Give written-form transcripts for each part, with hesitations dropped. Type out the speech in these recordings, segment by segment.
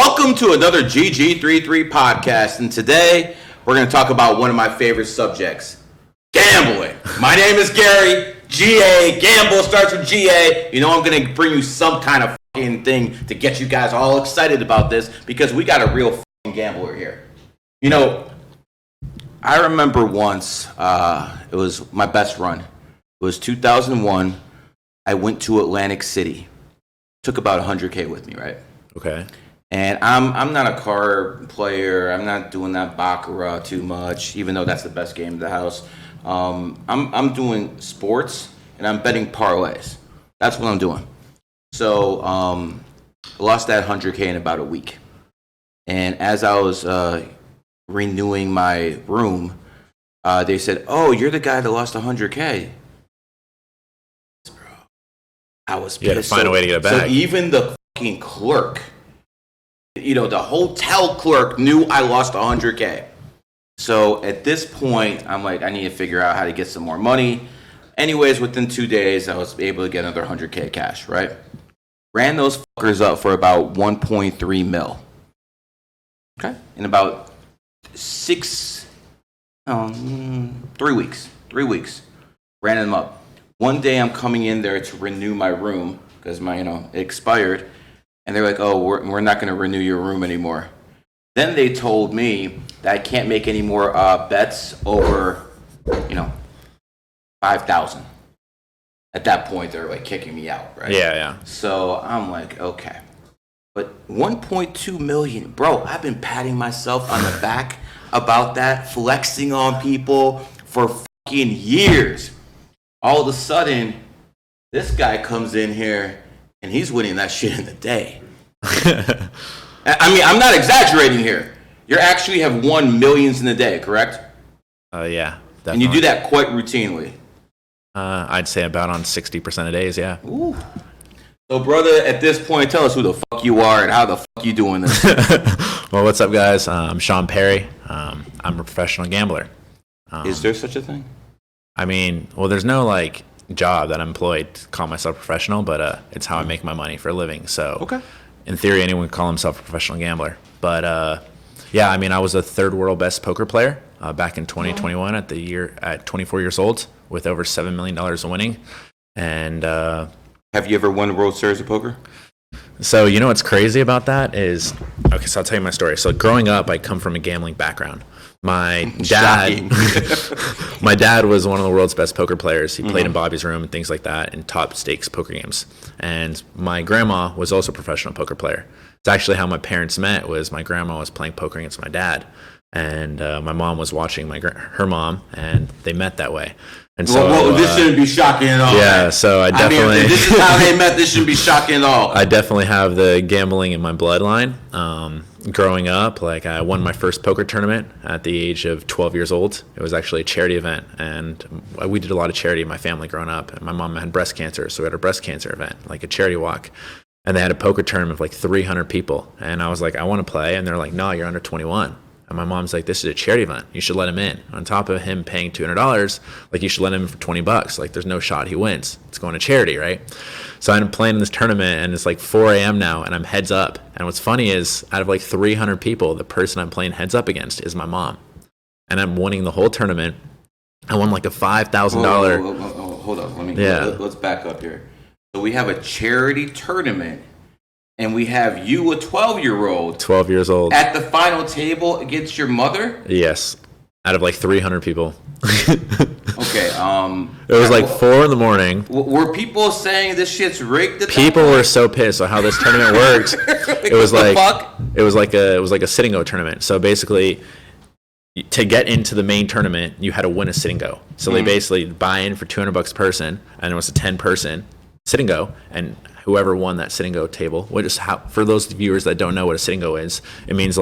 Welcome to another GG33 podcast, and today we're going to talk about one of my favorite subjects, gambling. My name is Garry, GA, gamble starts with GA. You know I'm going to bring you some kind of fucking thing to get you guys all excited about this because we got a real fucking gambler here. You know, I remember once, it was my best run. It was 2001. I went to Atlantic City. Took about 100K with me, right? Okay. And I'm not a card player. I'm not doing that baccarat too much, even though that's the best game in the house. I'm doing sports and I'm betting parlays. That's what I'm doing. So I lost that 100K in about a week. And as I was renewing my room, they said, "Oh, you're the guy that lost 100K." I was pissed. You had to find a way to get it back. So even the fucking clerk, you know, the hotel clerk knew I lost 100K. So at this point, I'm like, I need to figure out how to get some more money. Anyways, within 2 days, I was able to get another 100K cash, right? Ran those fuckers up for about 1.3 mil. Okay. In about 3 weeks. 3 weeks. Ran them up. One day I'm coming in there to renew my room because it expired. And they're like, "Oh, we're not going to renew your room anymore." Then they told me that I can't make any more bets over, 5,000. At that point, they're like kicking me out, right? Yeah. So I'm like, okay. But 1.2 million, bro, I've been patting myself on the back about that, flexing on people for fucking years. All of a sudden, this guy comes in here and he's winning that shit in a day. I mean, I'm not exaggerating here. You actually have won millions in a day, correct? Yeah, definitely. And you do that quite routinely. I'd say about on 60% of days, yeah. Ooh. So, brother, at this point, tell us who the fuck you are and how the fuck you doing this. Well, what's up, guys? I'm Sean Perry. I'm a professional gambler. Is there such a thing? I mean, well, there's no, job that I'm employed to call myself professional, but it's how I make my money for a living. So, okay. In theory, anyone could call himself a professional gambler. But, yeah, I mean, I was a third world best poker player back in 2021 at 24 years old with over $7 million in winning. And have you ever won the World Series of Poker? So, you know what's crazy about that is, okay, so I'll tell you my story. So growing up, I come from a gambling background. My dad was one of the world's best poker players. He played in Bobby's Room and things like that in top stakes poker games. And my grandma was also a professional poker player. It's actually how my parents met. Was my grandma was playing poker against my dad, and my mom was watching her mom, and they met that way. And so, well, this shouldn't be shocking at all. Yeah, so I definitely. I mean, this is how they met. This shouldn't be shocking at all. I definitely have the gambling in my bloodline. Growing up, I won my first poker tournament at the age of 12 years old. It was actually a charity event, and we did a lot of charity in my family growing up. And my mom had breast cancer, so we had a breast cancer event, like a charity walk. And they had a poker tournament of 300 people. And I was like, I want to play. And they're like, no, you're under 21. And my mom's like, this is a charity event. You should let him in. On top of him paying $200, you should let him in for $20. There's no shot he wins. It's going to charity, right? So I'm playing in this tournament, and it's 4 a.m. now, and I'm heads up. And what's funny is, out of 300 people, the person I'm playing heads up against is my mom. And I'm winning the whole tournament. I won a $5,000. Hold on. Let's back up here. So we have a charity tournament. And we have you, a 12-year-old. 12 years old. At the final table against your mother? Yes. Out of 300 people. Okay. It was 4 in the morning. Were people saying this shit's rigged? People were so pissed on how this tournament works. It was it was like a sitting go tournament. So basically, to get into the main tournament, you had to win a sitting go. So they basically buy in for $200 a person, and it was a 10-person sitting go, and whoever won that sitting go table, for those viewers that don't know what a sitting go is, it means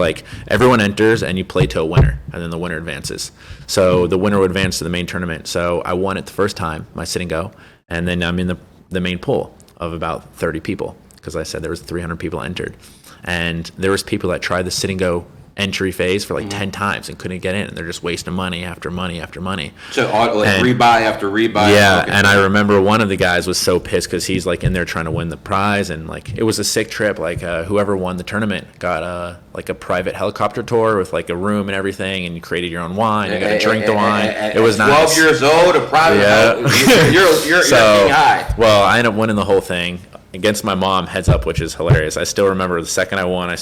everyone enters and you play to a winner, and then the winner advances. So the winner would advance to the main tournament. So I won it the first time, my sitting go, and then I'm in the main pool of about 30 people, because I said there was 300 people entered. And there was people that tried the sitting go entry phase for like 10 times and couldn't get in. And they're just wasting money after money after money. So like rebuy after rebuy. Yeah, and I remember one of the guys was so pissed because he's like in there trying to win the prize, and like it was a sick trip. Like whoever won the tournament got like a private helicopter tour with like a room and everything, and you created your own wine. You got to drink the wine. It was 12 nice. years old, a private. Yeah. You're getting high. Well, I ended up winning the whole thing against my mom, heads up, which is hilarious. I still remember the second I won, I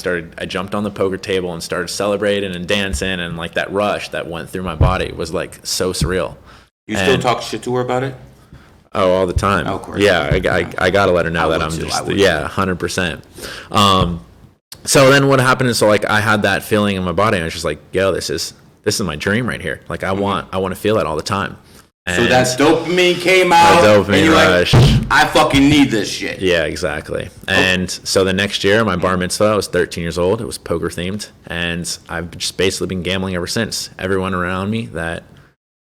jumped on the poker table and started celebrating and dancing, and like that rush that went through my body was like so surreal. You still talk shit to her about it? Oh, all the time. Oh, of course. Yeah, I gotta let her know that I'm just 100%. So then what happened is, so like I had that feeling in my body, and I was just like, yo, this is my dream right here. Like I want to feel that all the time. And so that dopamine came out, and you're rush. Like, I fucking need this shit. Yeah, exactly. And so the next year, my bar mitzvah, I was 13 years old. It was poker themed, and I've just basically been gambling ever since. Everyone around me that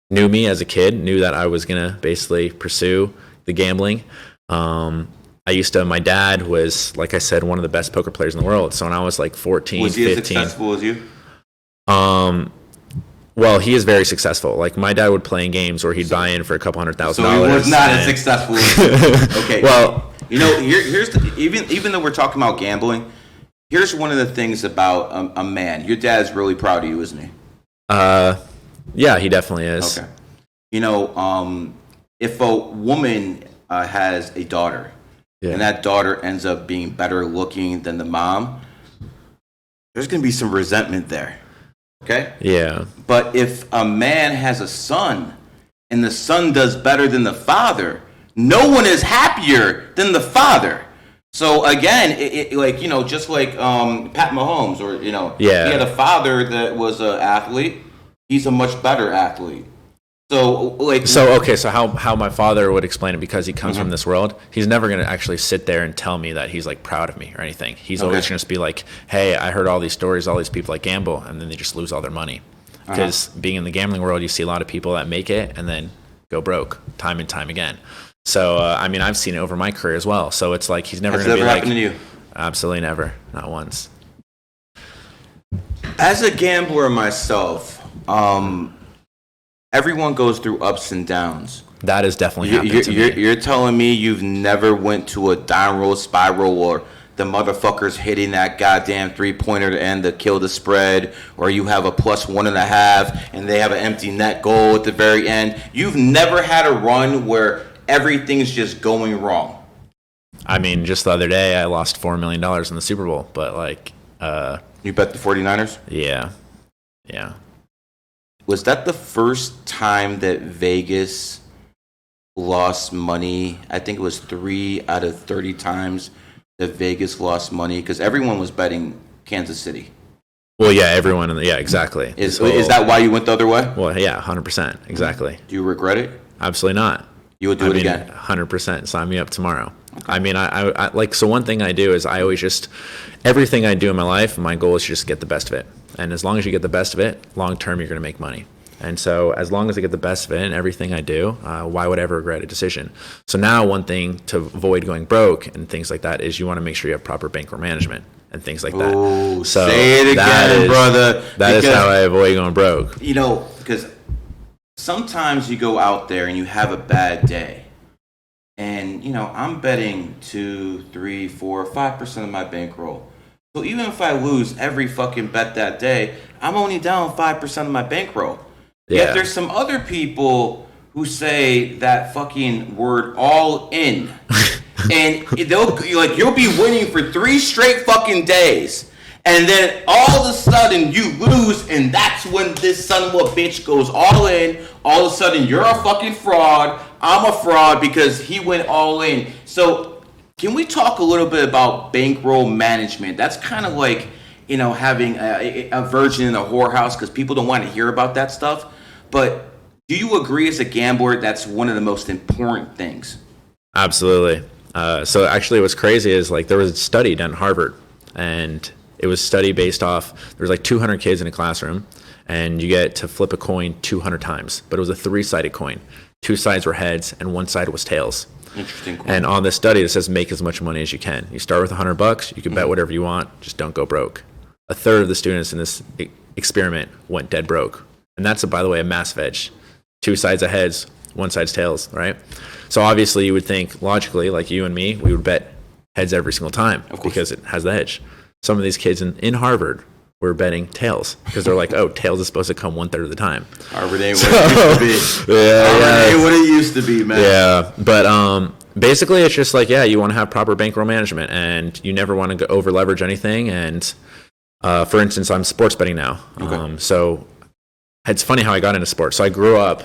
knew me as a kid knew that I was gonna basically pursue the gambling. My dad was, like I said, one of the best poker players in the world. So when I was like 14, was he 15, as successful as you? Well, he is very successful. Like my dad would play in games where he'd buy in for a couple $100,000. So he was not as successful as you. Okay. Well, here's even though we're talking about gambling, here's one of the things about a man. Your dad's really proud of you, isn't he? Yeah, he definitely is. Okay. If a woman has a daughter, and that daughter ends up being better looking than the mom, there's going to be some resentment there. Okay? Yeah. But if a man has a son and the son does better than the father, no one is happier than the father. So again, just like Pat Mahomes, or he had a father that was an athlete. He's a much better athlete. So how my father would explain it, because he comes from this world, he's never going to actually sit there and tell me that he's like proud of me or anything. He's always going to be like, hey, I heard all these stories, all these people that gamble, and then they just lose all their money. Because being in the gambling world, you see a lot of people that make it and then go broke time and time again. So, I've seen it over my career as well. So it's like he's never going to be like... Has it ever happened to you? Absolutely never. Not once. As a gambler myself, everyone goes through ups and downs. That is definitely happened to me. You're telling me you've never went to a downroll spiral, or the motherfuckers hitting that goddamn three-pointer to end to kill the spread, or you have a +1.5 and they have an empty net goal at the very end. You've never had a run where everything's just going wrong. Just the other day, I lost $4 million in the Super Bowl, but like... You bet the 49ers? Yeah. Was that the first time that Vegas lost money? I think it was 3 out of 30 times that Vegas lost money, because everyone was betting Kansas City. Well, yeah, everyone. Exactly. Is that why you went the other way? Well, yeah, 100%. Exactly. Do you regret it? Absolutely not. You would do it again? 100%. Sign me up tomorrow. Okay. So one thing I do is I always just, everything I do in my life, my goal is to just get the best of it. And as long as you get the best of it, long term, you're going to make money. And so as long as I get the best of it in everything I do, why would I ever regret a decision? So now one thing to avoid going broke and things like that is you want to make sure you have proper bankroll management and things like that. Oh, so say it again, brother. That is how I avoid going broke. Because sometimes you go out there and you have a bad day. And, I'm betting 2, 3, 4, 5% of my bankroll. So even if I lose every fucking bet that day, I'm only down 5% of my bankroll. Yeah. Yet there's some other people who say that fucking word all in. And you'll be winning for 3 straight fucking days. And then all of a sudden you lose, and that's when this son of a bitch goes all in. All of a sudden you're a fucking fraud. I'm a fraud because he went all in. So can we talk a little bit about bankroll management? That's kind of like, having a virgin in a whorehouse, because people don't want to hear about that stuff. But do you agree as a gambler that's one of the most important things? Absolutely. So actually what's crazy is there was a study done at Harvard, and it was a study based off, there was 200 kids in a classroom, and you get to flip a coin 200 times. But it was a 3-sided coin. 2 sides were heads and 1 side was tails. Interesting. Cool. And on this study, it says make as much money as you can. You start with $100. You can bet whatever you want. Just don't go broke. a third of the students in this experiment went dead broke. And that's, by the way, a massive hedge. 2 sides of heads, 1 side's tails, right? So obviously you would think logically, like you and me, we would bet heads every single time because it has the hedge. Some of these kids in Harvard were betting tails because they're like, oh, tails is supposed to come 1/3 of the time. Harvard ain't what it used to be. Harvard ain't what it used to be, man. Yeah, but basically it's just like, you want to have proper bankroll management and you never want to over leverage anything. And for instance, I'm sports betting now. Okay. So it's funny how I got into sports. So I grew up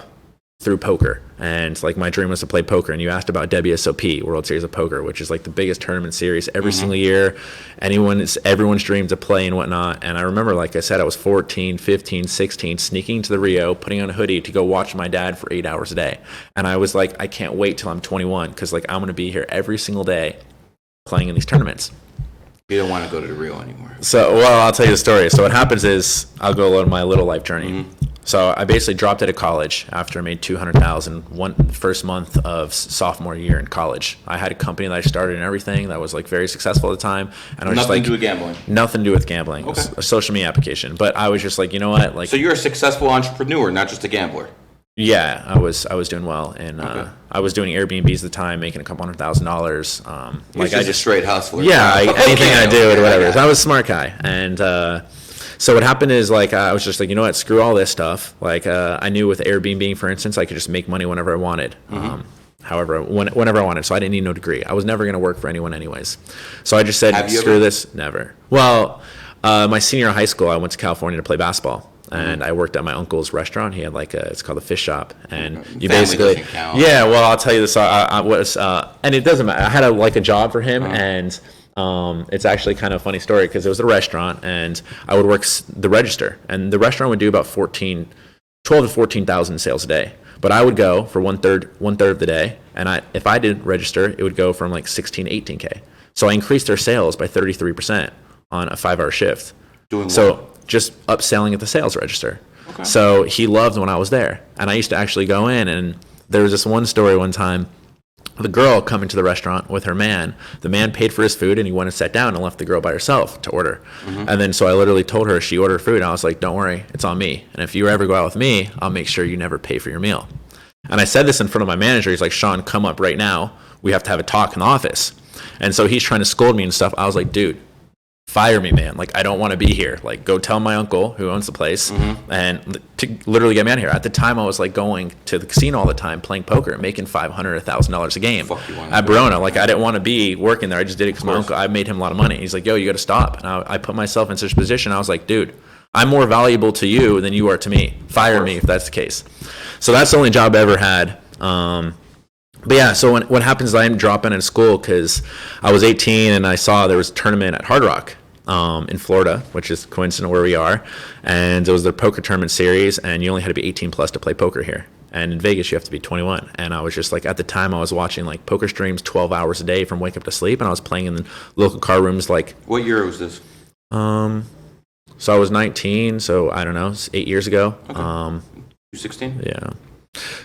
through poker, and like my dream was to play poker. And you asked about WSOP, World Series of Poker, which is like the biggest tournament series every single year. Everyone's dream to play and whatnot. And I remember, like I said, I was 14, 15, 16, sneaking to the Rio, putting on a hoodie to go watch my dad for 8 hours a day. And I was like, I can't wait till I'm 21 because like I'm going to be here every single day playing in these tournaments. You don't want to go to the Rio anymore. So, well, I'll tell you the story. So what happens is I'll go on my little life journey. So I basically dropped out of college after I made $200,000 first month of sophomore year in college. I had a company that I started and everything that was like very successful at the time. And I was nothing to do with gambling. Nothing to do with gambling. Okay. A social media application. But I was just like, you know what? Like, so you're a successful entrepreneur, not just a gambler. Yeah, I was doing well, and I was doing Airbnbs at the time, making a couple $100,000. Like I just straight hustler. Yeah, anything I do or whatever. So I was a smart guy, and so what happened is like I was just like, you know what, screw all this stuff. Like I knew with Airbnb, for instance, I could just make money whenever I wanted. Whenever I wanted. So I didn't need no degree. I was never going to work for anyone anyways. So I just said, screw this. Never. Well, my senior year of high school, I went to California to play basketball. And I worked at my uncle's restaurant. He had it's called the Fish Shop, and you Family basically, doesn't count. yeah. Well, I'll tell you this. I was, and it doesn't matter. I had a job for him, and it's actually kind of a funny story because it was a restaurant, and I would work the register, and the restaurant would do about 12 to 14,000 sales a day. But I would go for one third of the day, and if I didn't register, it would go from like 16 to 18K. So I increased their sales by 33% on a 5-hour shift. Doing so. what? Just upselling at the sales register. Okay. So he loved when I was there. And I used to actually go in, and there was this one story one time, the girl coming to the restaurant with her man. The man paid for his food, and he went and sat down and left the girl by herself to order. And then so I literally told her she ordered food, and I was like, don't worry, it's on me. And if you ever go out with me, I'll make sure you never pay for your meal. And I said this in front of my manager. He's like, Sean, come up right now. We have to have a talk in the office. And so he's trying to scold me and stuff. I was like, dude, fire me, man. Like, I don't want to be here. Like, go tell my uncle who owns the place and to literally get me out of here. At the time, I was like going to the casino all the time, playing poker, making $500, $1,000 a game at Verona. Like, I didn't want to be working there. I just did it because my uncle, I made him a lot of money. He's like, yo, you got to stop. And I put myself in such a position. I was like, dude, I'm more valuable to you than you are to me. Fire me if that's the case. So that's the only job I ever had. But yeah, so what happens is I ended up dropping out of school because I was 18 and I saw there was a tournament at Hard Rock in Florida, which is coincident where we are. And it was the poker tournament series, and you only had to be 18 plus to play poker here. And in Vegas, you have to be 21. And I was just like, at the time, I was watching like poker streams 12 hours a day from wake up to sleep. And I was playing in the local car rooms like. What year was this? So I was 19, so I don't know, 8 years ago. Okay. 16? Yeah.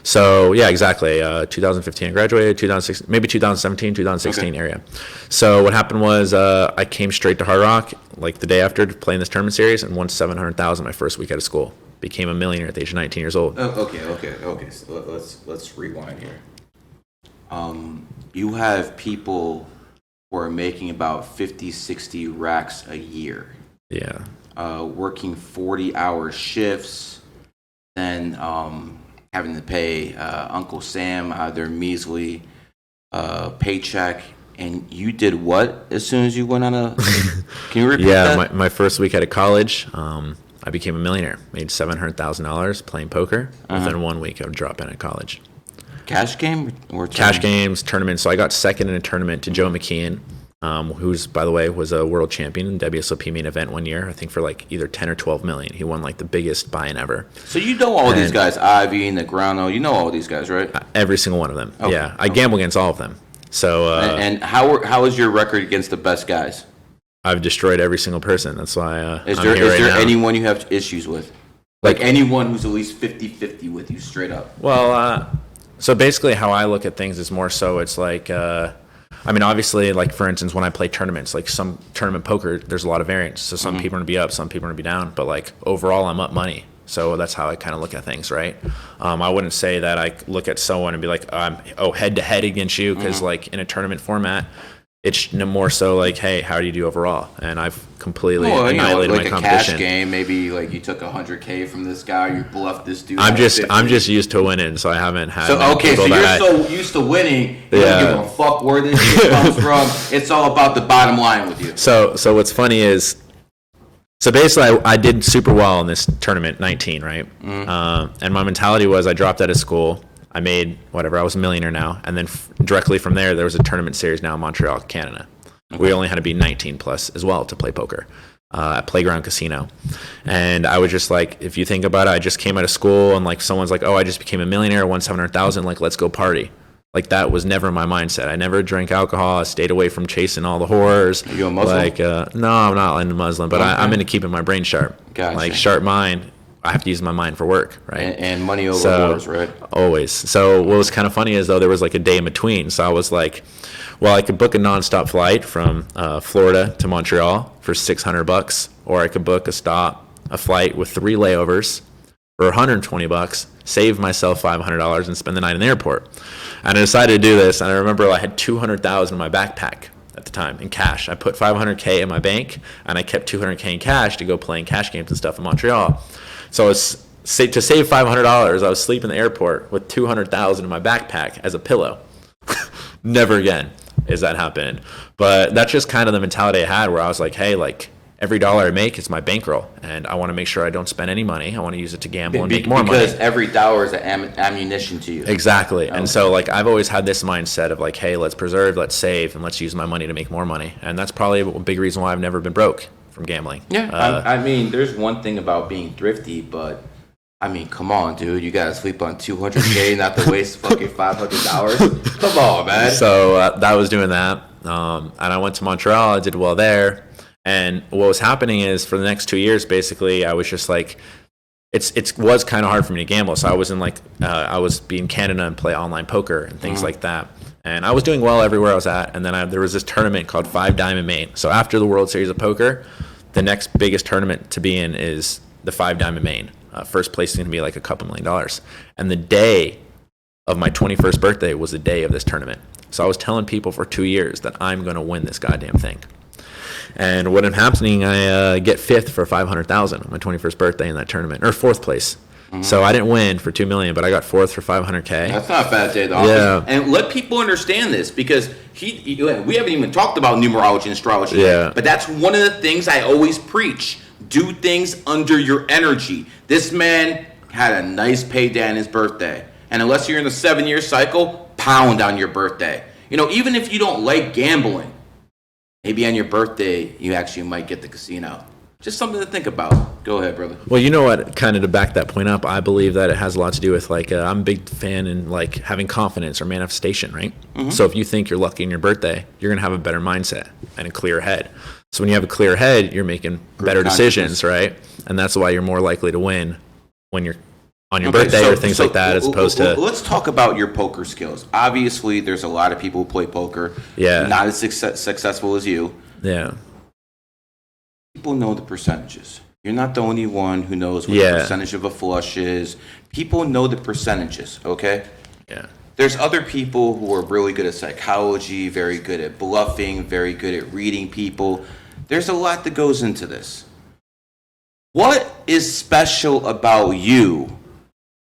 So yeah, exactly. 2015 I graduated, 2016, maybe 2017, 2016 area. So what happened was I came straight to Hard Rock like the day after playing this tournament series and won $700,000 my first week out of school. Became a millionaire at the age of 19 years old. Okay. So let's rewind here. You have people who are making about 50, 60 racks a year. Yeah. Working 40-hour shifts, then having to pay Uncle Sam their measly paycheck. And you did what as soon as you went on a... Can you repeat that? Yeah, my first week out of college, I became a millionaire. Made $700,000 playing poker within 1 week of dropping out of college. Cash game? Or Cash games, tournaments. So I got second in a tournament to Joe McKeon, who's, by the way, was a world champion in WSOP main event 1 year, I think for like either 10 or 12 million. He won like the biggest buy-in ever. So you know all these guys, Ivy, Negrano, you know all these guys, right? Every single one of them. Okay. Yeah, I gamble against all of them. So and how is your record against the best guys? I've destroyed every single person. That's why is there anyone you have issues with? Like anyone who's at least 50-50 with you straight up? Well, so basically how I look at things is more so it's like I mean, obviously, like for instance, when I play tournaments, like some tournament poker, there's a lot of variance. So some people are gonna be up, some people are gonna be down, but like overall, I'm up money. So that's how I kind of look at things, right? I wouldn't say that I look at someone and be like, head to head against you, because like in a tournament format, it's more so like, hey, how do you do overall? And I've completely annihilated like my competition. Cash game, maybe like you took $100K from this guy, you bluffed this dude. I'm just used to winning, so I haven't had. So you're so used to winning, you don't give a fuck where this shit comes from. It's all about the bottom line with you. So what's funny is, so basically I did super well in this tournament, 19, right? And my mentality was I dropped out of school. I made whatever, I was a millionaire now. And then directly from there was a tournament series now in Montreal, Canada. We only had to be 19 plus as well to play poker at Playground Casino. And I was just like, if you think about it, I just came out of school and like someone's like, oh, I just became a millionaire, won 700,000, like let's go party. Like that was never my mindset. I never drank alcohol. I stayed away from chasing all the whores. Are you a Muslim? Like, no, I'm not into Muslim, but I'm into keeping my brain sharp. Gotcha. Like sharp mind. I have to use my mind for work, right? And money over whores, right? Always. So what was kind of funny is though there was like a day in between. So I was like, well, I could book a nonstop flight from Florida to Montreal for $600, or I could book a flight with 3 layovers for $120, save myself $500, and spend the night in the airport. And I decided to do this, and I remember I had $200,000 in my backpack at the time in cash. I put $500K in my bank, and I kept $200K in cash to go playing cash games and stuff in Montreal. So to save $500, I was sleeping in the airport with $200,000 in my backpack as a pillow. Never again is that happening. But that's just kind of the mentality I had, where I was like, hey, like every dollar I make is my bankroll, and I want to make sure I don't spend any money. I want to use it to gamble and make more money. Because every dollar is ammunition to you. Exactly. And so like I've always had this mindset of like, hey, let's preserve, let's save, and let's use my money to make more money. And that's probably a big reason why I've never been broke from gambling. Yeah, I mean, there's one thing about being thrifty, but I mean, come on, dude. You gotta sleep on $200K, not to waste fucking $500. Come on, man. So that was doing that. And I went to Montreal. I did well there. And what was happening is for the next 2 years, basically, I was just like, it was kind of hard for me to gamble. So I was I was be in Canada and play online poker and things like that. And I was doing well everywhere I was at. And then there was this tournament called 5 Diamond Main. So after the World Series of Poker, the next biggest tournament to be in is the 5 Diamond Main. First place is going to be like a couple $1 million. And the day of my 21st birthday was the day of this tournament. So I was telling people for 2 years that I'm going to win this goddamn thing. And what ended up happening, I get 5th for $500,000 on my 21st birthday in that tournament, or 4th place. So I didn't win for $2 million, but I got 4th for $500K. That's not a bad day, though. Yeah. And let people understand this, because we haven't even talked about numerology and astrology yet, but that's one of the things I always preach. Do things under your energy. This man had a nice payday on his birthday, and unless you're in the 7-year cycle, pound on your birthday. You know, even if you don't like gambling, maybe on your birthday, you actually might get the casino. Just something to think about. Go ahead, brother. Well, you know what, kind of to back that point up, I believe that it has a lot to do with, like, I'm a big fan in, like, having confidence or manifestation, right? So if you think you're lucky in your birthday, you're going to have a better mindset and a clear head. So when you have a clear head, you're making better decisions, right? And that's why you're more likely to win when you're on your birthday or things like that, as opposed to... Let's talk about your poker skills. Obviously, there's a lot of people who play poker. Yeah. Not as successful as you. Yeah. People know the percentages. You're not the only one who knows what the percentage of a flush is. People know the percentages, okay? Yeah. There's other people who are really good at psychology, very good at bluffing, very good at reading people. There's a lot that goes into this. What is special about you?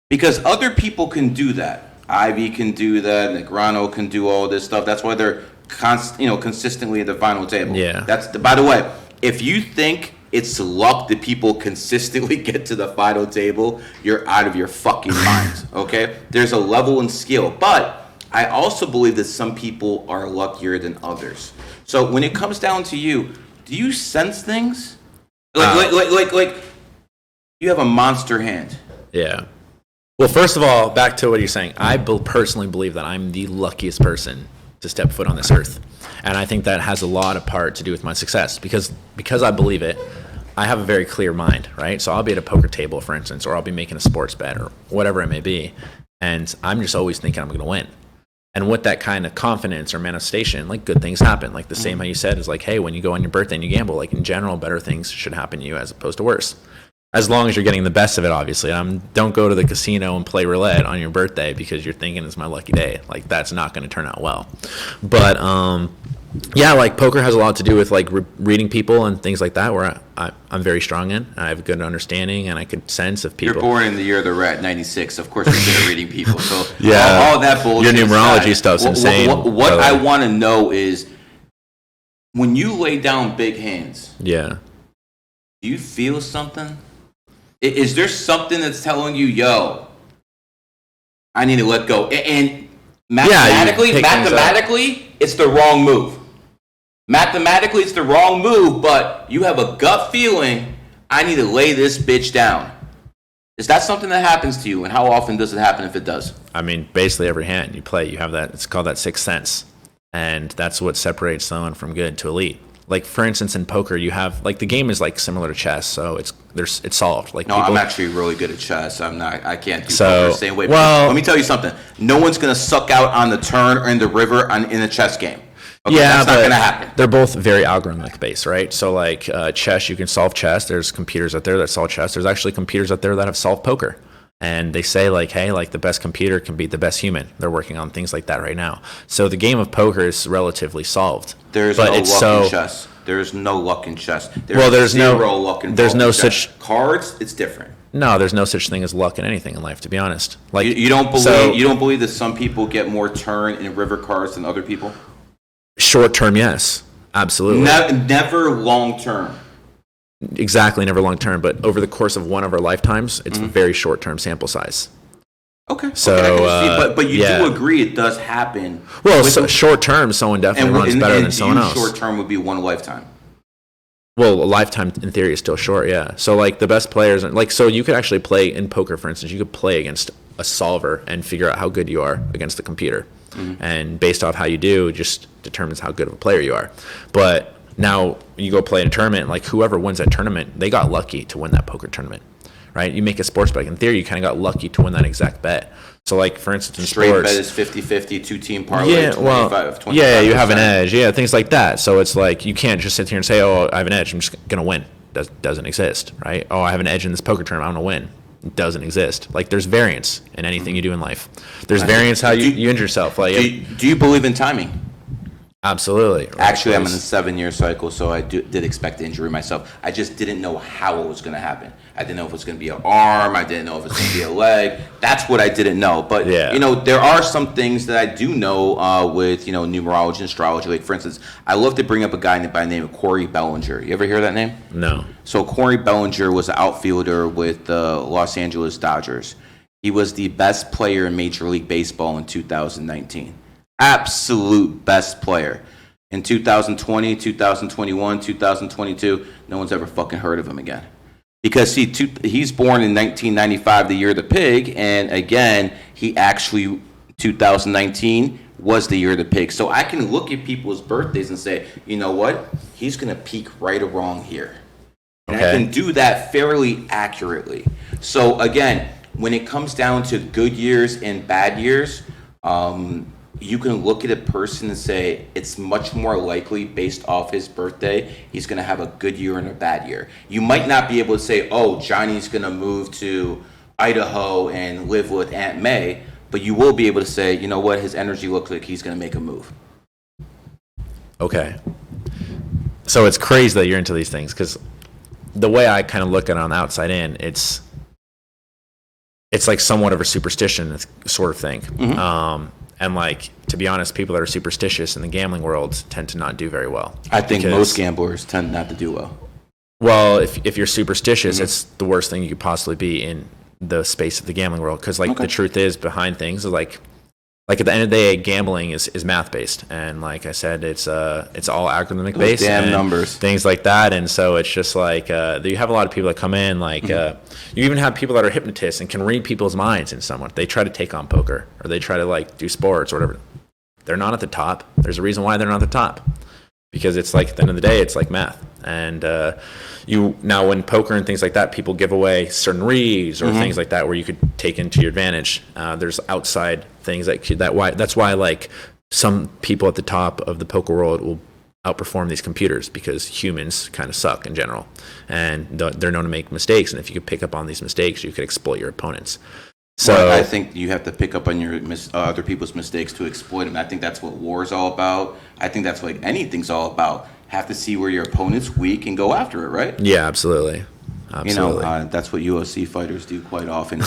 Because other people can do that. Ivy can do that. Negrano can do all this stuff. That's why they're consistently at the final table. Yeah. By the way, if you think it's luck that people consistently get to the final table, you're out of your fucking mind, okay? There's a level and skill. But I also believe that some people are luckier than others. So when it comes down to you, do you sense things? Like you have a monster hand. Yeah. Well, first of all, back to what you're saying. I personally believe that I'm the luckiest person to step foot on this earth. And I think that has a lot of part to do with my success because I believe it. I have a very clear mind, right? So I'll be at a poker table, for instance, or I'll be making a sports bet or whatever it may be. And I'm just always thinking I'm going to win. And with that kind of confidence or manifestation, like good things happen. Like the same how you said is like, hey, when you go on your birthday and you gamble, like in general, better things should happen to you as opposed to worse. As long as you're getting the best of it, obviously. Don't go to the casino and play roulette on your birthday because you're thinking it's my lucky day. Like that's not going to turn out well. But yeah, like poker has a lot to do with like reading people and things like that, where I'm very strong in. I have a good understanding, and I could sense if people. You're born in the year of the rat, 96. Of course, you're good at reading people. So yeah, all that bullshit. Your numerology stuff's insane. What I want to know is, when you lay down big hands, yeah, do you feel something? Is there something that's telling you, yo, I need to let go? And mathematically, it's the wrong move. Mathematically, it's the wrong move, but you have a gut feeling, I need to lay this bitch down. Is that something that happens to you, and how often does it happen if it does? I mean, basically every hand you play, you have that, it's called that sixth sense. And that's what separates someone from good to elite. Like, for instance, in poker, you have, like, the game is, like, similar to chess, so it's solved. Like, no, people, I'm actually really good at chess. I can't do so, poker the same way. Well, let me tell you something. No one's going to suck out on the turn or in the river in a chess game. Okay, yeah, that's not going to happen. They're both very algorithmic based, right? So, like, chess, you can solve chess. There's computers out there that solve chess. There's actually computers out there that have solved poker. And they say, like, hey, like, the best computer can beat the best human. They're working on things like that right now. So the game of poker is relatively solved. There's no luck in chess. There's no luck in chess. There's zero luck in such cards. It's different. No, there's no such thing as luck in anything in life, to be honest. Like, you don't believe that some people get more turn in river cards than other people? Short term, yes, absolutely. Never long term. Exactly, never long term, but over the course of one of our lifetimes, it's a very short term sample size. Okay. So, but you do agree it does happen. Well, short term, someone definitely runs better than someone else. Short term would be one lifetime. Well, a lifetime in theory is still short, yeah. So, like, the best players, like, so you could actually play in poker, for instance, you could play against a solver and figure out how good you are against the computer. And based off how you do, it just determines how good of a player you are. But now you go play in a tournament, like, whoever wins that tournament, they got lucky to win that poker tournament, right? You make a sports bet. In theory, you kind of got lucky to win that exact bet. So, like, for instance, in straight sports, bet is 50-50, two-team parlay, yeah, 25%. Yeah, you have an edge. Yeah, things like that. So it's like you can't just sit here and say, oh, I have an edge, I'm just going to win. Doesn't exist, right? Oh, I have an edge in this poker tournament, I'm going to win. It doesn't exist. Like, there's variance in anything you do in life. There's variance how you injure yourself. Like, do you believe in timing? Absolutely. Actually, I'm in a 7-year cycle, so I did expect to injure myself. I just didn't know how it was going to happen. I didn't know if it was going to be an arm. I didn't know if it was going to be a leg. That's what I didn't know. But, there are some things that I do know with, numerology and astrology. Like, for instance, I love to bring up a guy by the name of Corey Bellinger. You ever hear that name? No. So Corey Bellinger was an outfielder with the Los Angeles Dodgers. He was the best player in Major League Baseball in 2019. Absolute best player. In 2020, 2021, 2022, no one's ever fucking heard of him again. Because he's born in 1995, the year of the pig, and again, he actually, 2019 was the year of the pig. So I can look at people's birthdays and say, you know what? He's going to peak right or wrong here. And I can do that fairly accurately. So again, when it comes down to good years and bad years, you can look at a person and say it's much more likely based off his birthday he's going to have a good year and a bad year. You might not be able to say, oh, Johnny's going to move to Idaho and live with Aunt May, but you will be able to say, you know what, his energy looks like he's going to make a move. Okay. So it's crazy that you're into these things, because the way I kind of look at it on the outside in, it's like somewhat of a superstition sort of thing. And, like, to be honest, people that are superstitious in the gambling world tend to not do very well. I think most gamblers tend not to do well. Well, if you're superstitious, it's the worst thing you could possibly be in the space of the gambling world. Because, like, the truth is behind things is, like at the end of the day, gambling is math based, and like I said, it's all algorithmic based. Damn numbers, things like that, and so it's just like you have a lot of people that come in, like you even have people that are hypnotists and can read people's minds. In someone, they try to take on poker or they try to like do sports or whatever. They're not at the top. There's a reason why they're not at the top, because it's like at the end of the day, it's like math. And now when poker and things like that, people give away certain reads or things like that where you could take into your advantage. There's outside things that's why like some people at the top of the poker world will outperform these computers, because humans kind of suck in general, and they're known to make mistakes. And if you could pick up on these mistakes, you could exploit your opponents. So well, I think you have to pick up on your other people's mistakes to exploit them. I think that's what war is all about. I think that's what anything's all about. Have to see where your opponent's weak and go after it, right? Yeah, absolutely. Absolutely. That's what UFC fighters do quite often.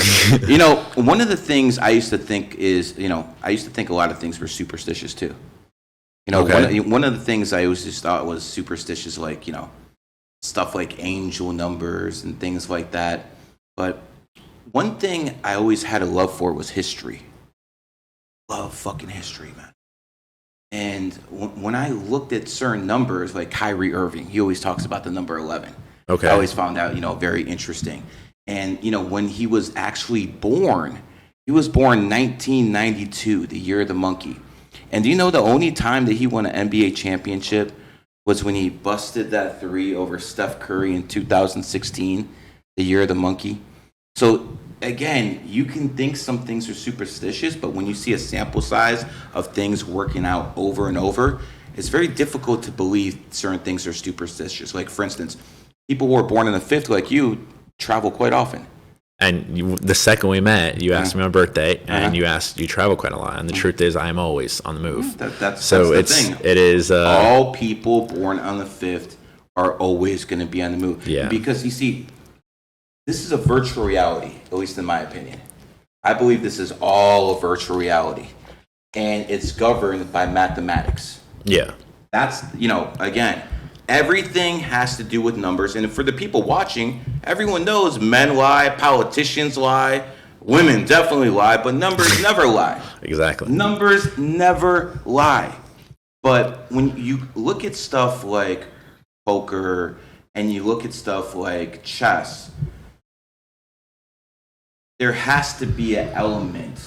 One of the things I used to think is, I used to think a lot of things were superstitious too. Okay. One of the things I always just thought was superstitious, like, stuff like angel numbers and things like that. But one thing I always had a love for was history. Love fucking history, man. And when I looked at certain numbers, like Kyrie Irving, he always talks about the number 11. Okay. I always found out, very interesting. And, when he was actually born, he was born 1992, the year of the monkey. And do you know the only time that he won an NBA championship was when he busted that three over Steph Curry in 2016, the year of the monkey? So, again, you can think some things are superstitious, but when you see a sample size of things working out over and over, it's very difficult to believe certain things are superstitious. Like, for instance, people who are born in the 5th, like you, travel quite often. And the second we met, you asked me my birthday, and you travel quite a lot. And the truth is, I'm always on the move. That's the thing. It is. All people born on the 5th are always going to be on the move. Yeah. Because you see, this is a virtual reality, at least in my opinion. I believe this is all a virtual reality, and it's governed by mathematics. Yeah. That's, again, everything has to do with numbers. And for the people watching, everyone knows men lie, politicians lie, women definitely lie, but numbers never lie. Exactly. Numbers never lie. But when you look at stuff like poker and you look at stuff like chess, there has to be an element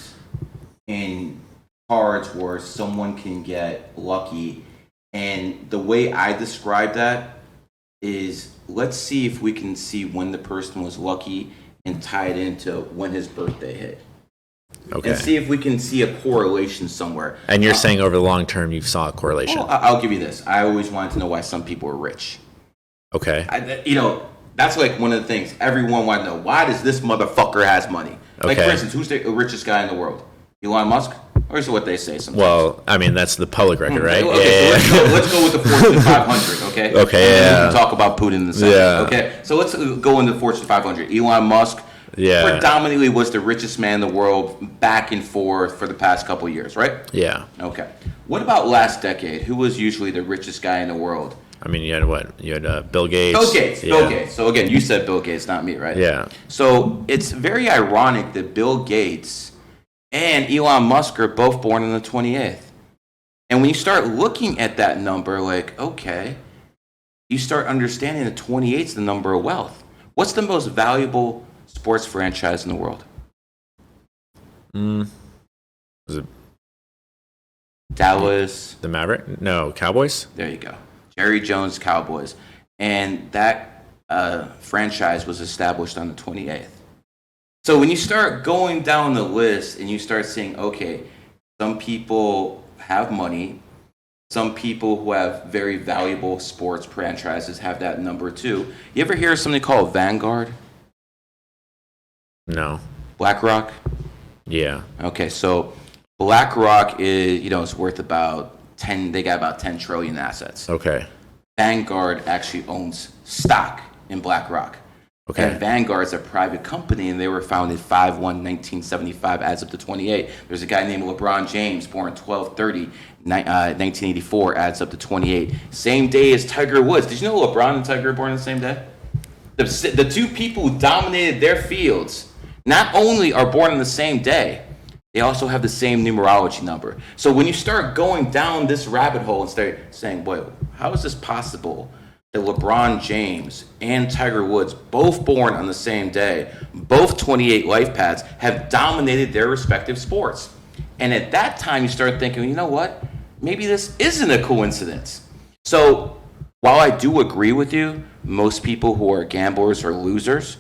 in cards where someone can get lucky. And the way I describe that is, let's see if we can see when the person was lucky and tie it into when his birthday hit. Okay. And see if we can see a correlation somewhere. And you're saying over the long term you saw a correlation. Well, I'll give you this. I always wanted to know why some people are rich. Okay. That's like one of the things everyone wanted to know. Why does this motherfucker has money? Like, Okay. for instance, who's the richest guy in the world? Elon Musk? Or is it what they say sometimes? Well, I mean, that's the public record, right? Okay, so let's go with the Fortune 500, okay? Okay, and then yeah. we can talk about Putin in a second. Yeah. Okay, so let's go into the Fortune 500. Elon Musk predominantly was the richest man in the world back and forth for the past couple of years, right? Yeah. Okay. What about last decade? Who was usually the richest guy in the world? I mean, you had what? You had Bill Gates. Bill Gates. Yeah. Bill Gates. So again, you said Bill Gates, not me, right? Yeah. So it's very ironic that Bill Gates and Elon Musk are both born on the 28th. And when you start looking at that number, like, okay, you start understanding that 28 is the number of wealth. What's the most valuable sports franchise in the world? Was it Dallas. the Maverick? No, Cowboys? There you go. Jerry Jones Cowboys. And that franchise was established on the 28th. So when you start going down the list and you start saying, okay, some people have money, some people who have very valuable sports franchises have that number too. You ever hear of something called Vanguard? No. BlackRock? Yeah. Okay, so BlackRock is, is worth about 10, they got about 10 trillion assets. Okay. Vanguard actually owns stock in BlackRock. Okay. And Vanguard's a private company, and they were founded 5/1/1975, adds up to 28. There's a guy named LeBron James, born 12/30/1984, adds up to 28. Same day as Tiger Woods. Did you know LeBron and Tiger were born on the same day? The two people who dominated their fields not only are born on the same day, they also have the same numerology number. So when you start going down this rabbit hole and start saying, wait, how is this possible that LeBron James and Tiger Woods, both born on the same day, both 28 life paths, have dominated their respective sports? And at that time, you start thinking, you know what? Maybe this isn't a coincidence. So while I do agree with you, most people who are gamblers are losers.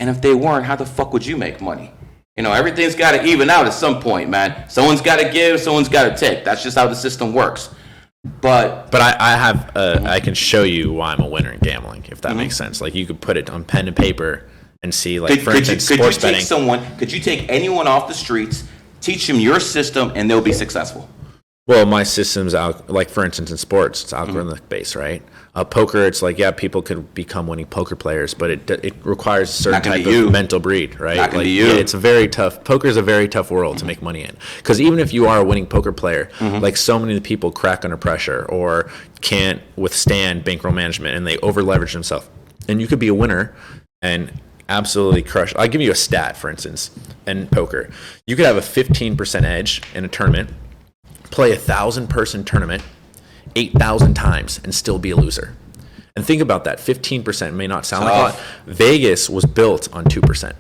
And if they weren't, how the fuck would you make money? Everything's got to even out at some point, man. Someone's got to give, someone's got to take. That's just how the system works. But I can show you why I'm a winner in gambling, if that makes sense. Like, you could put it on pen and paper and see, like, for instance, sports betting. Could you take anyone off the streets, teach them your system, and they'll be successful? Well, my system's out, like, for instance, in sports, it's algorithmic based, right? Poker, it's like, yeah, people could become winning poker players, but it requires a certain type of mental breed, right? Not gonna like, be you. Yeah, it's a very tough. Poker is a very tough world to make money in, because even if you are a winning poker player, like, so many people crack under pressure or can't withstand bankroll management, and they over leverage themselves. And you could be a winner and absolutely crush. I'll give you a stat, for instance, in poker, you could have a 15% edge in a tournament, play 1,000-person tournament 8,000 times and still be a loser. And think about that. 15% may not sound like a lot. Vegas was built on 2%,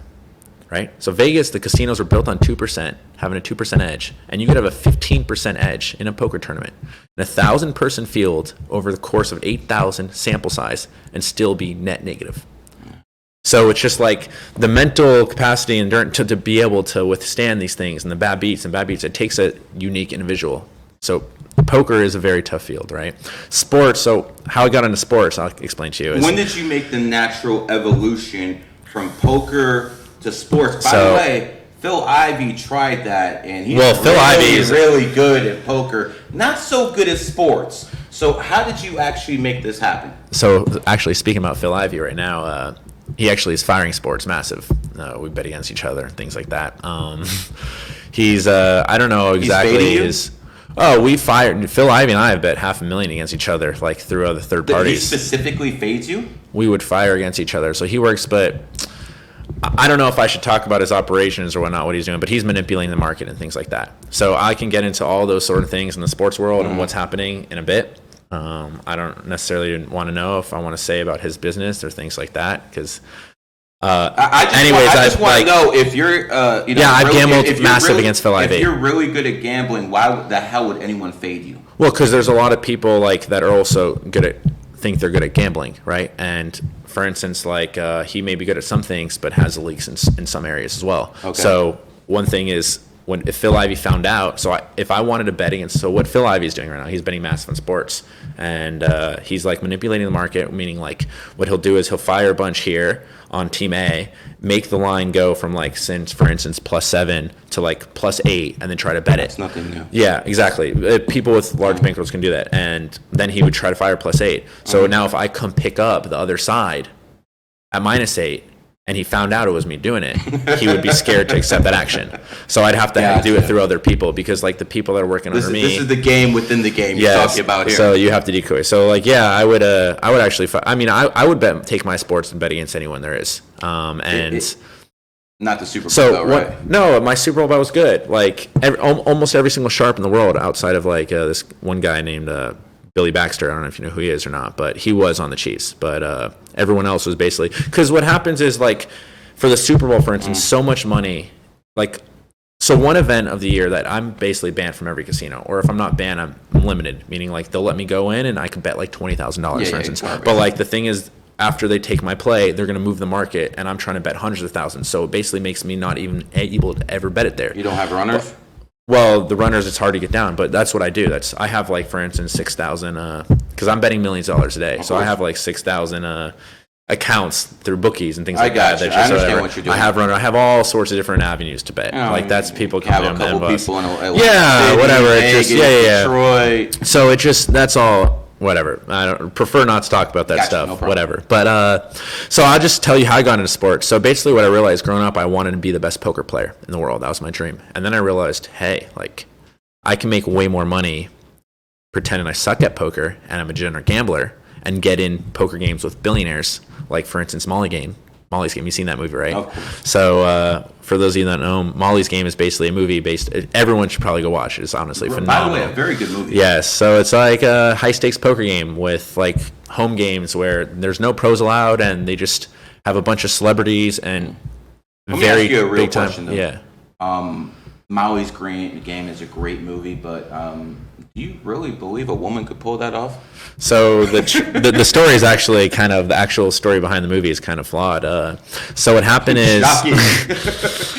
right? So Vegas, the casinos were built on 2%, having a 2% edge, and you could have a 15% edge in a poker tournament in a 1,000-person field over the course of 8,000 sample size and still be net negative. So it's just like the mental capacity and to be able to withstand these things and the bad beats. It takes a unique individual. So poker is a very tough field, right? Sports. So how I got into sports, I'll explain to you. When did you make the natural evolution from poker to sports? By the way, Phil Ivey tried that, and he's really good at poker, not so good at sports. So how did you actually make this happen? So actually, speaking about Phil Ivey right now, he actually is firing sports massive. We bet against each other, things like that. He's I don't know exactly his. Oh, we fired Phil Ivey and I have bet $500,000 against each other, like through other third parties. He specifically fades you? We would fire against each other. So he works, but I don't know if I should talk about his operations or whatnot, what he's doing, but he's manipulating the market and things like that. So I can get into all those sort of things in the sports world and what's happening in a bit. I don't necessarily want to know if I want to say about his business or things like that, because I just want to know if you're, I've gambled massive against Phil Ivey. If you're really good at gambling, why the hell would anyone fade you? Well, because there's a lot of people like that are also think they're good at gambling, right? And for instance, like he may be good at some things, but has leaks in some areas as well. Okay. So one thing is, if Phil Ivey found out, if I wanted to bet against, so what Phil Ivey is doing right now, he's betting massive on sports, and he's like manipulating the market, meaning like what he'll do is he'll fire a bunch here on team A, make the line go from like, for instance, +7 to like +8, and then try to bet it. It's nothing new. Yeah, exactly. People with large bankrolls can do that, and then he would try to fire +8. So now if I come pick up the other side at -8, and he found out it was me doing it, he would be scared to accept that action. So I'd have to do it through other people, because like the people that are working under me. This is the game within the game you're talking about here. So you have to decoy. So like, yeah, I would actually. I would take my sports and bet against anyone there is. Not the Super Bowl, right? No, my Super Bowl bet was good. Like almost every single sharp in the world, outside of like this one guy named Billy Baxter. I don't know if you know who he is or not, but he was on the Chiefs. But everyone else was basically, because what happens is, like, for the Super Bowl, for instance, so much money, like, so one event of the year that I'm basically banned from every casino, or if I'm not banned, I'm limited, meaning like they'll let me go in and I could bet like $20,000, for instance. But like the thing is, after they take my play, they're going to move the market, and I'm trying to bet hundreds of thousands. So it basically makes me not even able to ever bet it there. You don't have runners? Well, the runners, it's hard to get down, but that's what I do. I have, like, for instance, 6,000, because I'm betting millions of dollars a day. So I have like 6,000 accounts through bookies and things like that. I understand what you're doing. I have all sorts of different avenues to bet. Like, that's people coming in. Have a couple people in Vegas, Detroit. So that's all. Whatever. I don't prefer not to talk about that stuff. No whatever. But so I'll just tell you how I got into sports. So basically, what I realized growing up, I wanted to be the best poker player in the world. That was my dream. And then I realized, hey, like, I can make way more money pretending I suck at poker and I'm a degenerate gambler and get in poker games with billionaires. Like, for instance, Molly's Game. You've seen that movie, right? Of course. So for those of you that know, Molly's Game is basically a movie based. Everyone should probably go watch it. It's honestly phenomenal. By the way, a very good movie. Yes. So it's like a high stakes poker game with like home games where there's no pros allowed, and they just have a bunch of celebrities and Let me ask you a real question, though. Yeah. Molly's Game is a great movie, but You really believe a woman could pull that off? So the story is actually kind of, the actual story behind the movie is kind of flawed. So what happened is shocking.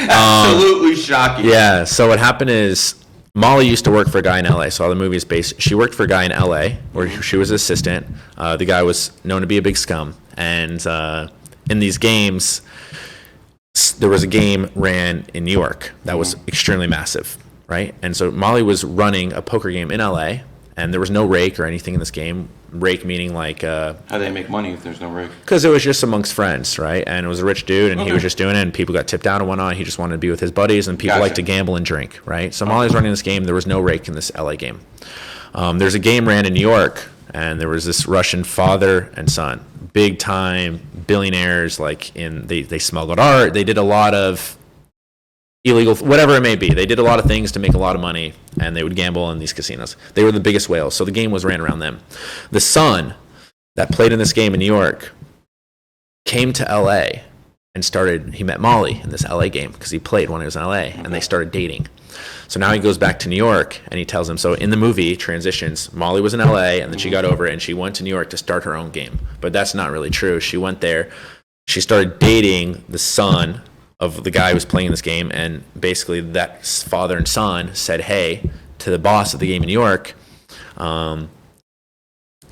Absolutely shocking. Yeah. So what happened is Molly used to work for a guy in LA. So all the movie is based. She worked for a guy in LA where she was an assistant. The guy was known to be a big scum, and in these games, there was a game ran in New York that was extremely massive, right? And so Molly was running a poker game in LA, and there was no rake or anything in this game. Rake meaning like... How do they make money if there's no rake? Because it was just amongst friends, right? And it was a rich dude, and he was just doing it, and people got tipped out and whatnot. He just wanted to be with his buddies, and people like to gamble and drink, right? So Molly's running this game. There was no rake in this LA game. There's a game ran in New York, and there was this Russian father and son, big time billionaires. Like they smuggled art. They did a lot of illegal, whatever it may be. They did a lot of things to make a lot of money, and they would gamble in these casinos. They were the biggest whales, so the game was ran around them. The son that played in this game in New York came to LA and he met Molly in this LA game because he played when he was in LA, and they started dating. So now he goes back to New York, and he tells him, so in the movie, transitions, Molly was in LA, and then she got over it, and she went to New York to start her own game. But that's not really true. She went there, she started dating the son of the guy who was playing this game, and basically that father and son said, hey, to the boss of the game in New York,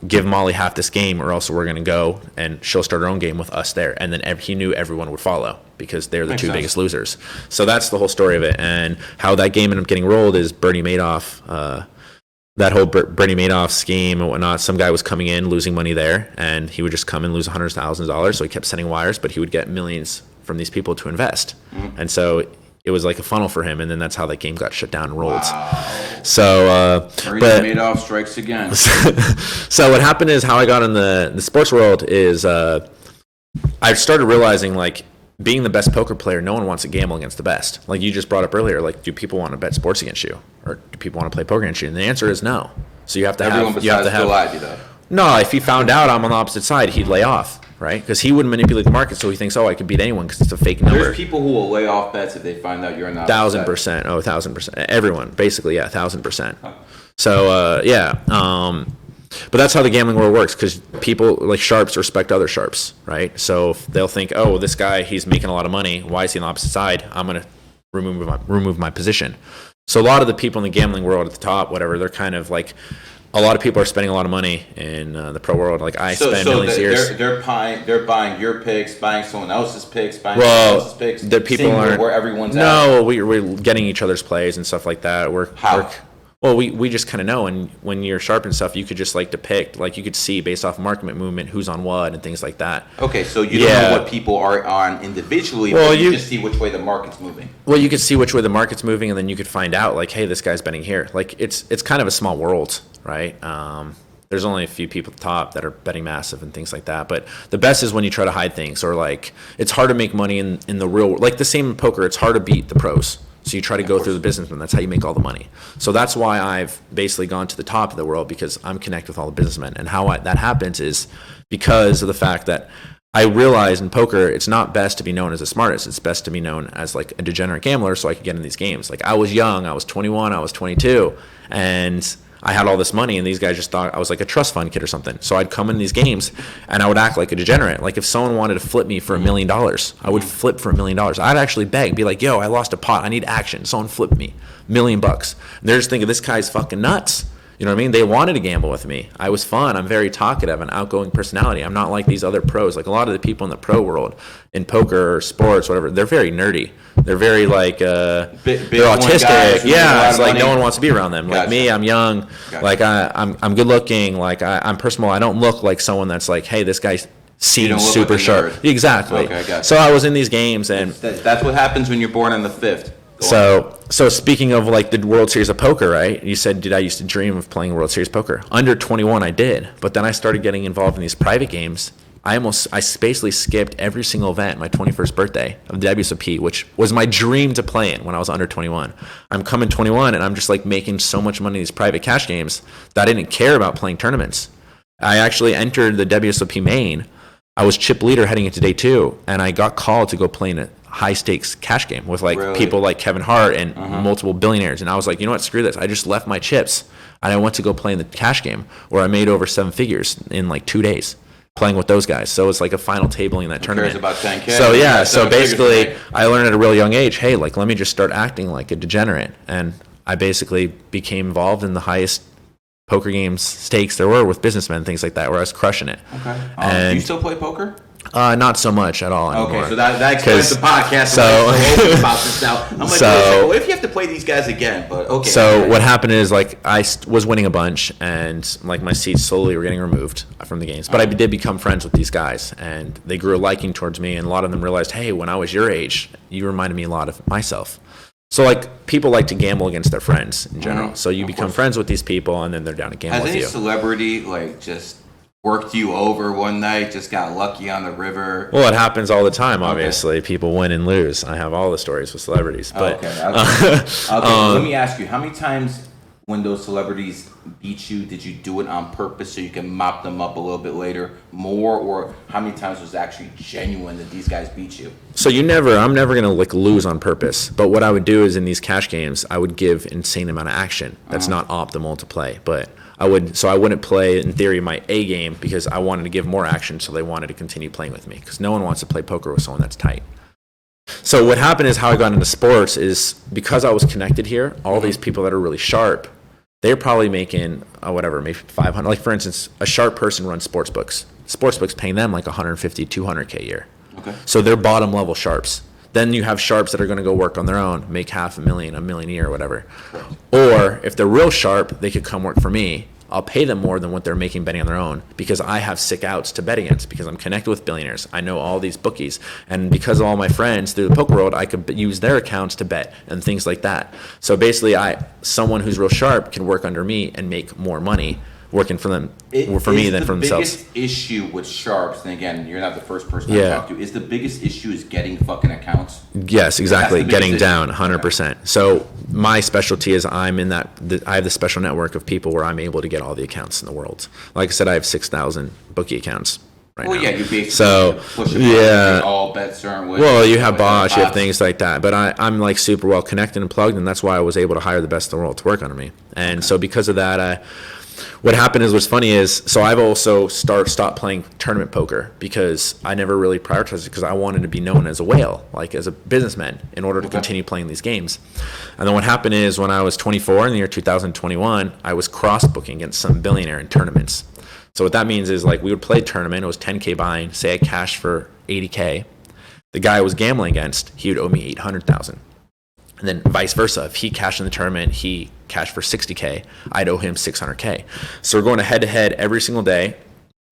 give Molly half this game, or else we're going to go and she'll start her own game with us there. And then he knew everyone would follow because they're the two biggest losers. So that's the whole story of it. And how that game ended up getting rolled is Bernie Madoff, that whole Bernie Madoff scheme and whatnot. Some guy was coming in, losing money there, and he would just come and lose $100,000. So he kept sending wires, but he would get millions from these people to invest. And so it was like a funnel for him, and then that's how that game got shut down and rolled. Wow. So, Madoff strikes again. So what happened is, how I got in the sports world is I started realizing, like, being the best poker player, no one wants to gamble against the best. Like you just brought up earlier, like, do people want to bet sports against you, or do people want to play poker against you? And the answer is no. So you have to Everyone besides Bill Ivey, though. No, if he found out I'm on the opposite side, he'd lay off, right? Because he wouldn't manipulate the market, so he thinks, oh, I could beat anyone because it's a fake number. There's people who will lay off bets if they find out you're not. 1,000%. Oh, 1,000%. Everyone, basically, yeah, 1,000%. So, yeah. But that's how the gambling world works, because people, like sharps, respect other sharps, right? So they'll think, oh, this guy, he's making a lot of money. Why is he on the opposite side? I'm going to remove my position. So a lot of the people in the gambling world at the top, whatever, they're kind of like, a lot of people are spending a lot of money in the pro world. Like I spend millions of years. They're buying your picks, buying someone else's picks, buying someone else's picks. The people aren't where everyone's at. No, we're getting each other's plays and stuff like that. We just kind of know, and when you're sharp and stuff, you could just like depict, like you could see based off market movement who's on what and things like that. Okay, so you don't know what people are on individually, but you just see which way the market's moving. Well, you could see which way the market's moving, and then you could find out, like, hey, this guy's betting here. Like, it's kind of a small world, right? There's only a few people at the top that are betting massive and things like that. But the best is when you try to hide things, or like it's hard to make money in the real world. Like the same in poker, it's hard to beat the pros. So you try to go through the businessmen. That's how you make all the money. So that's why I've basically gone to the top of the world, because I'm connected with all the businessmen. And how that happens is because of the fact that I realize in poker, it's not best to be known as the smartest. It's best to be known as like a degenerate gambler, so I could get in these games. Like I was young, I was 21, I was 22, and I had all this money, and these guys just thought I was like a trust fund kid or something. So I'd come in these games, and I would act like a degenerate. Like if someone wanted to flip me for $1 million, I would flip for $1 million. I'd actually beg, be like, yo, I lost a pot, I need action. Someone flip me, $1 million. And they're just thinking, this guy's fucking nuts. You know what I mean? They wanted to gamble with me. I was fun. I'm very talkative, an outgoing personality. I'm not like these other pros. Like a lot of the people in the pro world, in poker or sports, whatever, they're very nerdy. They're very like, they're autistic. Yeah, it's like no one wants to be around them. Like me, I'm young. Like I'm good looking. Like I'm personal. I don't look like someone that's like, hey, this guy seems super sharp. Exactly. Okay, gotcha. So I was in these games, and that's what happens when you're born on the 5th. So speaking of like the World Series of Poker, right? You said, did I used to dream of playing World Series Poker? Under 21, I did. But then I started getting involved in these private games. I basically skipped every single event my 21st birthday of the WSOP, which was my dream to play in when I was under 21. I'm coming 21, and I'm just like making so much money in these private cash games that I didn't care about playing tournaments. I actually entered the WSOP main. I was chip leader heading into day 2, and I got called to go play in a high stakes cash game with like Really? people like Kevin Hart and multiple billionaires. And I was like, you know what, screw this. I just left my chips and I went to go play in the cash game where I made over 7 figures in like 2 days playing with those guys. So it's like a final tabling in that tournament. Cares about 10K. So yeah, so basically figures. I learned at a really young age, hey, like let me just start acting like a degenerate. And I basically became involved in the highest poker games stakes there were with businessmen, things like that, where I was crushing it. Okay. And do you still play poker? Not so much at all anymore. Okay, so that explains the podcast. So about this now. I'm like, so, what if you have to play these guys again? But okay. So what happened is like I was winning a bunch, and like my seats slowly were getting removed from the games. But I did become friends with these guys, and they grew a liking towards me. And a lot of them realized, hey, when I was your age, you reminded me a lot of myself. So like people like to gamble against their friends in general. So you become friends with these people, and then they're down to gamble with you. Has any celebrity like just worked you over one night, just got lucky on the river? Well, it happens all the time, obviously. Okay. People win and lose. I have all the stories with celebrities. But, okay. Let me ask you, how many times when those celebrities beat you, did you do it on purpose so you can mop them up a little bit later more? Or how many times was it actually genuine that these guys beat you? So I'm never going to like lose on purpose. But what I would do is in these cash games, I would give insane amount of action. That's not optimal to play. But I wouldn't play, in theory, my A game because I wanted to give more action, so they wanted to continue playing with me because no one wants to play poker with someone that's tight. So what happened is how I got into sports is because I was connected here, all these people that are really sharp, they're probably making, maybe 500. Like, for instance, a sharp person runs sports books. Sports books paying them like 150, 200K a year. Okay. So they're bottom level sharps. Then you have sharps that are going to go work on their own, make $500,000, $1 million a year, or whatever. Or if they're real sharp, they could come work for me. I'll pay them more than what they're making betting on their own because I have sick outs to bet against because I'm connected with billionaires. I know all these bookies. And because of all my friends through the poker world, I could use their accounts to bet and things like that. So basically, someone who's real sharp can work under me and make more money working for them, for me than for themselves. The biggest issue with sharps, and again, you're not the first person I talk to, is the biggest issue is getting fucking accounts. Yes, exactly. Getting down 100%. Okay. So my specialty is I have the special network of people where I'm able to get all the accounts in the world. Like I said, I have 6,000 bookie accounts. Right now. Yeah, you basically push all bets certain ways. Well, you have bots, you have things like that. But I'm like super well connected and plugged, and that's why I was able to hire the best in the world to work under me. And so because of that, what happened is, what's funny is, so I've also stopped playing tournament poker because I never really prioritized it because I wanted to be known as a whale, like as a businessman, in order to continue playing these games. And then what happened is when I was 24 in the year 2021, I was cross-booking against some billionaire in tournaments. So what that means is like we would play a tournament, it was 10K buying, say I cashed for 80K. The guy I was gambling against, he would owe me 800,000. And then vice versa. If he cashed in the tournament, he cashed for 60K, I'd owe him 600K. So we're going head-to-head every single day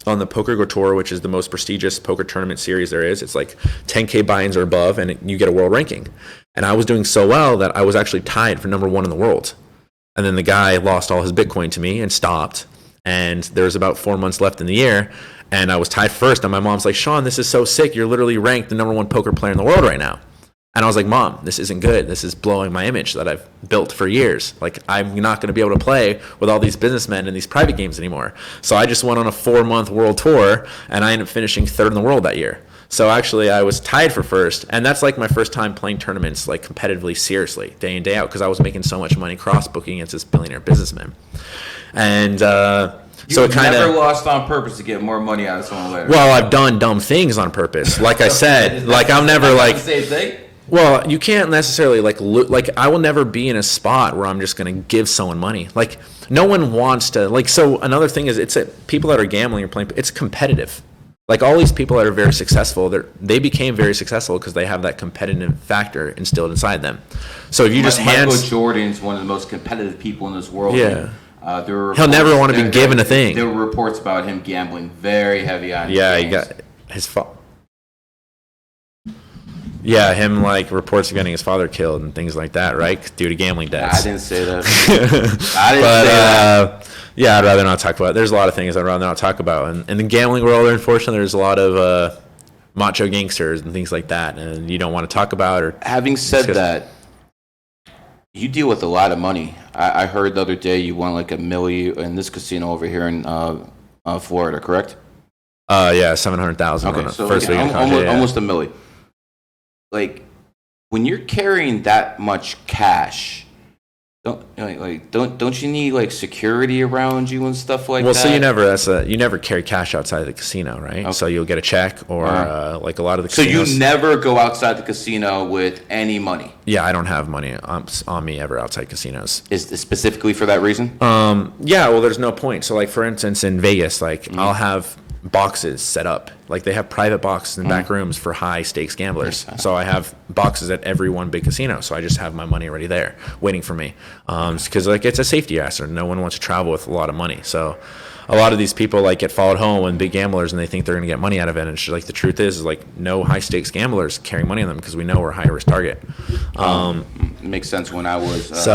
on the Poker Go Tour, which is the most prestigious poker tournament series there is. It's like 10K buy-ins or above, and you get a world ranking. And I was doing so well that I was actually tied for number 1 in the world. And then the guy lost all his Bitcoin to me and stopped. And there was about 4 months left in the year, and I was tied first. And my mom's like, Sean, this is so sick. You're literally ranked the number 1 poker player in the world right now. And I was like, Mom, this isn't good. This is blowing my image that I've built for years. Like, I'm not going to be able to play with all these businessmen in these private games anymore. So I just went on a 4-month world tour, and I ended up finishing 3rd in the world that year. So actually, I was tied for first, and that's like my first time playing tournaments like competitively, seriously, day in, day out, because I was making so much money cross-booking against this billionaire businessman. And so it kind of never lost on purpose to get more money out of someone later. Well, I've done dumb things on purpose. Like I said, like I'm never like the same thing. Well, you can't necessarily like I will never be in a spot where I'm just going to give someone money. Like no one wants to like. So another thing is people that are gambling or playing. It's competitive. Like all these people that are very successful, they became very successful because they have that competitive factor instilled inside them. So if you just Michael Jordan's one of the most competitive people in this world. Yeah. He'll never want to be given a thing. There were reports about him gambling very heavy on. Yeah, he got his fault. Yeah, him like reports of getting his father killed and things like that, right? Due to gambling debts. I didn't say that. I didn't say that. Yeah, I'd rather not talk about it. There's a lot of things I'd rather not talk about. And in the gambling world, unfortunately, there's a lot of macho gangsters and things like that, and you don't want to talk about. Or having said that, you deal with a lot of money. I heard the other day you won like $1 million in this casino over here in Florida, correct? Yeah, 700,000. Okay, so almost $1 million. Like, when you're carrying that much cash, don't you need like security around you and stuff like that? Well, so you never carry cash outside of the casino, right? Okay. So you'll get a check or like a lot of the casinos. So you never go outside the casino with any money? Yeah, I don't have money on me ever outside casinos. Is this specifically for that reason? Yeah, well, there's no point. So like for instance, in Vegas, like I'll have boxes set up. Like they have private boxes in back rooms for high stakes gamblers. So I have boxes at every one big casino. So I just have my money already there waiting for me. Because like it's a safety hazard. No one wants to travel with a lot of money. So a lot of these people like get followed home and big gamblers and they think they're going to get money out of it. And it's just, like the truth is like no high stakes gamblers carrying money on them because we know we're a high risk target. It makes sense. When I was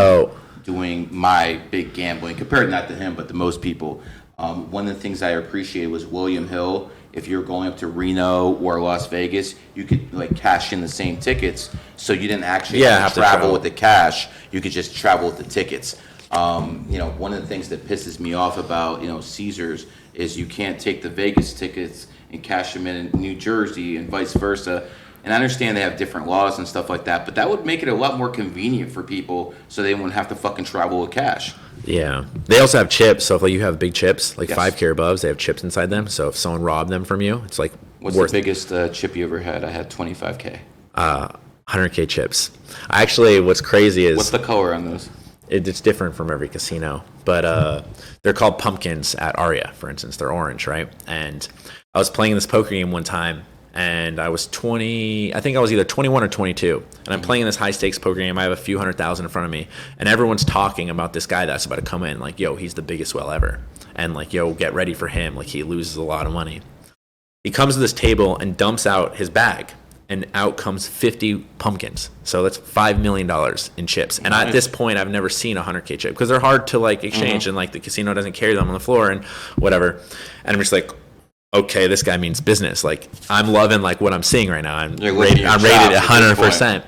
doing my big gambling, compared not to him, but to most people, one of the things I appreciated was William Hill. If you're going up to Reno or Las Vegas, you could like cash in the same tickets, so you didn't actually have to travel with the cash. You could just travel with the tickets. One of the things that pisses me off about Caesars is you can't take the Vegas tickets and cash them in New Jersey and vice versa. And I understand they have different laws and stuff like that, but that would make it a lot more convenient for people so they wouldn't have to fucking travel with cash. Yeah. They also have chips. So if like you have big chips, like 5K above, they have chips inside them. So if someone robbed them from you, it's like What's the biggest chip you ever had? I had 25K. 100K chips. Actually, what's crazy is... What's the color on those? It's different from every casino. But they're called pumpkins at Aria, for instance. They're orange, right? And I was playing this poker game one time. And I was 20, I think I was either 21 or 22. And I'm playing this high stakes poker game. I have a few $100,000 in front of me. And everyone's talking about this guy that's about to come in. Like, yo, he's the biggest whale ever. And like, yo, get ready for him. Like, he loses a lot of money. He comes to this table and dumps out his bag. And out comes 50 pumpkins. So that's $5 million in chips. And at this point, I've never seen a 100K chip. Because they're hard to like exchange. And like the casino doesn't carry them on the floor and whatever. And I'm just like... okay, this guy means business. Like, I'm loving like what I'm seeing right now. I'm rated 100%.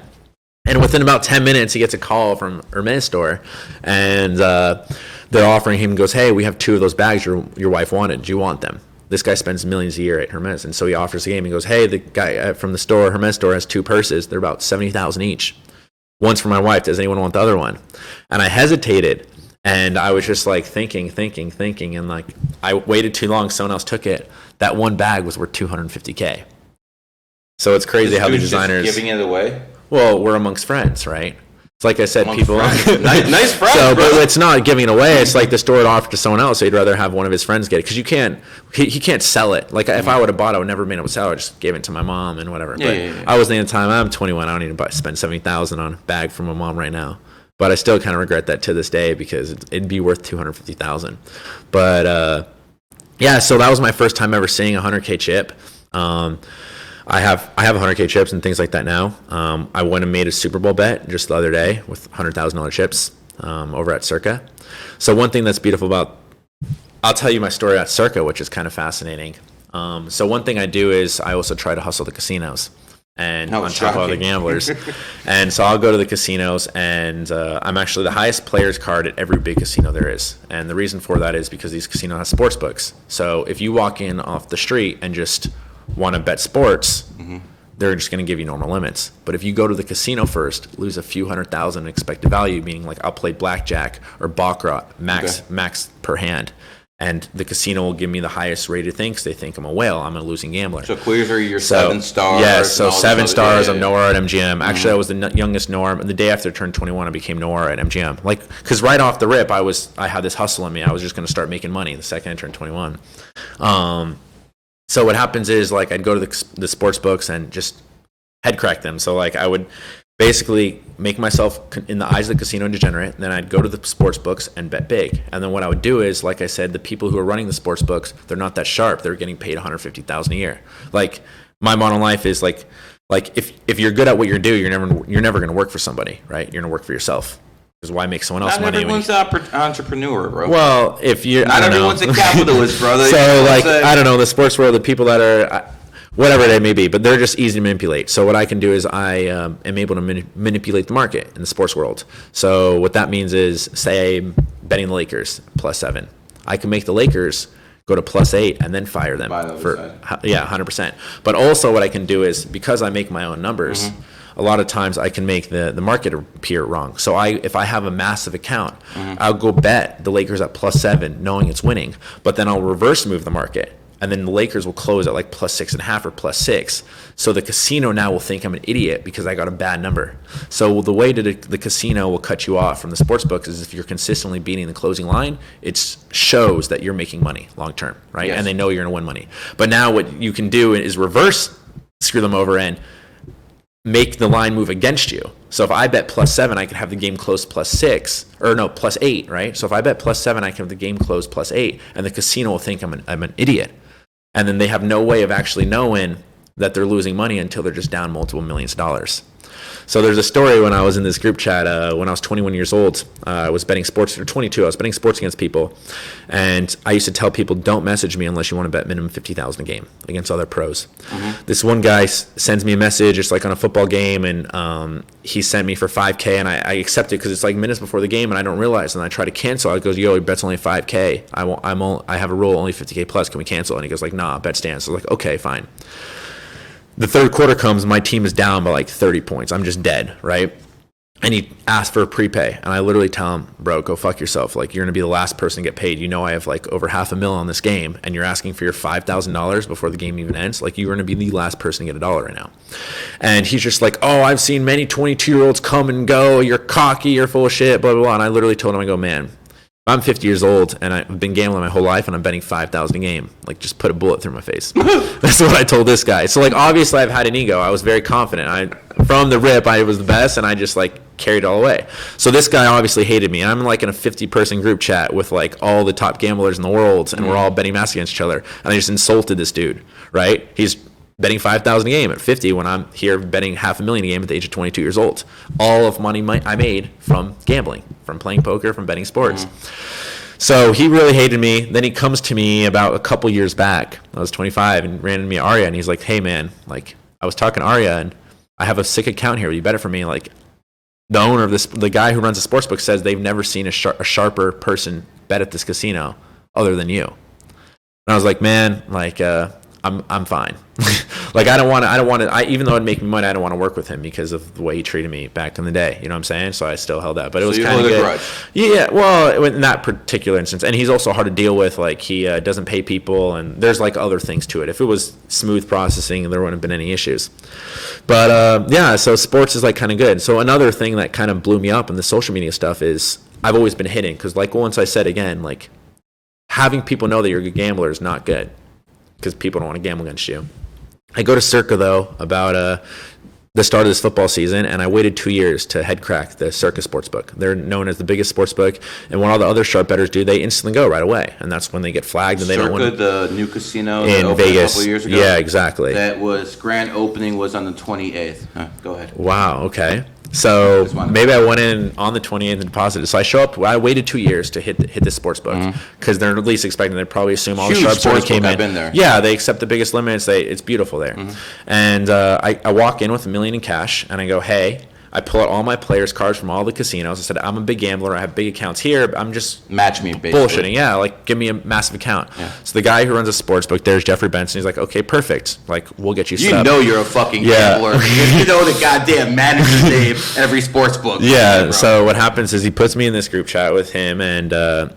And within about 10 minutes, he gets a call from Hermes store, and they're offering him. Goes, hey, we have 2 of those bags your wife wanted. Do you want them? This guy spends millions a year at Hermes, and so he offers the game. He goes, hey, the guy from the store, Hermes store, has 2 purses. They're about $70,000 each. One's for my wife. Does anyone want the other one? And I hesitated. And I was just like thinking, and like I waited too long. Someone else took it. That one bag was worth $250K. So it's crazy how the designers just giving it away. Well, we're amongst friends, right? It's like I said, amongst people nice friends. So, but it's not giving it away. It's like the store would offer to someone else. So he'd rather have one of his friends get it because you can't. He can't sell it. Like if I would have bought it, I would never been able to sell it. I just gave it to my mom and whatever. Yeah. I was thinking at the time I'm 21. I don't need to spend $70,000 on a bag from my mom right now. But I still kind of regret that to this day because it'd be worth $250,000. But yeah, so that was my first time ever seeing a 100K chip. I have 100K chips and things like that now. I went and made a Super Bowl bet just the other day with $100,000 chips over at Circa. So one thing that's beautiful about, I'll tell you my story at Circa, which is kind of fascinating. So one thing I do is I also try to hustle the casinos. And on top of other gamblers. And so I'll go to the casinos, and I'm actually the highest players card at every big casino there is. And the reason for that is because these casinos have sports books. So if you walk in off the street and just want to bet sports, they're just going to give you normal limits. But if you go to the casino first, lose a few $100,000 expected value, meaning like I'll play blackjack or baccarat max per hand. And the casino will give me the highest rated thing because they think I'm a whale. I'm a losing gambler. So clears are your 7 stars. Yes, so 7 stars. I'm NOR at MGM. Actually, I was the youngest NOR. And the day after I turned 21, I became NOR at MGM. Like, because right off the rip, I had this hustle in me. I was just going to start making money the second I turned 21. So what happens is, like, I'd go to the sports books and just head crack them. So, like, I would basically make myself in the eyes of the casino degenerate, and then I'd go to the sports books and bet big. And then what I would do is, like I said, the people who are running the sports books, they're not that sharp. They're getting paid $150,000 a year. Like my motto in life is like if you're good at what you do, you're never going to work for somebody, right? You're going to work for yourself. Because why make someone else money? Not everyone's an entrepreneur, bro. Well, if you're not everyone's a capitalist, brother. So like I don't know, the sports world, the people that are. Whatever they may be, but they're just easy to manipulate. So what I can do is I am able to manipulate the market in the sports world. So what that means is, say I'm betting the Lakers +7. I can make the Lakers go to +8 and then fire them for 100%. But also what I can do is, because I make my own numbers, a lot of times I can make the market appear wrong. So if I have a massive account, I'll go bet the Lakers at +7 knowing it's winning, but then I'll reverse move the market. And then the Lakers will close at like +6.5 or +6. So the casino now will think I'm an idiot because I got a bad number. So the way the casino will cut you off from the sports books is if you're consistently beating the closing line, it shows that you're making money long term, right? Yes. And they know you're going to win money. But now what you can do is reverse screw them over and make the line move against you. So if I bet +7, I can have the game close +6, or no, +8, right? So if I bet +7, I can have the game close +8, and the casino will think I'm an idiot. And then they have no way of actually knowing that they're losing money until they're just down multiple millions of dollars. So there's a story when I was in this group chat when I was 21 years old. I was betting sports, or 22. I was betting sports against people. And I used to tell people, don't message me unless you want to bet minimum $50,000 a game against other pros. This one guy sends me a message. It's like on a football game. And he sent me for $5K. And I accept it because it's like minutes before the game. And I don't realize. And I try to cancel. I goes, yo, your bet's only $5K. I have a rule only $50K plus. Can we cancel? And he goes like, nah, bet stands. So I was like, okay, fine. The third quarter comes, my team is down by like 30 points. I'm just dead, right? And he asked for a prepay. And I literally tell him, bro, go fuck yourself. Like, you're going to be the last person to get paid. You know I have like over $500,000 on this game, and you're asking for your $5,000 before the game even ends. Like, you're going to be the last person to get $1 right now. And he's just like, oh, I've seen many 22-year-olds come and go. You're cocky. You're full of shit, blah, blah, blah. And I literally told him, I go, man, I'm 50 years old, and I've been gambling my whole life, and I'm betting $5,000 a game. Like, just put a bullet through my face. That's what I told this guy. So, like, obviously I've had an ego. I was very confident. From the rip, I was the best, and I just, like, carried it all away. So this guy obviously hated me. I'm, like, in a 50-person group chat with, like, all the top gamblers in the world, and we're all betting mass against each other. And I just insulted this dude, right? He's betting $5,000 a game at 50 when I'm here betting $500,000 a game at the age of 22 years old. All of money I made from gambling, from playing poker, from betting sports. So he really hated me. Then he comes to me about a couple years back. I was 25 and ran into me Arya, and he's like, hey man, like, I was talking to Arya, and I have a sick account here. Will you bet it for me? Like, the owner of the guy who runs the sportsbook says they've never seen a sharper person bet at this casino other than you. And I was like, man, like, I'm fine. Like, I don't want to, even though it'd make me money, I don't want to work with him because of the way he treated me back in the day. You know what I'm saying? So I still held that, but it was kind of good. Grudge. Yeah, well, in that particular instance. And he's also hard to deal with. Like, he doesn't pay people, and there's like other things to it. If it was smooth processing, there wouldn't have been any issues. But yeah, so sports is like kind of good. So another thing that kind of blew me up in the social media stuff is I've always been hidden, because like once I said again, like, having people know that you're a good gambler is not good, because people don't want to gamble against you. I go to Circa, though, about the start of this football season, and I waited 2 years to head crack the Circa sportsbook. They're known as the biggest sportsbook, and when all the other sharp bettors do, they instantly go right away, and that's when they get flagged. And they don't want the new casino in Vegas a couple years ago. Yeah, exactly. That was grand opening was on the 28th. Go ahead. Wow. Okay. So maybe I went in on the 28th and deposited. So I show up. I waited 2 years to hit this sports book, because they're at least expecting. They probably assume all the sharps already came in. I've been there. Yeah, they accept the biggest limits. It's beautiful there. And I walk in with $1 million in cash, and I go, hey. I pull out all my players' cards from all the casinos. I said, I'm a big gambler. I have big accounts here. But I'm just match me, basically. Bullshitting. Yeah, like, give me a massive account. Yeah. So the guy who runs a sports book, there's Jeffrey Benson. He's like, okay, perfect. Like, we'll get you set up. You know you're a fucking gambler. You know the goddamn manager's name every sports book. Yeah, so what happens is he puts me in this group chat with him, and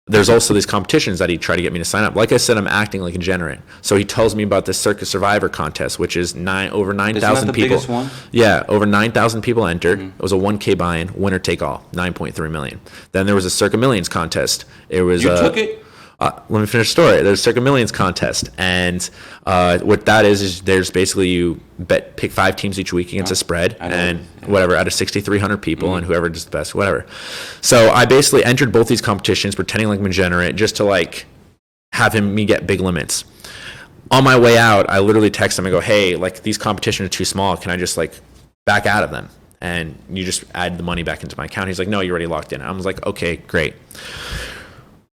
there's also these competitions that he tried to get me to sign up. Like I said, I'm acting like a degenerate. So he tells me about this Circa Survivor contest, which is over 9,000 people. Isn't that the biggest one? Yeah, over 9,000 people entered. It was a 1K buy-in, winner take all, 9.3 million. Then there was a Circa Millions contest. It was you took it? Let me finish the story. There's Circa Millions contest, and what that is there's basically you pick 5 teams each week against a spread, and whatever, out of 6,300 people, and whoever does the best, whatever. So I basically entered both these competitions, pretending like I'm a degenerate, just to like have me get big limits. On my way out, I literally text him and go, hey, like, these competitions are too small. Can I just like back out of them? And you just add the money back into my account. He's like, no, you're already locked in. I was like, okay, great.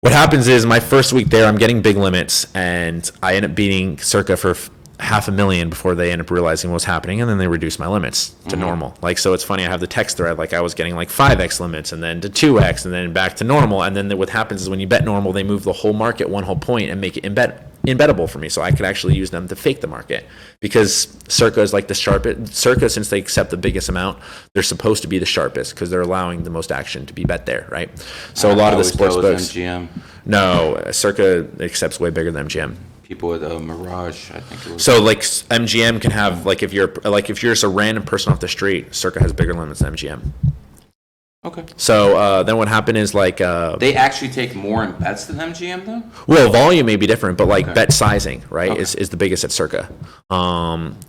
What happens is my first week there, I'm getting big limits, and I end up beating Circa for $500,000 before they end up realizing what was happening, and then they reduce my limits to normal. Like, so it's funny, I have the text thread, like I was getting like 5x limits, and then to 2x, and then back to normal. And then what happens is when you bet normal, they move the whole market 1 whole point and make it embeddable for me. So I could actually use them to fake the market, because Circa is like the sharpest. Circa, since they accept the biggest amount, they're supposed to be the sharpest because they're allowing the most action to be bet there, right? So a lot of the sports books. MGM. No, Circa accepts way bigger than MGM. People with Mirage, I think it was. So like MGM can have, like if you're just a random person off the street, Circa has bigger limits than MGM. Okay. So then what happened is like they actually take more in bets than MGM though. Well, volume may be different, but like bet sizing, right, is the biggest at Circa.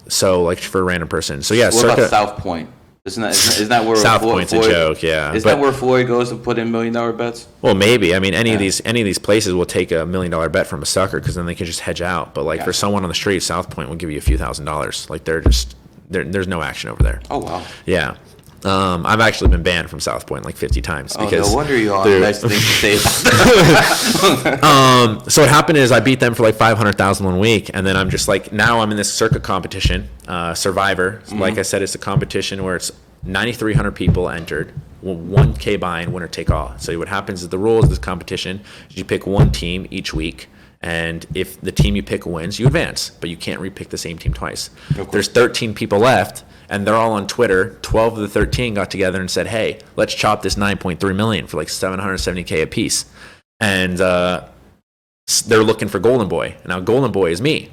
So like for a random person. So yeah, what Circa. about South Point? Isn't that where South Point's a joke? Yeah. Is that where Floyd goes to put in $1 million bets? Well, maybe. I mean, any of these places will take $1 million bet from a sucker because then they can just hedge out. But like for someone on the street, South Point will give you a few $1,000s. Like there's no action over there. Oh wow. Yeah. I've actually been banned from South Point like 50 times because. No wonder you all have nice things to say. So what happened is I beat them for like 500,000 one week, and then I'm just like, now I'm in this Circa competition, Survivor. Like I said, it's a competition where it's 9,300 people entered, 1K buy-in, winner take all. So what happens is the rules of this competition is you pick one team each week, and if the team you pick wins, you advance, but you can't repick the same team twice. There's 13 people left, and they're all on Twitter. 12 of the 13 got together and said, hey, let's chop this 9.3 million for like 770K a piece. And they're looking for Golden Boy. Now Golden Boy is me.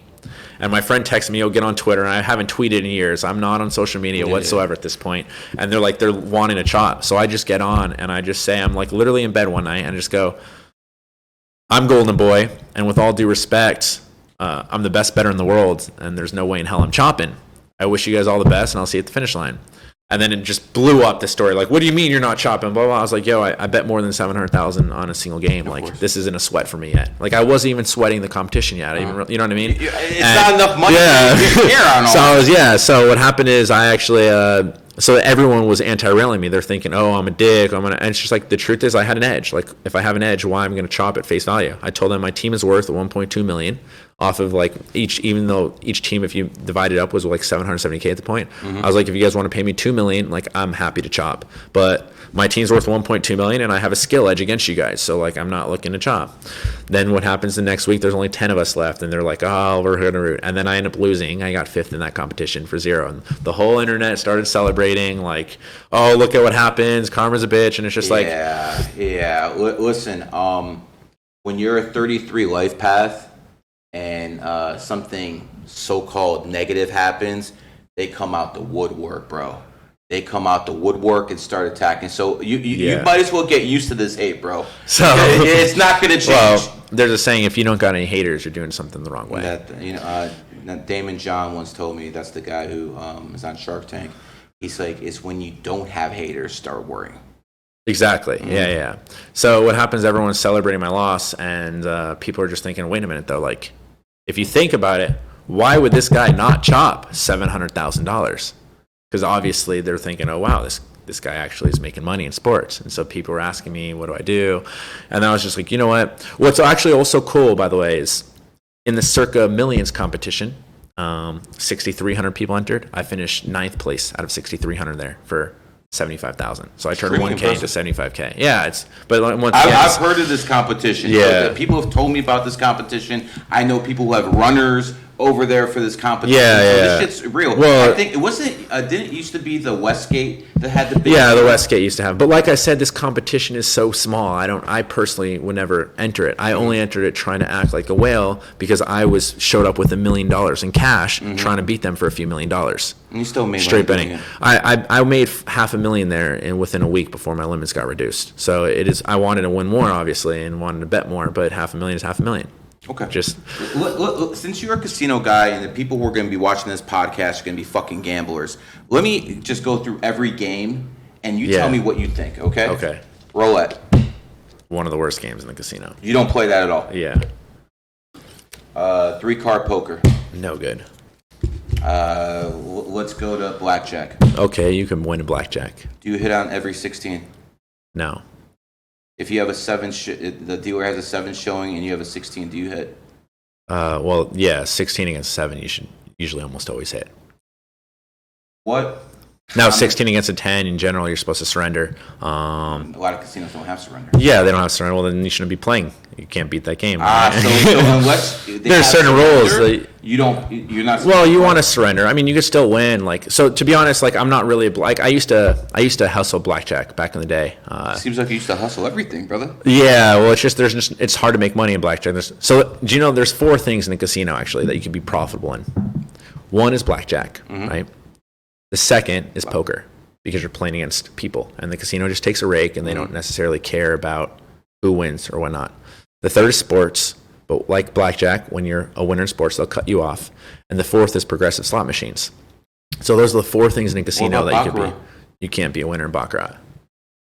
And my friend texted me, get on Twitter. And I haven't tweeted in years. I'm not on social media whatsoever at this point. And they're wanting a chop. So I just get on and I just say, I'm like literally in bed one night and I just go, I'm Golden Boy. And with all due respect, I'm the best bettor in the world. And there's no way in hell I'm chopping. I wish you guys all the best, and I'll see you at the finish line. And then it just blew up, the story. Like, what do you mean you're not chopping? Blah, blah. I was like, I bet more than 700,000 on a single game. Like, this isn't a sweat for me yet. Like, I wasn't even sweating the competition yet. You know what I mean? It's not enough money to care on all So what happened is I actually, so everyone was anti-railing me. They're thinking, I'm a dick. And it's just like, the truth is I had an edge. Like, if I have an edge, why am I going to chop at face value? I told them my team is worth 1.2 million off of like even though each team, if you divide it up, was like 770K at the point. I was like, if you guys want to pay me 2 million, like I'm happy to chop. But my team's worth 1.2 million and I have a skill edge against you guys. So like, I'm not looking to chop. Then what happens the next week, there's only 10 of us left and they're like, we're going to root. And then I end up losing. I got 5th in that competition for 0. And the whole internet started celebrating like, look at what happens. Karma's a bitch. And it's just like. Yeah. Listen, when you're a 33 life path and something so-called negative happens, they come out the woodwork, bro. They come out the woodwork and start attacking. So you might as well get used to this hate, bro. So it's not going to change. Well, there's a saying: if you don't got any haters, you're doing something the wrong way. Damon John once told me, that's the guy who is on Shark Tank. He's like, it's when you don't have haters, start worrying. Exactly. Yeah. So what happens? Everyone's celebrating my loss, and people are just thinking, wait a minute, though. Like, if you think about it, why would this guy not chop $700,000? Because obviously they're thinking, wow, this guy actually is making money in sports. And so people were asking me, what do I do? And I was just like, you know what? What's actually also cool, by the way, is in the Circa Millions competition, 6,300 people entered. I finished 9th place out of 6,300 there for 75,000. So I turned 1K to 75K. Yeah, I've heard of this competition. Yeah, people have told me about this competition. I know people who have runners over there for this competition. Yeah. So this shit's real. Well, I think didn't it used to be the Westgate that had the big. Yeah, the Westgate used to have. But like I said, this competition is so small. I personally would never enter it. I only entered it trying to act like a whale because I showed up with $1 million in cash trying to beat them for a few $1 million. And you still made straight betting. I made $500,000 there and within a week before my limits got reduced. So it is. I wanted to win more, obviously, and wanted to bet more, but $500,000 is $500,000. Okay. Just since you're a casino guy and the people who are going to be watching this podcast are going to be fucking gamblers, let me just go through every game and you tell me what you think, okay? Okay. Roulette. One of the worst games in the casino. You don't play that at all? Yeah. 3-card poker. No good. Let's go to blackjack. Okay, you can win a blackjack. Do you hit on every 16? No. If you have a 7, the dealer has a 7 showing and you have a 16, do you hit? 16 against 7, you should usually almost always hit. What Now, 16 against a 10, in general, you're supposed to surrender. A lot of casinos don't have surrender. Yeah, they don't have surrender. Well, then you shouldn't be playing. You can't beat that game. So unless there's certain rules that you're not. Well, you want to surrender. I mean, you could still win. Like, so to be honest, like I'm not really like I used to hustle blackjack back in the day. Seems like you used to hustle everything, brother. Yeah, well, it's hard to make money in blackjack. So do you know there's 4 things in a casino actually that you can be profitable in. One is blackjack, right? The second is poker because you're playing against people, and the casino just takes a rake, and they don't necessarily care about who wins or whatnot. The third is sports, but like blackjack, when you're a winner in sports, they'll cut you off. And the fourth is progressive slot machines. So those are the 4 things in a casino that you could be. You can't be a winner in baccarat.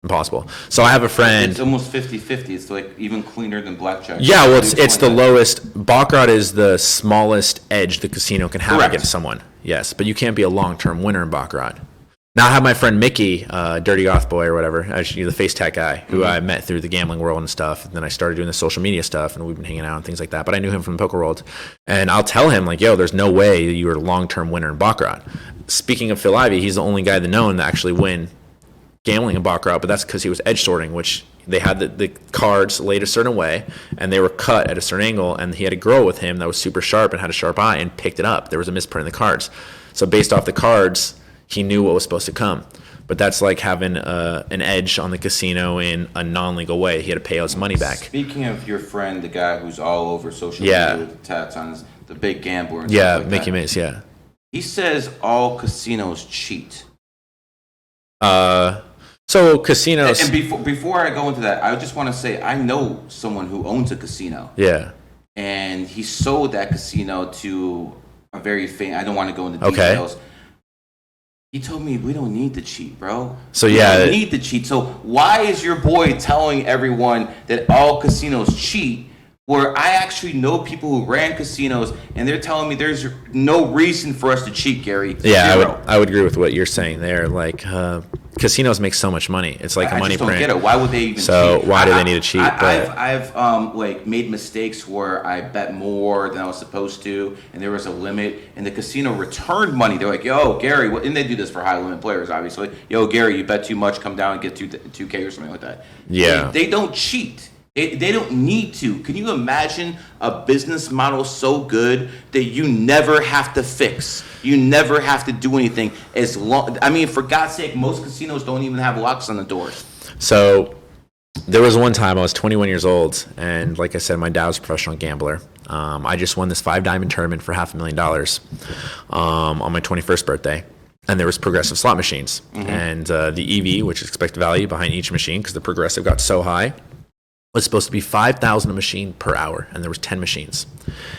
Impossible. So I have a friend. It's almost 50-50. It's like even cleaner than blackjack. Yeah, well, it's the lowest. Baccarat is the smallest edge the casino can have against someone. Yes, but you can't be a long-term winner in baccarat. Now I have my friend Mickey, Dirty Goth Boy or whatever, actually the face tag guy, who I met through the gambling world and stuff. And then I started doing the social media stuff, and we've been hanging out and things like that. But I knew him from the poker world. And I'll tell him, like, yo, there's no way you were a long-term winner in baccarat. Speaking of Phil Ivey, he's the only guy known to actually win gambling in baccarat, but that's because he was edge sorting, which they had the cards laid a certain way, and they were cut at a certain angle, and he had a girl with him that was super sharp and had a sharp eye and picked it up. There was a misprint in the cards. So based off the cards, he knew what was supposed to come. But that's like having an edge on the casino in a non-legal way. He had to pay his money back. Speaking of your friend, the guy who's all over social media with the tats on the big gambler and stuff like Mickey that. Mace, yeah. He says all casinos cheat. So casinos... And before I go into that, I just want to say I know someone who owns a casino. Yeah. And he sold that casino to a very famous... I don't want to go into details. Okay. He told me we don't need to cheat, bro. So we don't need to cheat. So why is your boy telling everyone that all casinos cheat, where I actually know people who ran casinos and they're telling me there's no reason for us to cheat, Gary? Yeah, I would agree with what you're saying there. Like casinos make so much money. It's like a money print. I just don't get it. Why would they even cheat? So why do they need to cheat? I've like made mistakes where I bet more than I was supposed to, and there was a limit, and the casino returned money. They're like, "Yo, Gary," and they do this for high limit players, obviously. "Yo, Gary, you bet too much. Come down and get 2K or something like that." Yeah, they don't cheat. They don't need to. Can you imagine a business model so good that you never have to fix? You never have to do anything. I mean, for God's sake, most casinos don't even have locks on the doors. So there was one time I was 21 years old, and like I said, my dad was a professional gambler. I just won this 5-diamond tournament for $500,000 on my 21st birthday. And there was progressive slot machines. And the EV, which is expected value behind each machine, because the progressive got so high, was supposed to be 5,000 a machine per hour, and there was 10 machines.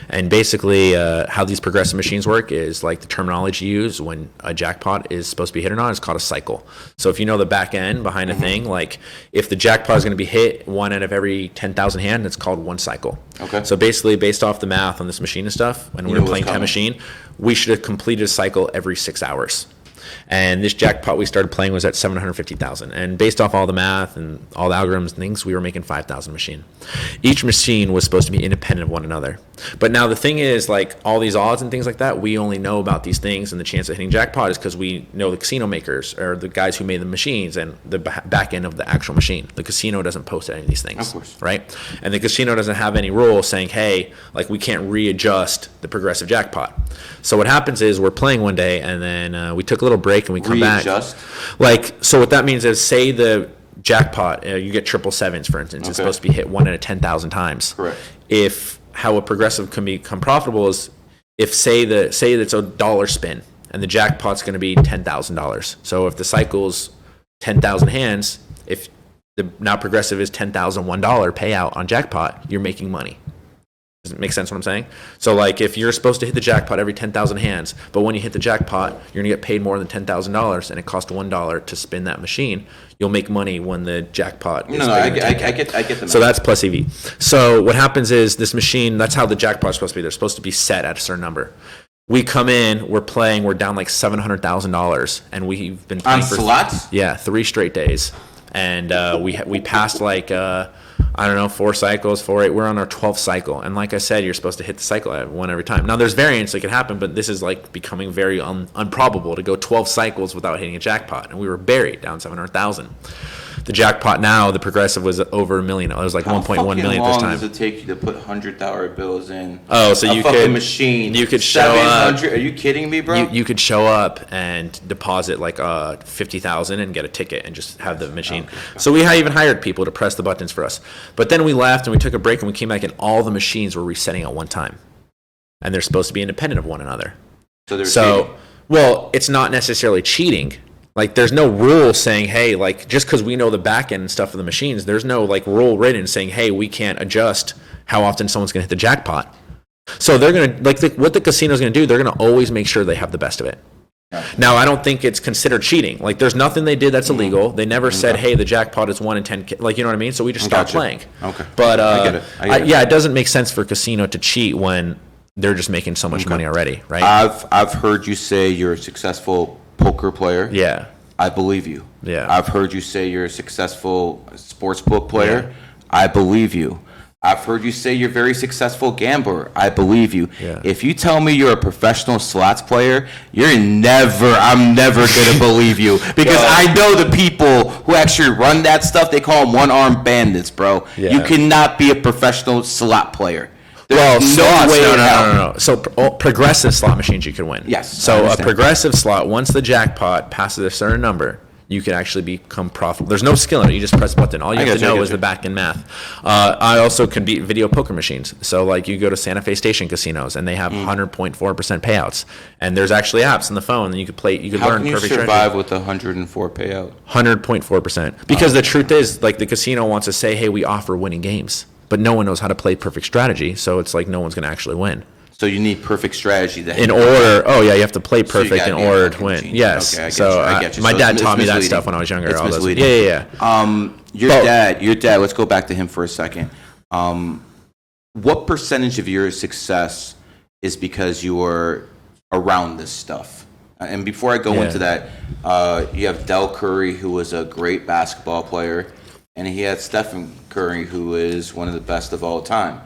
And basically, how these progressive machines work is like the terminology used when a jackpot is supposed to be hit or not is called a cycle. So if you know the back end behind a thing, like if the jackpot is going to be hit one out of every 10,000 hand, it's called one cycle. Okay. So basically, based off the math on this machine and stuff, when we were playing 10 machine, we should have completed a cycle every 6 hours. And this jackpot we started playing was at 750,000. And based off all the math and all the algorithms and things, we were making 5,000 a machine. Each machine was supposed to be independent of one another. But now the thing is, like all these odds and things like that, we only know about these things and the chance of hitting jackpot is because we know the casino makers or the guys who made the machines and the back end of the actual machine. The casino doesn't post any of these things, of course, right? And the casino doesn't have any rule saying, hey, like we can't readjust the progressive jackpot. So what happens is we're playing one day and then we took a little break and we come back. Like, so what that means is say the jackpot, you get 777s, for instance, it's supposed to be hit 1 out of 10,000 times. Correct. If how a progressive can become profitable is if say it's a dollar spin and the jackpot's going to be $10,000. So if the cycle's 10,000 hands, if the now progressive is $10,001 payout on jackpot, you're making money. Does it make sense what I'm saying? So like if you're supposed to hit the jackpot every 10,000 hands, but when you hit the jackpot, you're going to get paid more than $10,000 and it costs $1 to spin that machine, you'll make money when the jackpot is I get the So that's plus EV. So what happens is this machine, that's how the jackpot's supposed to be. They're supposed to be set at a certain number. We come in, we're playing, we're down like $700,000 and we've been playing on slots? Yeah, 3 straight days. And we passed like I don't know, 4 cycles, 4, 8. We're on our 12th cycle. And like I said, you're supposed to hit the cycle at one every time. Now, there's variants that can happen, but this is like becoming very unprobable to go 12 cycles without hitting a jackpot. And we were buried down 700,000. The jackpot now, the progressive was over $1 million. It was like 1.1 million at this time. How long does it take you to put $100 bills in? Oh, so you fucking could machine. You could show up. Are you kidding me, bro? You could show up and deposit like 50,000 and get a ticket and just have the machine. Okay. So we even hired people to press the buttons for us. But then we left and we took a break and we came back and all the machines were resetting at one time, and they're supposed to be independent of one another. So they're cheating. Well, it's not necessarily cheating. Like, there's no rule saying, hey, like, just because we know the back end and stuff of the machines, there's no, like, rule written saying, hey, we can't adjust how often someone's going to hit the jackpot. So they're going to, like, what the casino's going to do, they're going to always make sure they have the best of it. Now, I don't think it's considered cheating. Like, there's nothing they did that's illegal. They never said, hey, the jackpot is 1 in 10. Like, you know what I mean? So we just stopped playing. Okay. But, I get it. Yeah, it doesn't make sense for a casino to cheat when they're just making so much money already, right? I've heard you say you're a successful poker player. Yeah. I believe you. Yeah. I've heard you say you're a successful sportsbook player. Yeah. I believe you. I've heard you say you're a very successful gambler. I believe you. Yeah. If you tell me you're a professional slots player, I'm never going to believe you. Because I know the people who actually run that stuff, they call them one-armed bandits, bro. Yeah. You cannot be a professional slot player. Well, slots, no. So progressive slot machines you can win. Yes. So a progressive slot, once the jackpot passes a certain number, you can actually become profitable. There's no skill in it. You just press a button. All you have to know is the back end math. I also can beat video poker machines. So like you go to Santa Fe Station casinos and they have 100.4% payouts. And there's actually apps on the phone and you could play. You could learn perfect strategy. How can you survive with 104 payout? 100.4%. Because the truth is, like, the casino wants to say, hey, we offer winning games. But no one knows how to play perfect strategy, so it's like no one's going to actually win. So you need perfect strategy. You have to play perfect in order to win. Genius. Yes. Okay, I get you. My dad taught me that stuff when I was younger. It's misleading. Yeah. Your dad, let's go back to him for a second. What percentage of your success is because you were around this stuff? And before I go into that, you have Del Curry, who was a great basketball player, and he had Stephen Curry, who is one of the best of all time.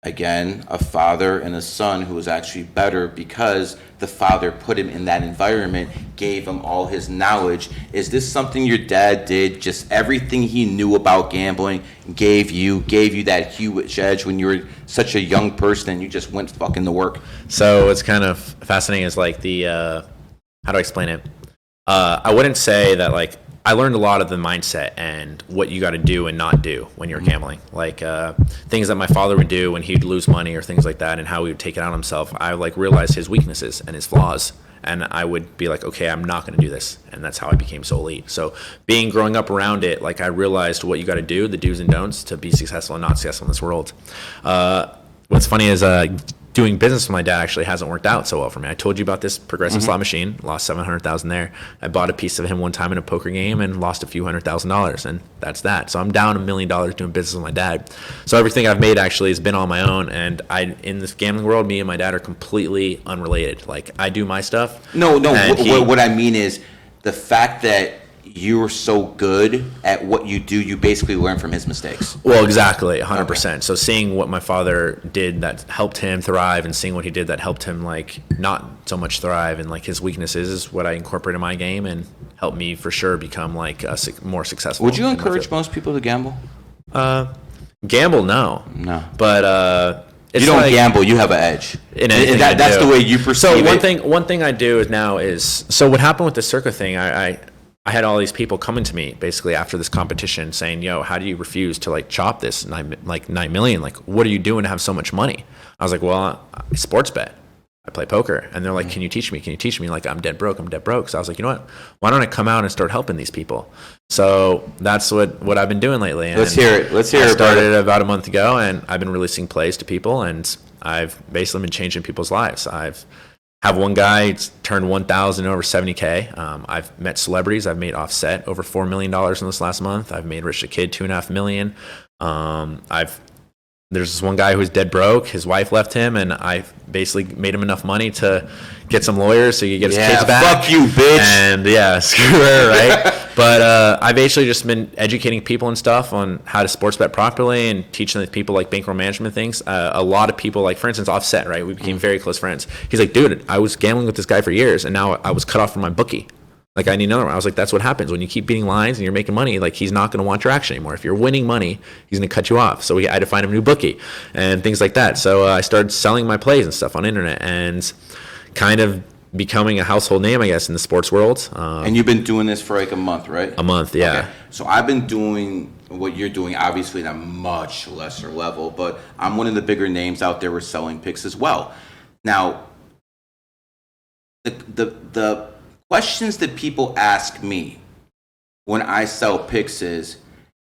Again, a father and a son who was actually better because the father put him in that environment, gave him all his knowledge. Is this something your dad did? Just everything he knew about gambling gave you that huge edge when you were such a young person and you just went fucking to work? So what's kind of fascinating is like how do I explain it? I wouldn't say that like I learned a lot of the mindset and what you got to do and not do when you're gambling. Like things that my father would do when he'd lose money or things like that and how he would take it on himself. I like realized his weaknesses and his flaws. And I would be like, okay, I'm not going to do this. And that's how I became so elite. So growing up around it, like I realized what you got to do, the do's and don'ts to be successful and not successful in this world. What's funny is doing business with my dad actually hasn't worked out so well for me. I told you about this progressive slot machine, lost $700,000 there. I bought a piece of him one time in a poker game and lost a few $100,000, and that's that. So I'm down $1 million doing business with my dad. So everything I've made actually has been on my own, and in this gambling world, me and my dad are completely unrelated. Like I do my stuff. No. What I mean is the fact that you were so good at what you do, you basically learn from his mistakes. Well, exactly, 100%. Okay. So seeing what my father did that helped him thrive and seeing what he did that helped him like not so much thrive and like his weaknesses is what I incorporate in my game and helped me for sure become like more successful. Would you encourage most people to gamble? Gamble, no. No. But you don't gamble, you have an edge. That's the way you perceive it. So one thing I do is so what happened with the Circa thing, I had all these people coming to me basically after this competition saying, yo, how do you refuse to like chop this $9 million? Like, what are you doing to have so much money? I was like, well, I sports bet. I play poker. And they're like, can you teach me? Like, I'm dead broke. So I was like, you know what? Why don't I come out and start helping these people? So that's what I've been doing lately. And Let's hear it. I started about a month ago and I've been releasing plays to people and I've basically been changing people's lives. I've have one guy turned 1,000 over 70K. I've met celebrities. I've made Offset over $4 million in this last month. I've made Rich the Kid $2.5 million. I've there's this one guy who's dead broke. His wife left him, and I basically made him enough money to get some lawyers so he could get his kids back. Fuck you, bitch. And screw her, right? But I've basically just been educating people and stuff on how to sports bet properly and teaching people like bankroll management things. A lot of people, like for instance, Offset, right? We became very close friends. He's like, dude, I was gambling with this guy for years, and now I was cut off from my bookie. Like, I need another one. I was like, that's what happens when you keep beating lines and you're making money. Like, he's not going to want your action anymore. If you're winning money, he's going to cut you off. So I had to find a new bookie and things like that. So I started selling my plays and stuff on internet and kind of becoming a household name, I guess, in the sports world. And you've been doing this for like a month, right? A month, yeah. Okay. So I've been doing what you're doing, obviously at a much lesser level, but I'm one of the bigger names out there with selling picks as well. Now, the questions that people ask me when I sell picks is,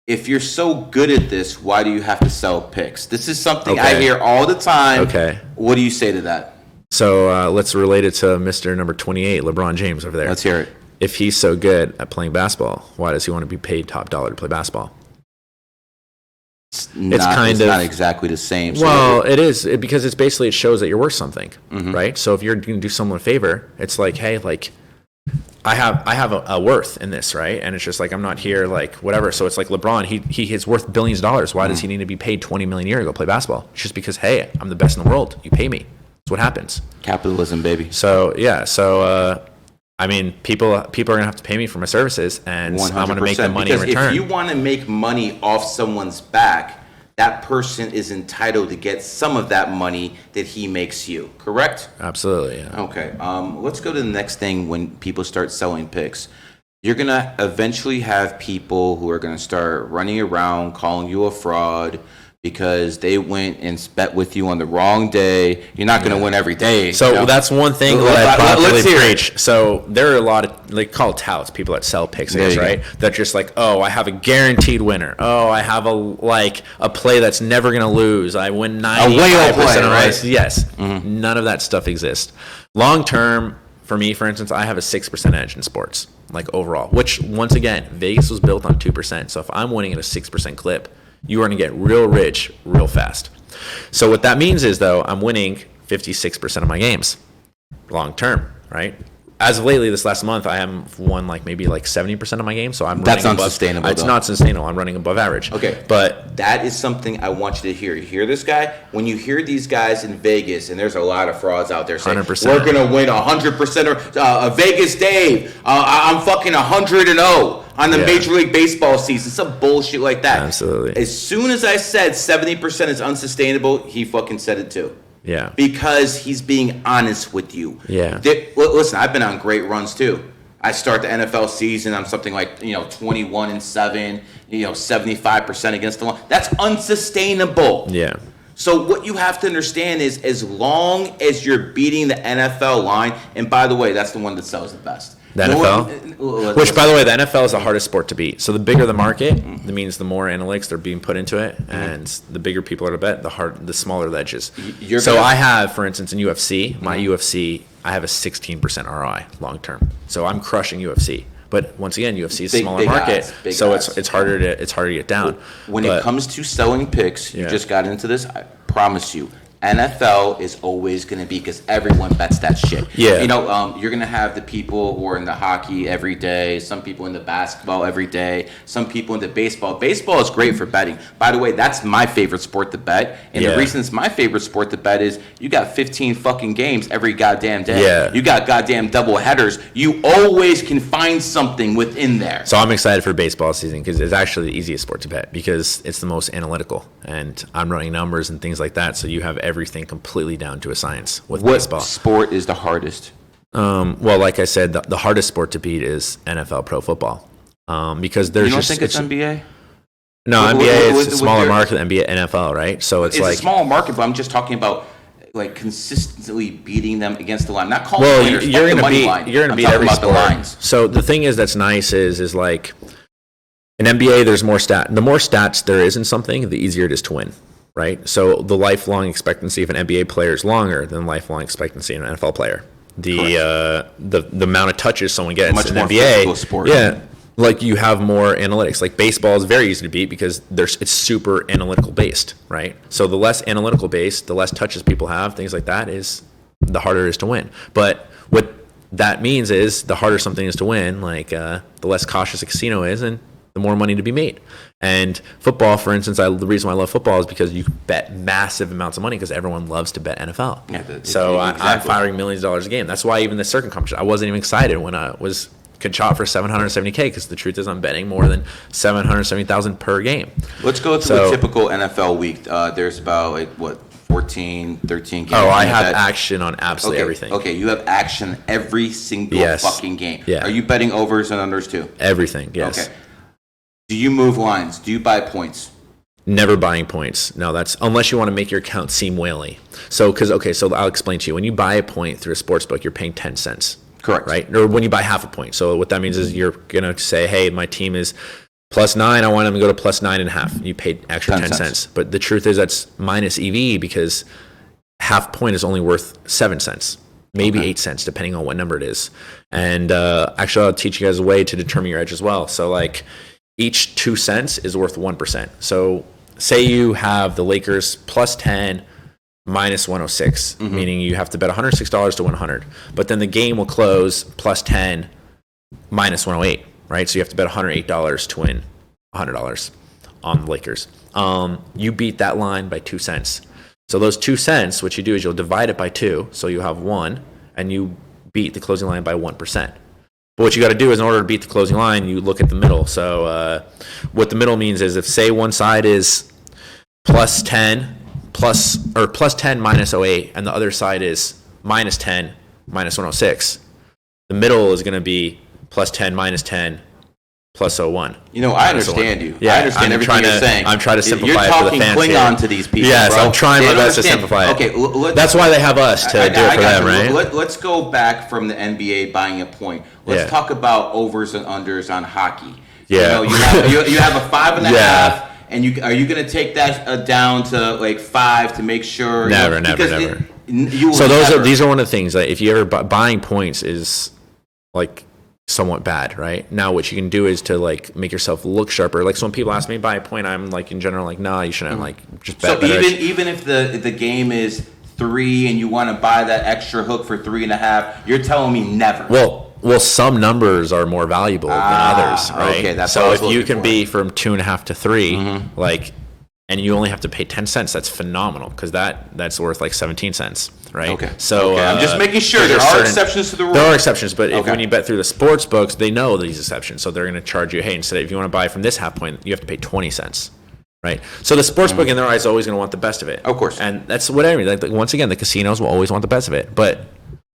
if you're so good at this, why do you have to sell picks? This is something I hear all the time. Okay. What do you say to that? So let's relate it to Mr. number 28, LeBron James over there. Let's hear it. If he's so good at playing basketball, why does he want to be paid top dollar to play basketball? It's not exactly the same. Well, it is because it's basically, it shows that you're worth something, right? So if you're going to do someone a favor, it's like, hey, like, I have a worth in this, right? And it's just like, I'm not here like whatever. So it's like LeBron, he is worth billions of dollars. Why does he need to be paid $20 million a year to go play basketball? It's just because, hey, I'm the best in the world. You pay me. That's what happens. Capitalism, baby. So yeah. So I mean, people are gonna have to pay me for my services, and 100%. I'm gonna make the money in return. Because if you want to make money off someone's back, that person is entitled to get some of that money that he makes you, correct? Absolutely, yeah. Okay, let's go to the next thing when people start selling picks. You're going to eventually have people who are going to start running around calling you a fraud because they went and bet with you on the wrong day. You're not going to win every day. So that's one thing that I probably preach. So there are a lot of, like, called touts, people that sell picks, I guess, right? They're just like, oh, I have a guaranteed winner. Oh, I have a play that's never going to lose. I win 95% of my. Yes. None of that stuff exists. Long term, for me, for instance, I have a 6% edge in sports, like overall, which once again, Vegas was built on 2%. So if I'm winning at a 6% clip, you are going to get real rich real fast. So what that means is, though, I'm winning 56% of my games long term, right? As of lately, this last month, I have won maybe 70% of my games. So I'm that's running unsustainable. It's not sustainable. I'm running above average. Okay, but that is something I want you to hear. You hear this guy? When you hear these guys in Vegas, and there's a lot of frauds out there saying 100%. We're gonna win 100%. Vegas Dave, I'm fucking 100-0 on the Major League Baseball season. Some bullshit like that. Absolutely. As soon as I said 70% is unsustainable, he fucking said it too. Yeah. Because he's being honest with you. Yeah. Listen, I've been on great runs too. I start the NFL season, I'm something like 21-7, 75% against the line. That's unsustainable. Yeah. So what you have to understand is, as long as you're beating the NFL line, and by the way, that's the one that sells the best. The NFL? Which, by the way, the NFL is the hardest sport to beat. So the bigger the market, that means the more analytics they're being put into it, and the bigger people are to bet, the smaller the edges. I have, for instance, in UFC, my UFC, I have a 16% ROI long term. So I'm crushing UFC. But once again, UFC is a smaller market, so it's harder to get down. When it comes to selling picks, you just got into this. I promise you, NFL is always going to be, because everyone bets that shit. Yeah. You're going to have the people who are in the hockey every day, some people in the basketball every day, some people in the baseball. Baseball is great for betting. By the way, that's my favorite sport to bet. And the reason it's my favorite sport to bet is you got 15 fucking games every goddamn day. Yeah. You got goddamn double headers. You always can find something within there. So I'm excited for baseball season because it's actually the easiest sport to bet because it's the most analytical. And I'm running numbers and things like that. So you have everything completely down to a science with baseball. What sport is the hardest? Well, like I said, the hardest sport to beat is NFL pro football. Because there's you don't think it's NBA? No, NBA is a smaller market than NBA, NFL, right? So it's like a smaller market, but I'm just talking about consistently beating them against the line. Not calling winners, you're going to beat every sport. The lines. So the thing that's nice is like in NBA, there's more the more stats there is in something, the easier it is to win. Right, so the lifelong expectancy of an NBA player is longer than lifelong expectancy of an NFL player. The amount of touches someone gets much in more NBA, sport. yeah, like you have more analytics. Like baseball is very easy to beat because it's super analytical based, right? So the less analytical based, the less touches people have, things like that, is the harder it is to win. But what that means is the harder something is to win, like the less cautious a casino is, and the more money to be made. And football, for instance, the reason why I love football is because you bet massive amounts of money because everyone loves to bet NFL. Yeah, exactly. I'm firing millions of dollars a game. That's why even the Circa competition, I wasn't even excited when I could shot for $770K, because the truth is I'm betting more than $770,000 per game. Let's go through a typical NFL week. There's about 14, 13 games. Oh, I have action on absolutely everything. Okay, you have action every single fucking game. Yeah. Are you betting overs and unders too? Everything, yes. Okay. Do you move lines? Do you buy points? Never buying points. No, that's unless you want to make your account seem whaley. So I'll explain to you. When you buy a point through a sports book, you're paying 10 cents. Correct. Right? Or when you buy half a point. So what that means is you're going to say, hey, my team is +9. I want them to go to +9.5. You paid extra 10 cents. But the truth is that's minus EV, because half point is only worth 7 cents, maybe 8 cents, depending on what number it is. And actually, I'll teach you guys a way to determine your edge as well. So like each 2 cents is worth 1%. So say you have the Lakers +10, -106, meaning you have to bet $106 to win 100. But then the game will close +10, -108, right? So you have to bet $108 to win $100 on the Lakers. You beat that line by 2 cents. So those 2 cents, what you do is you'll divide it by 2, so you have 1, and you beat the closing line by 1%. But what you got to do is, in order to beat the closing line, you look at the middle. So what the middle means is, if say one side is +10 +10 -08, and the other side is -10 -106, the middle is going to be +10 -10 +01. I understand you. Yeah, I understand everything you're saying. I'm trying to simplify it for the fans. You're talking Klingon to these people, yes, bro. I'm trying my best to simplify it. Okay, that's why they have us to do it for them, right? Let's go back from the NBA buying a point. Let's talk about overs and unders on hockey. Yeah. You have a 5.5. And are you going to take that down to like 5 to make sure? Never. These are one of the things that if you ever buying points is like somewhat bad, right? Now what you can do is to like make yourself look sharper. Like, so when people ask me to buy a point, I'm like, in general, like, nah, you shouldn't like just bet. So even if the game is 3 and you want to buy that extra hook for 3.5, you're telling me never. Well, some numbers are more valuable than others, right? Okay, that's so if you can be from 2.5 to 3, like, and you only have to pay 10 cents, that's phenomenal, because that's worth like 17 cents, right? Okay. So I'm just making sure there are exceptions to the rule. There are exceptions, but when you bet through the sports books, they know these exceptions, so they're going to charge you. Hey, instead, if you want to buy from this half point, you have to pay 20 cents. Right, so the sports book in their eyes is always going to want the best of it. Of course, and that's what I mean. Like, once again, the casinos will always want the best of it, but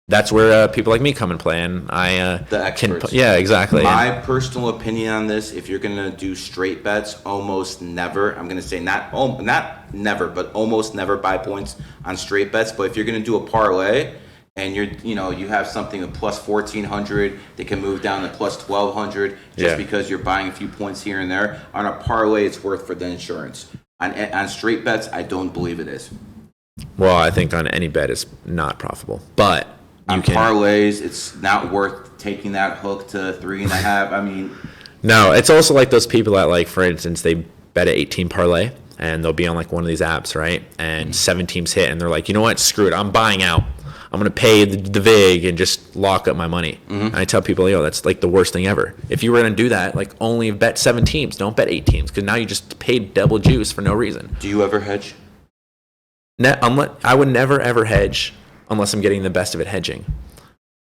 that's where people like me come and play, and the experts. Yeah, exactly. My personal opinion on this: if you're going to do straight bets, almost never. I'm going to say not never, but almost never buy points on straight bets. But if you're going to do a parlay, and you have something at +1,400, they can move down to +1,200 just because you're buying a few points here and there. On a parlay, it's worth for the insurance. On straight bets, I don't believe it is. Well, I think on any bet it's not profitable, but on parlays, it's not worth taking that hook to 3.5. I mean, no, it's also like those people that, like, for instance, they bet an 18 parlay and they'll be on like one of these apps, right? And 7 teams hit, and they're like, you know what? Screw it, I'm buying out. I'm going to pay the VIG and just lock up my money. And I tell people, that's like the worst thing ever. If you were going to do that, like, only bet 7 teams. Don't bet 8 teams, because now you just paid double juice for no reason. Do you ever hedge? I would never, ever hedge unless I'm getting the best of it hedging.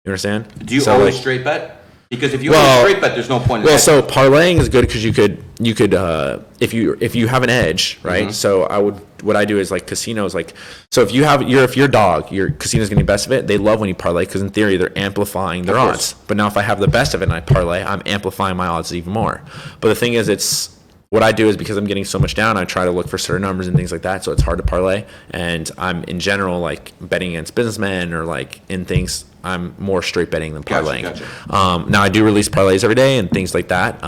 You understand? Do you always straight bet? Because if you always straight bet, there's no point in hedging. So parlaying is good because you could if you have an edge, right? So what I do is, like, casinos, like, so if your dog, your casino's getting the best of it, they love when you parlay, because in theory they're amplifying their odds. But now if I have the best of it and I parlay, I'm amplifying my odds even more. But the thing is, what I do is, because I'm getting so much down, I try to look for certain numbers and things like that, so it's hard to parlay. And I'm, in general, like, betting against businessmen or, like, in things, I'm more straight betting than parlaying. Gotcha. Now I do release parlays every day and things like that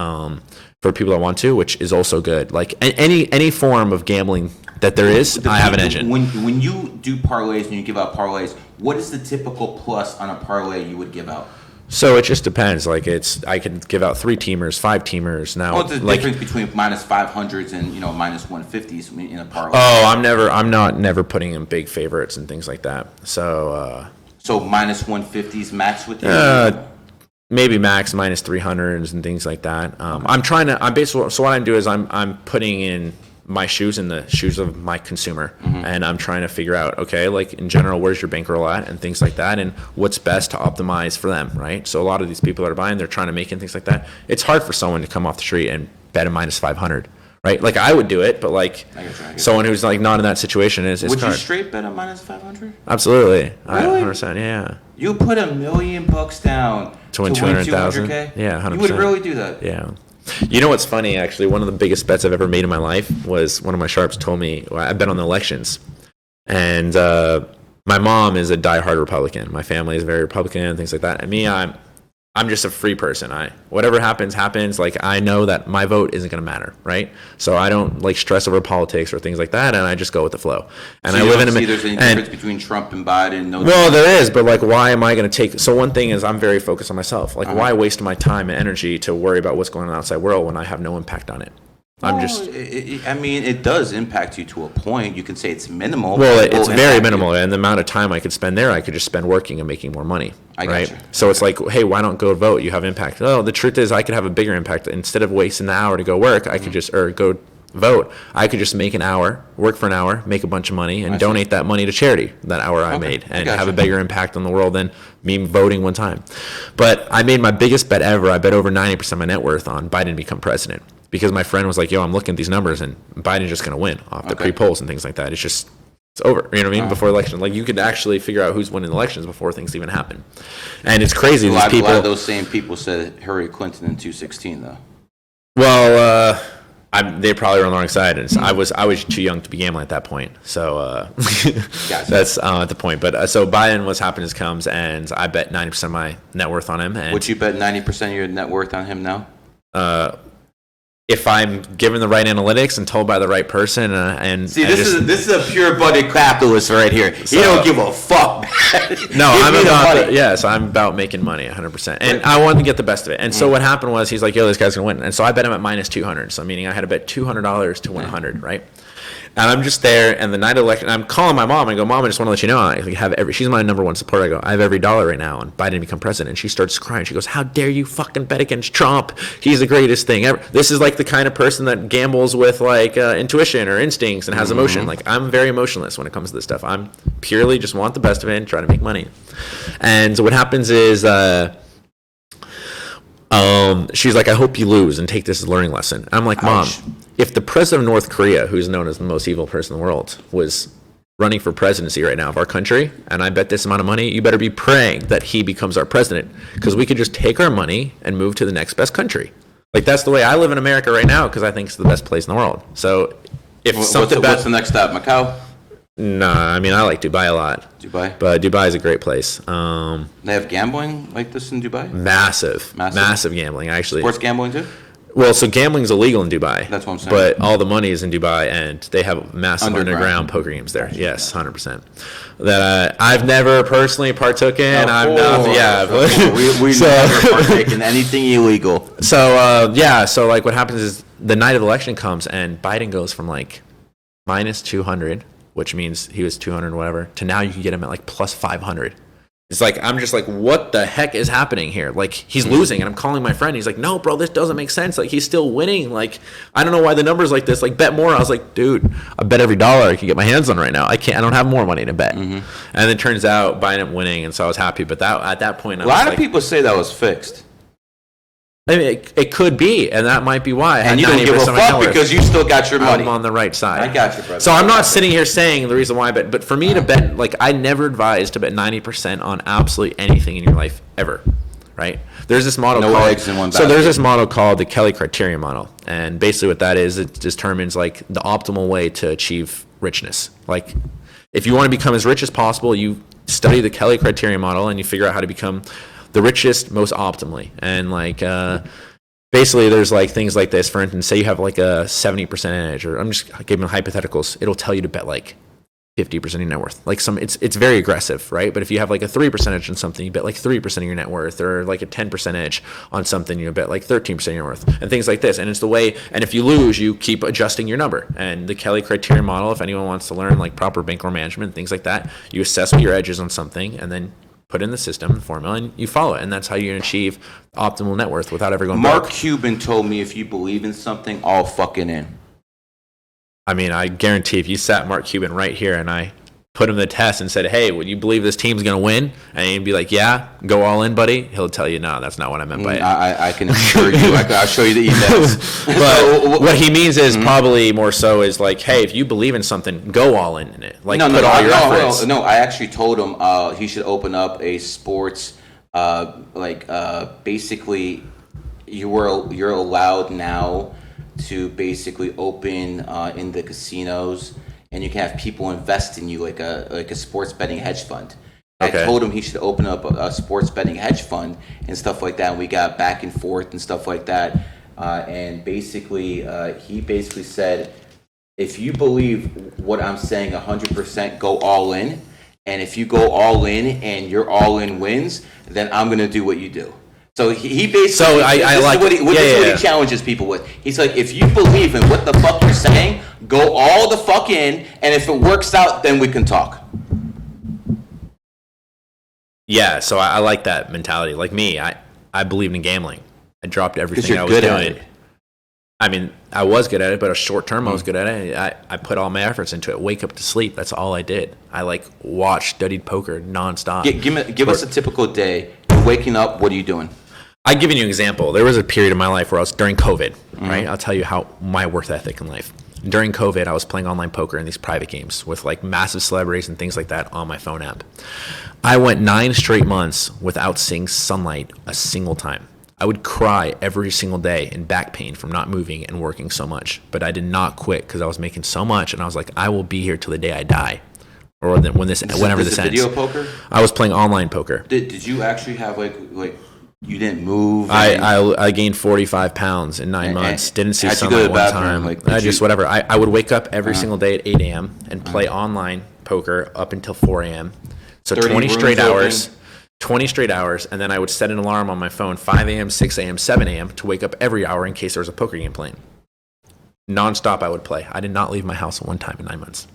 for people that want to, which is also good. Like, any form of gambling that there is, I have an edge in. When you do parlays and you give out parlays, what is the typical plus on a parlay you would give out? So it just depends. Like I could give out 3-teamers, 5-teamers now. What's the difference between minus 500s and minus 150s in a parlay? Oh, I'm not never putting in big favorites and things like that. So so minus 150s max with you. Maybe max minus 300s and things like that. I'm basically, so what I'm doing is I'm putting in my shoes in the shoes of my consumer, and I'm trying to figure out, okay, like in general, where's your bankroll at and things like that, and what's best to optimize for them, right? So a lot of these people that are buying, they're trying to make it and things like that. It's hard for someone to come off the street and bet a minus 500, right? Like I would do it, but like someone who's like not in that situation is would hard. You straight bet a minus 500? Absolutely. Really? 100%, yeah. You put $1 million down to win 200,000? Yeah, 100%. You would really do that? Yeah. You know what's funny, actually? One of the biggest bets I've ever made in my life was one of my sharps told me, I bet on the elections. And my mom is a diehard Republican. My family is very Republican and things like that. And me, I'm just a free person. Whatever happens. Like I know that my vote isn't going to matter, right? So I don't like stress over politics or things like that, and I just go with the flow. And so I live in a. There's any difference between Trump and Biden? Well, there is, but like, why am I going to take? So one thing is, I'm very focused on myself. Like, why waste my time and energy to worry about what's going on outside world when I have no impact on it? It does impact you to a point. You can say it's minimal. Well, it's very minimal, and the amount of time I could spend there, I could just spend working and making more money. Right? Gotcha. So it's like, hey, why don't go vote? You have impact. Oh, the truth is, I could have a bigger impact. Instead of wasting the hour to go work, I could just go vote. I could just make an hour, work for an hour, make a bunch of money, and donate that money to charity. That hour I made, and have a bigger impact on the world than me voting one time. But I made my biggest bet ever. I bet over 90% of my net worth on Biden to become president. Because my friend was like, yo, I'm looking at these numbers and Biden's just going to win off the pre-polls and things like that. It's over, you know what I mean? Before election. Like you could actually figure out who's winning elections before things even happen. And it's crazy. A lot of those same people said Hillary Clinton in 2016 though. Well, they probably were on the wrong side. And I was too young to be gambling at that point. So that's at the point. But so Biden, what's happens comes, and I bet 90% of my net worth on him. And would you bet 90% of your net worth on him now? If I'm given the right analytics and told by the right person, and see, this is a pure-blooded capitalist right here. He don't give a fuck. No, I'm about making money 100%, and I wanted to get the best of it. And so what happened was he's like, "Yo, this guy's gonna win," and so I bet him at minus 200. So meaning I had to bet $200 to win 100, right? And I'm just there, and the night of election, I'm calling my mom. I go, Mom, I just want to let you know, she's my number one supporter. I go, I have every dollar right now on Biden to become president. And she starts crying. She goes, how dare you fucking bet against Trump? He's the greatest thing ever. This is like the kind of person that gambles with like intuition or instincts and has emotion. Like I'm very emotionless when it comes to this stuff. I'm purely just want the best of it and try to make money. And so what happens is, she's like, I hope you lose and take this as a learning lesson. I'm like, Mom, if the president of North Korea, who's known as the most evil person in the world, was running for presidency right now of our country, and I bet this amount of money, you better be praying that he becomes our president, because we could just take our money and move to the next best country. Like that's the way I live in America right now, because I think it's the best place in the world. So if what's the next stop? Macau? Nah, I mean, I like Dubai a lot. Dubai? But Dubai is a great place. They have gambling like this in Dubai? Massive gambling, actually. Sports gambling too? Well, so gambling's illegal in Dubai. That's what I'm saying. But all the money is in Dubai, and they have massive underground poker games there. Yes, 100%. That I've never personally partook in. We never partake in anything illegal. So so like what happens is the night of the election comes, and Biden goes from like minus 200, which means he was 200 whatever, to now you can get him at like plus 500. It's like, I'm just like, what the heck is happening here? Like, he's losing, and I'm calling my friend. He's like, no, bro, this doesn't make sense. Like, he's still winning. Like, I don't know why the number's like this. Like, bet more. I was like, dude, I bet every dollar I can get my hands on right now. I don't have more money to bet. And it turns out Biden ended up winning, and so I was happy. But at that point, a lot of people say that was fixed. I mean, it could be, and that might be why. And you don't give a fuck because you still got your money. I'm on the right side. I got you, brother. So I'm not sitting here saying the reason why I bet, but for me to bet, like I never advise to bet 90% on absolutely anything in your life ever, right? There's this model no eggs in one basket. So there's this model called the Kelly criterion model, and basically what that is, it determines like the optimal way to achieve richness. Like if you want to become as rich as possible, you study the Kelly criterion model and you figure out how to become the richest most optimally. And like basically there's like things like this. For instance, say you have like a 70% edge, or I'm just giving hypotheticals, it'll tell you to bet like 50% of your net worth. Like it's very aggressive, right? But if you have like a 3% on something, you bet like 3% of your net worth, or like a 10% edge on something, you bet like 13% of your worth, and things like this. And it's the way, and if you lose, you keep adjusting your number. And the Kelly criterion model, if anyone wants to learn like proper bankroll management, things like that, you assess what your edge is on something and then put in the system, the formula, and you follow it. And that's how you achieve optimal net worth without ever going Mark broke. Cuban told me, if you believe in something, all fucking in. I mean, I guarantee if you sat Mark Cuban right here and I put him the test and said, hey, would you believe this team's going to win? And he'd be like, yeah, go all in, buddy. He'll tell you, no, that's not what I meant by it. I can assure you. I'll show you the emails. But what he means is probably more so is like, hey, if you believe in something, go all in it. Like, put all your efforts. No, I actually told him he should open up a sports, basically, you're allowed now to basically open in the casinos, and you can have people invest in you like a sports betting hedge fund. Okay. I told him he should open up a sports betting hedge fund and stuff like that. And we got back and forth and stuff like that. And basically, he basically said, if you believe what I'm saying 100%, go all in. And if you go all in and your all in wins, then I'm going to do what you do. So he basically, so I like what he challenges people with. He's like, if you believe in what the fuck you're saying, go all the fuck in, and if it works out, then we can talk. Yeah, so I like that mentality. Like me, I believed in gambling. I dropped everything I was doing. I mean, I was good at it, but a short term I was good at it. I put all my efforts into it. Wake up to sleep. That's all I did. I watched, studied poker nonstop. Give us a typical day. You're waking up. What are you doing? I'll give you an example. There was a period in my life where I was during COVID, right? I'll tell you how my work ethic in life. During COVID, I was playing online poker in these private games with like massive celebrities and things like that on my phone app. I went 9 straight months without seeing sunlight a single time. I would cry every single day in back pain from not moving and working so much. But I did not quit because I was making so much, and I was like, I will be here till the day I die. Or whenever this ends. Video poker? I was playing online poker. Did you actually have like you didn't move? I gained 45 pounds in 9 months. Didn't see sunlight one time. Whatever. I would wake up every single day at 8 a.m. and play online poker up until 4 a.m. So 20 straight hours. 20 straight hours, and then I would set an alarm on my phone 5 a.m., 6 a.m., 7 a.m. to wake up every hour in case there was a poker game playing. Non-stop I would play. I did not leave my house one time in 9 months.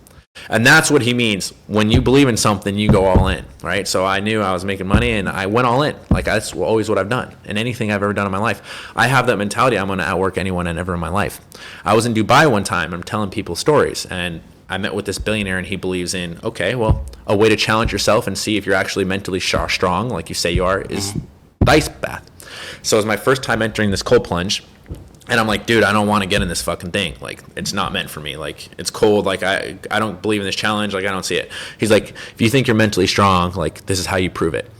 And that's what he means. When you believe in something, you go all in, right? So I knew I was making money, and I went all in. Like, that's always what I've done. In anything I've ever done in my life, I have that mentality. I'm going to outwork anyone and ever in my life. I was in Dubai one time. I'm telling people stories, and I met with this billionaire, and he believes in, okay, well, a way to challenge yourself and see if you're actually mentally strong, like you say you are, is ice bath. So it was my first time entering this cold plunge. And I'm like, dude, I don't want to get in this fucking thing. Like, it's not meant for me. Like, it's cold. Like, I don't believe in this challenge. Like, I don't see it. He's like, if you think you're mentally strong, like, this is how you prove it.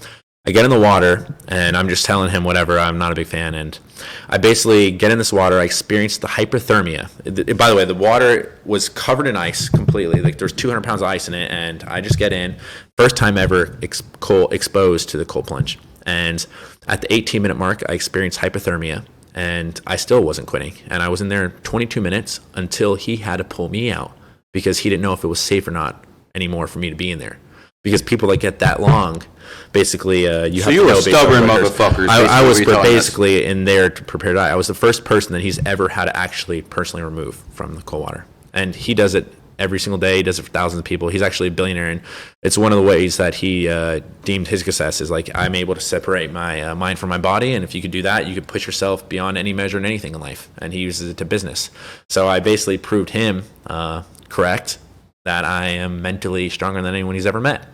I get in the water, and I'm just telling him whatever. I'm not a big fan. And I basically get in this water. I experienced the hypothermia. By the way, the water was covered in ice completely. Like, there's 200 pounds of ice in it. And I just get in. First time ever exposed to the cold plunge. And at the 18-minute mark, I experienced hypothermia. And I still wasn't quitting. And I was in there 22 minutes until he had to pull me out because he didn't know if it was safe or not anymore for me to be in there. Because people that get that long, basically, you have to know. So you were stubborn motherfuckers. I was basically in there to prepare to die. I was the first person that he's ever had to actually personally remove from the cold water. And he does it every single day. He does it for thousands of people. He's actually a billionaire, and it's one of the ways that he deemed his success is like, I'm able to separate my mind from my body, and if you could do that, you could push yourself beyond any measure in anything in life, and he uses it to business. So I basically proved him correct that I am mentally stronger than anyone he's ever met,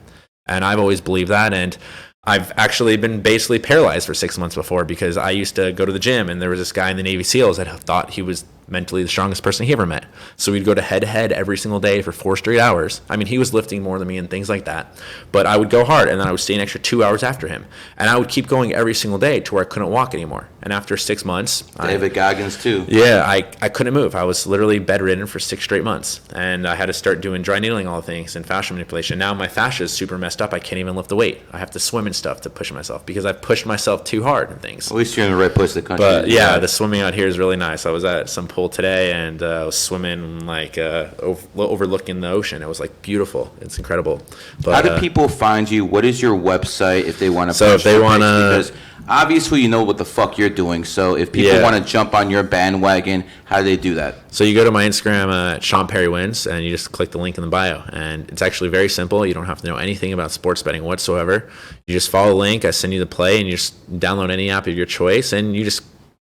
and I've always believed that, and I've actually been basically paralyzed for 6 months before because I used to go to the gym, and there was this guy in the Navy SEALs that thought he was mentally the strongest person he ever met. So we'd go to head-to-head every single day for 4 straight hours. I mean, he was lifting more than me and things like that. But I would go hard, and then I would stay an extra 2 hours after him. And I would keep going every single day to where I couldn't walk anymore. And after 6 months... David Goggins, too. Yeah, I couldn't move. I was literally bedridden for 6 straight months. And I had to start doing dry needling all the things and fascia manipulation. Now my fascia is super messed up. I can't even lift the weight. I have to swim and stuff to push myself because I've pushed myself too hard and things. At least you're in the right place of the country. But yeah, the swimming out here is really nice. I was at some pool today, and I was swimming like overlooking the ocean. It was like beautiful. It's incredible. But, how do people find you? What is your website if they want to? So if they want to, because obviously you know what the fuck you're doing. So if people want to jump on your bandwagon, how do they do that? So you go to my Instagram at Sean Perry Wins, and you just click the link in the bio, and it's actually very simple. You don't have to know anything about sports betting whatsoever. You just follow the link. I send you the play, and you just download any app of your choice, and you just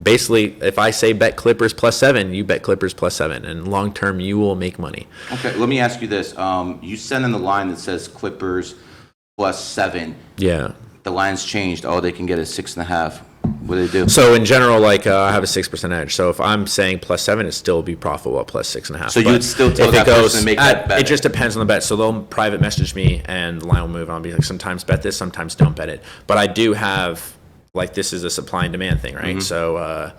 basically, if I say bet Clippers +7, you bet Clippers +7, and long term you will make money. Okay, let me ask you this: you send in the line that says Clippers +7. Yeah. The line's changed. Oh, they can get a 6.5. What do they do? So in general, like I have a 6% edge. So if I'm saying +7, it'd still be profitable at +6.5. So you'd still tell that person to make that bet? It just depends on the bet. So they'll private message me, and the line will move on. I'll be like, sometimes bet this, sometimes don't bet it. But I do have, like, this is a supply and demand thing, right? So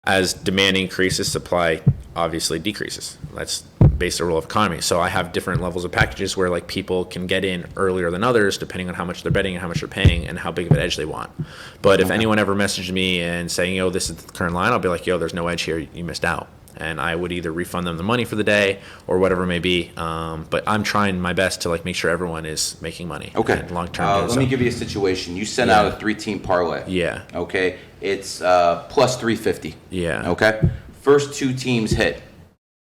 as demand increases, supply obviously decreases. That's based on the rule of economy. So I have different levels of packages where like people can get in earlier than others depending on how much they're betting and how much they're paying and how big of an edge they want. But if anyone ever messaged me and saying, yo, this is the current line, I'll be like, yo, there's no edge here, you missed out. And I would either refund them the money for the day or whatever it may be. But I'm trying my best to like make sure everyone is making money. Okay. Long term. Let me give you a situation. You send out a 3-team parlay. Yeah. Okay. It's +350. Yeah. Okay. First 2 teams hit.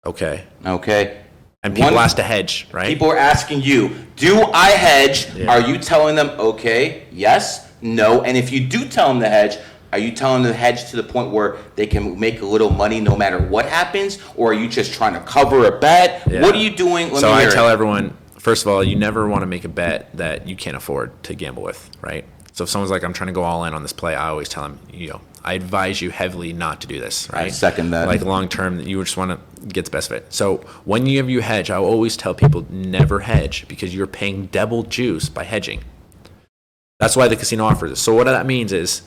Okay. Okay. And people ask to hedge, right? People are asking you, do I hedge? Yeah. Are you telling them, okay, yes, no? And if you do tell them to hedge, are you telling them to hedge to the point where they can make a little money no matter what happens? Or are you just trying to cover a bet? Yeah. What are you doing? So I tell everyone, first of all, you never want to make a bet that you can't afford to gamble with, right? So if someone's like, I'm trying to go all in on this play, I always tell them, I advise you heavily not to do this, right? I second that. Like long term, you just want to get the best of it. So when you hedge, I always tell people never hedge because you're paying double juice by hedging. That's why the casino offers it. So what that means is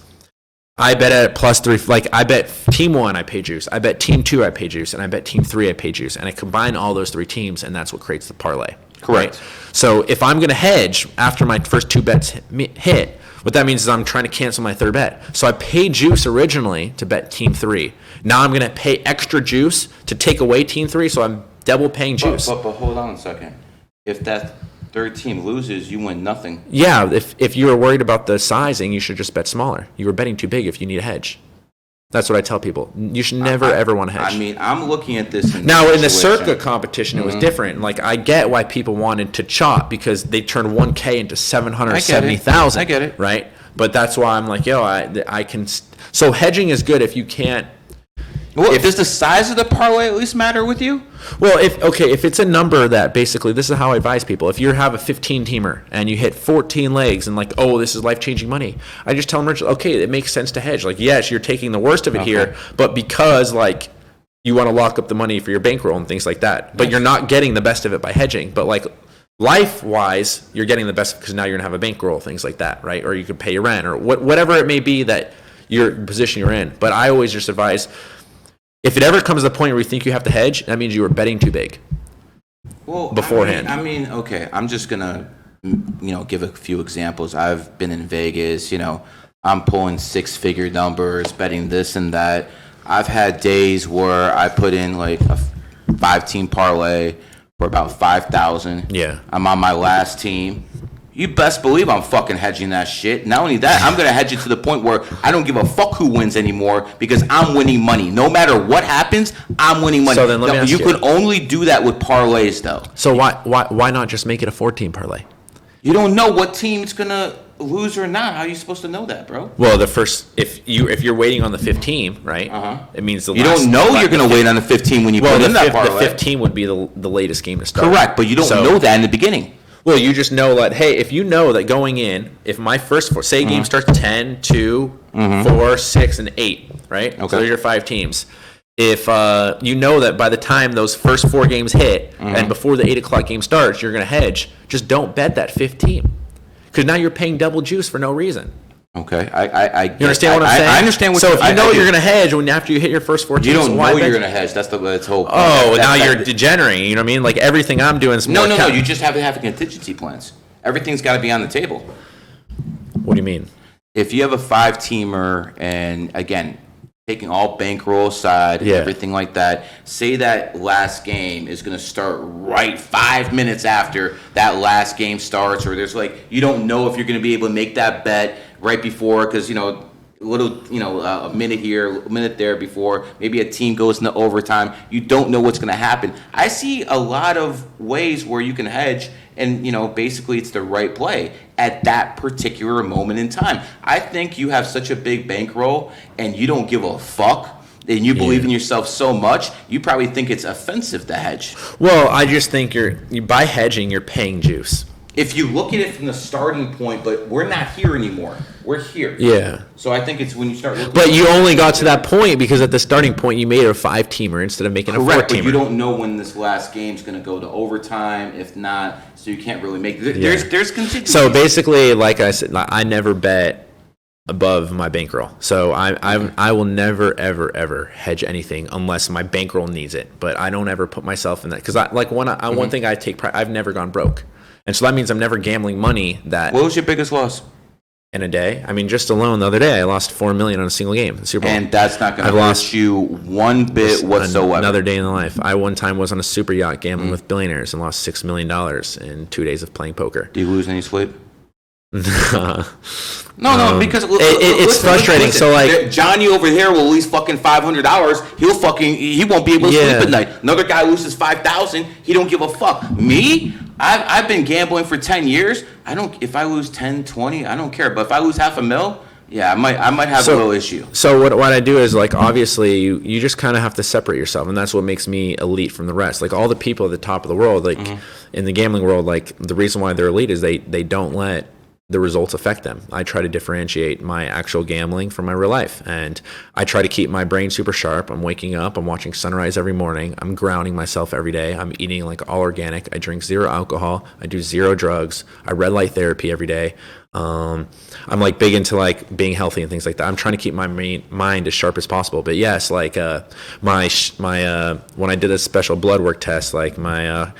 I bet at +3, like I bet team 1, I pay juice. I bet team 2, I pay juice. And I bet team 3, I pay juice. And I combine all those 3 teams, and that's what creates the parlay. Correct. Right? So if I'm going to hedge after my first 2 bets hit, what that means is I'm trying to cancel my 3rd bet. So I paid juice originally to bet team 3. Now I'm going to pay extra juice to take away team 3, so I'm double paying juice. But hold on a second. If that 3rd team loses, you win nothing. Yeah, if you were worried about the sizing, you should just bet smaller. You were betting too big if you need a hedge. That's what I tell people. You should never, ever want to hedge. I mean, I'm looking at this. Now, in the Circa competition, it was different. Like, I get why people wanted to chop because they turned 1K into 770,000. I get it. Right? But that's why I'm like, yo, I can. So hedging is good if you can't. Well, does the size of the parlay at least matter with you? Well, if it's a number that basically, this is how I advise people. If you have a 15-teamer and you hit 14 legs and like, oh, this is life-changing money, I just tell them, okay, it makes sense to hedge. Like, yes, you're taking the worst of it here, but because like you want to lock up the money for your bankroll and things like that, but you're not getting the best of it by hedging. But like life-wise, you're getting the best because now you're gonna have a bankroll, things like that, right? Or you could pay your rent or whatever it may be that your position you're in. But I always just advise, if it ever comes to the point where you think you have to hedge, that means you were betting too big. Well, beforehand. I mean, okay, I'm just gonna, give a few examples. I've been in Vegas. I'm pulling 6-figure numbers, betting this and that. I've had days where I put in like a 5-team parlay for about 5,000. Yeah. I'm on my last team. You best believe I'm fucking hedging that shit. Not only that, I'm going to hedge it to the point where I don't give a fuck who wins anymore because I'm winning money. No matter what happens, I'm winning money. So then let me ask you. You could only do that with parlays, though. So why not just make it a 4-team parlay? You don't know what team's going to lose or not. How are you supposed to know that, bro? Well, if you're waiting on the 15, right? It means you don't know you're going to wait on the 15 when you put in that parlay. The 15 would be the latest game to start. Correct, but you don't know that in the beginning. Well, you just know that, hey, if you know that going in, if my first four, say game starts 10, 2, 4, 6, and 8, right? Okay. So those are your 5 teams. If you know that by the time those first 4 games hit and before the 8 o'clock game starts, you're going to hedge, just don't bet that 5th team. Because now you're paying double juice for no reason. Okay, you understand what I'm saying? I understand what. So if you know you're going to hedge after you hit your first 4 teams, you don't know you're going to hedge. That's the whole point. Oh, now you're degenerating. You know what I mean? Like everything I'm doing is more. No. You just have to have contingency plans. Everything's got to be on the table. What do you mean? If you have a 5-teamer, and again, taking all bankroll aside and Yeah. everything like that, say that last game is going to start right 5 minutes after that last game starts, or there's like, you don't know if you're going to be able to make that bet right before, because, a minute here, a minute there before, maybe a team goes into overtime. You don't know what's going to happen. I see a lot of ways where you can hedge, and, basically it's the right play at that particular moment in time. I think you have such a big bankroll and you don't give a fuck, and you believe in yourself so much, you probably think it's offensive to hedge. Well, I just think by hedging, you're paying juice. If you look at it from the starting point, but we're not here anymore. We're here. Yeah. So I think it's when you start looking. But you only got to that point because at the starting point you made a 5-teamer instead of making a 4-teamer. Correct, but you don't know when this last game's going to go to overtime. If not, so you can't really make. There's contingencies. So basically, like I said, I never bet above my bankroll. So I will never ever hedge anything unless my bankroll needs it. But I don't ever put myself in that, because one thing I take pride. I've never gone broke. And so that means I'm never gambling money that. What was your biggest loss? In a day? I mean, just alone the other day, I lost $4 million on a single game in the Super Bowl. And that's not going to hurt you one bit whatsoever. Another day in the life. I one time was on a super yacht gambling with billionaires and lost $6 million in 2 days of playing poker. Do you lose any sleep? No, because it's frustrating. Listen, so like Johnny over here will lose fucking $500. He won't be able to sleep at night. Another guy loses $5,000. He don't give a fuck. Me, I've been gambling for 10 years. If I lose 10, 20, I don't care. But if I lose $500,000, yeah, I might have a little issue. So what I do is, like, obviously you just kind of have to separate yourself, and that's what makes me elite from the rest. Like all the people at the top of the world, like in the gambling world, like the reason why they're elite is they don't let the results affect them. I try to differentiate my actual gambling from my real life, and I try to keep my brain super sharp. I'm waking up, I'm watching sunrise every morning, I'm grounding myself every day, I'm eating like all organic, I drink 0 alcohol, I do 0 drugs, I red light therapy every day. I'm like big into like being healthy and things like that. I'm trying to keep my mind as sharp as possible. But yes, like my when I did a special blood work test, like my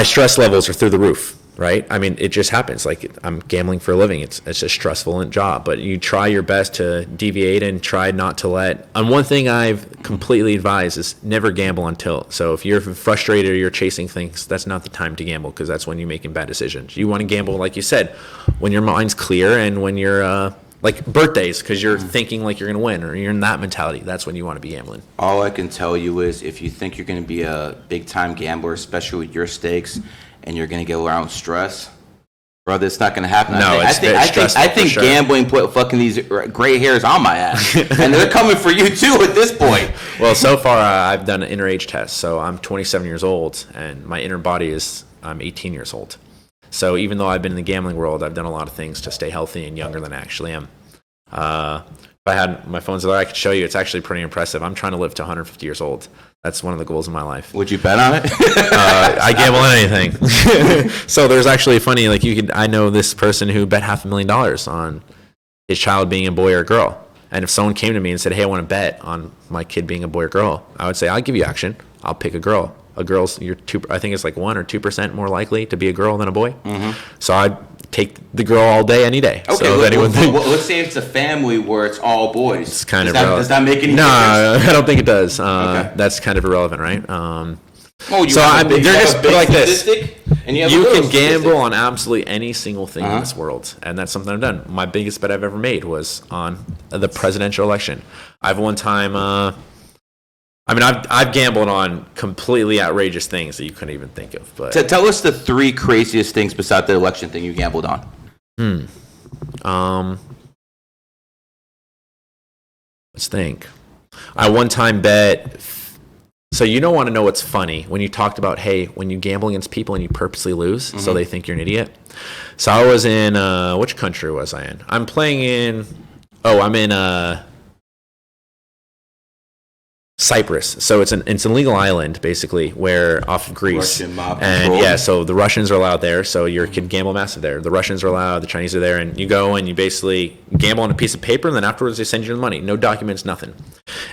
stress levels are through the roof. Right? I mean, it just happens. Like, I'm gambling for a living. It's a stressful job, but you try your best to deviate and try not to let. And one thing I've completely advised is never gamble on tilt. So if you're frustrated or you're chasing things, that's not the time to gamble, because that's when you're making bad decisions. You want to gamble, like you said, when your mind's clear and when you're like birthdays, because you're thinking like you're going to win, or you're in that mentality. That's when you want to be gambling. All I can tell you is, if you think you're going to be a big time gambler, especially with your stakes, and you're going to get around stress, brother, it's not going to happen. No, I think sure. Gambling put fucking these gray hairs on my ass, and they're coming for you too at this point. Well, so far I've done an inner age test, so I'm 27 years old, and my inner body I'm 18 years old. So even though I've been in the gambling world, I've done a lot of things to stay healthy and younger than I actually am. If I had my phones there, I could show you. It's actually pretty impressive. I'm trying to live to 150 years old. That's one of the goals of my life. Would you bet on it? I gamble on anything. So there's actually funny, like I know this person who bet $500,000 on his child being a boy or a girl. And if someone came to me and said, hey, I want to bet on my kid being a boy or girl, I would say, I'll give you action. I'll pick a girl. A girl's, I think it's like 1 or 2% more likely to be a girl than a boy. So I'd take the girl all day, any day. Okay, so let's say it's a family where it's all boys. It's kind of does that make any difference? No, I don't think it does. Okay. That's kind of irrelevant, right? They're just put like this. And you can gamble on absolutely any single thing in this world, and that's something I've done. My biggest bet I've ever made was on the presidential election. I've one time. I've gambled on completely outrageous things that you couldn't even think of. But tell us the 3 craziest things besides the election thing you gambled on. Let's think. I one time bet. So you don't want to know what's funny when you talked about, hey, when you gamble against people and you purposely lose, so they think you're an idiot. So I was in which country was I in? I'm in Cyprus. So it's a legal island, basically, where off of Greece. Russian mob and control. yeah, so the Russians are allowed there, so you can gamble massive there. The Russians are allowed, the Chinese are there, and you go and you basically gamble on a piece of paper, and then afterwards they send you the money. No documents, nothing.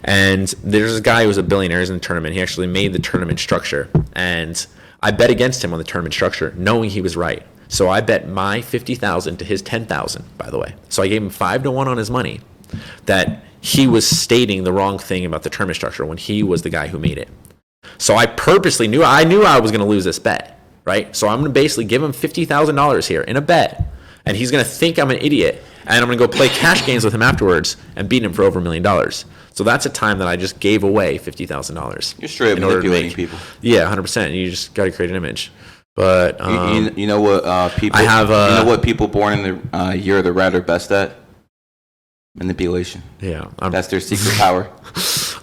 And there's this guy who was a billionaire, he's in the tournament. He actually made the tournament structure, and I bet against him on the tournament structure, knowing he was right. So I bet my $50,000 to his $10,000, by the way. So I gave him 5-1 on his money that he was stating the wrong thing about the tournament structure when he was the guy who made it. So I purposely knew I was going to lose this bet, right? So I'm going to basically give him $50,000 here in a bet, and he's going to think I'm an idiot, and I'm going to go play cash games with him afterwards and beat him for over $1 million. So that's a time that I just gave away $50,000. You're straight up manipulating people. Yeah, 100%. You just got to create an image. But you know what people? You know what people born in the year of the rat are best at? Manipulation. Yeah, that's their secret power.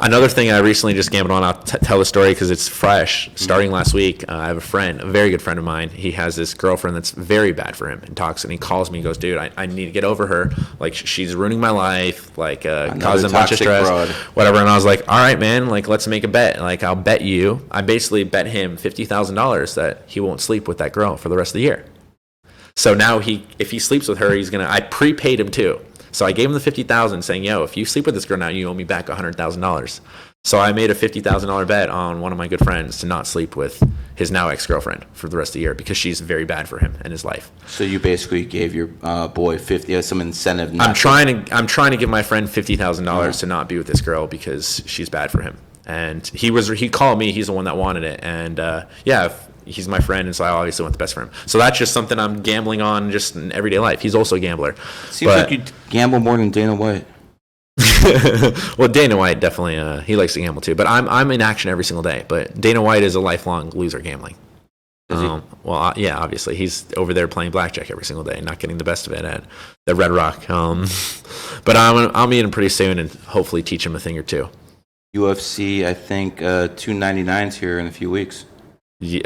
Another thing I recently just gambled on, I'll tell the story because it's fresh. Starting last week, I have a very good friend of mine. He has this girlfriend that's very bad for him and toxic. And he calls me and goes, dude, I need to get over her. Like, she's ruining my life, like, causing a bunch of stress, whatever. And I was like, all right, man, like, let's make a bet. Like, I'll bet you. I basically bet him $50,000 that he won't sleep with that girl for the rest of the year. So now if he sleeps with her, I prepaid him too. So I gave him the $50,000 saying, yo, if you sleep with this girl now, you owe me back $100,000. So I made a $50,000 bet on one of my good friends to not sleep with his now ex-girlfriend for the rest of the year because she's very bad for him and his life. So you basically gave your boy some incentive. I'm trying to give my friend $50,000 to not be with this girl because she's bad for him. And he called me. He's the one that wanted it. And he's my friend, and so I obviously want the best for him. So that's just something I'm gambling on just in everyday life. He's also a gambler. Seems like you gamble more than Dana White. Well, Dana White definitely he likes to gamble too. But I'm in action every single day. But Dana White is a lifelong loser gambling. Yeah, obviously he's over there playing blackjack every single day, not getting the best of it at the Red Rock. But I'll meet him pretty soon and hopefully teach him a thing or two. UFC, I think 299's here in a few weeks.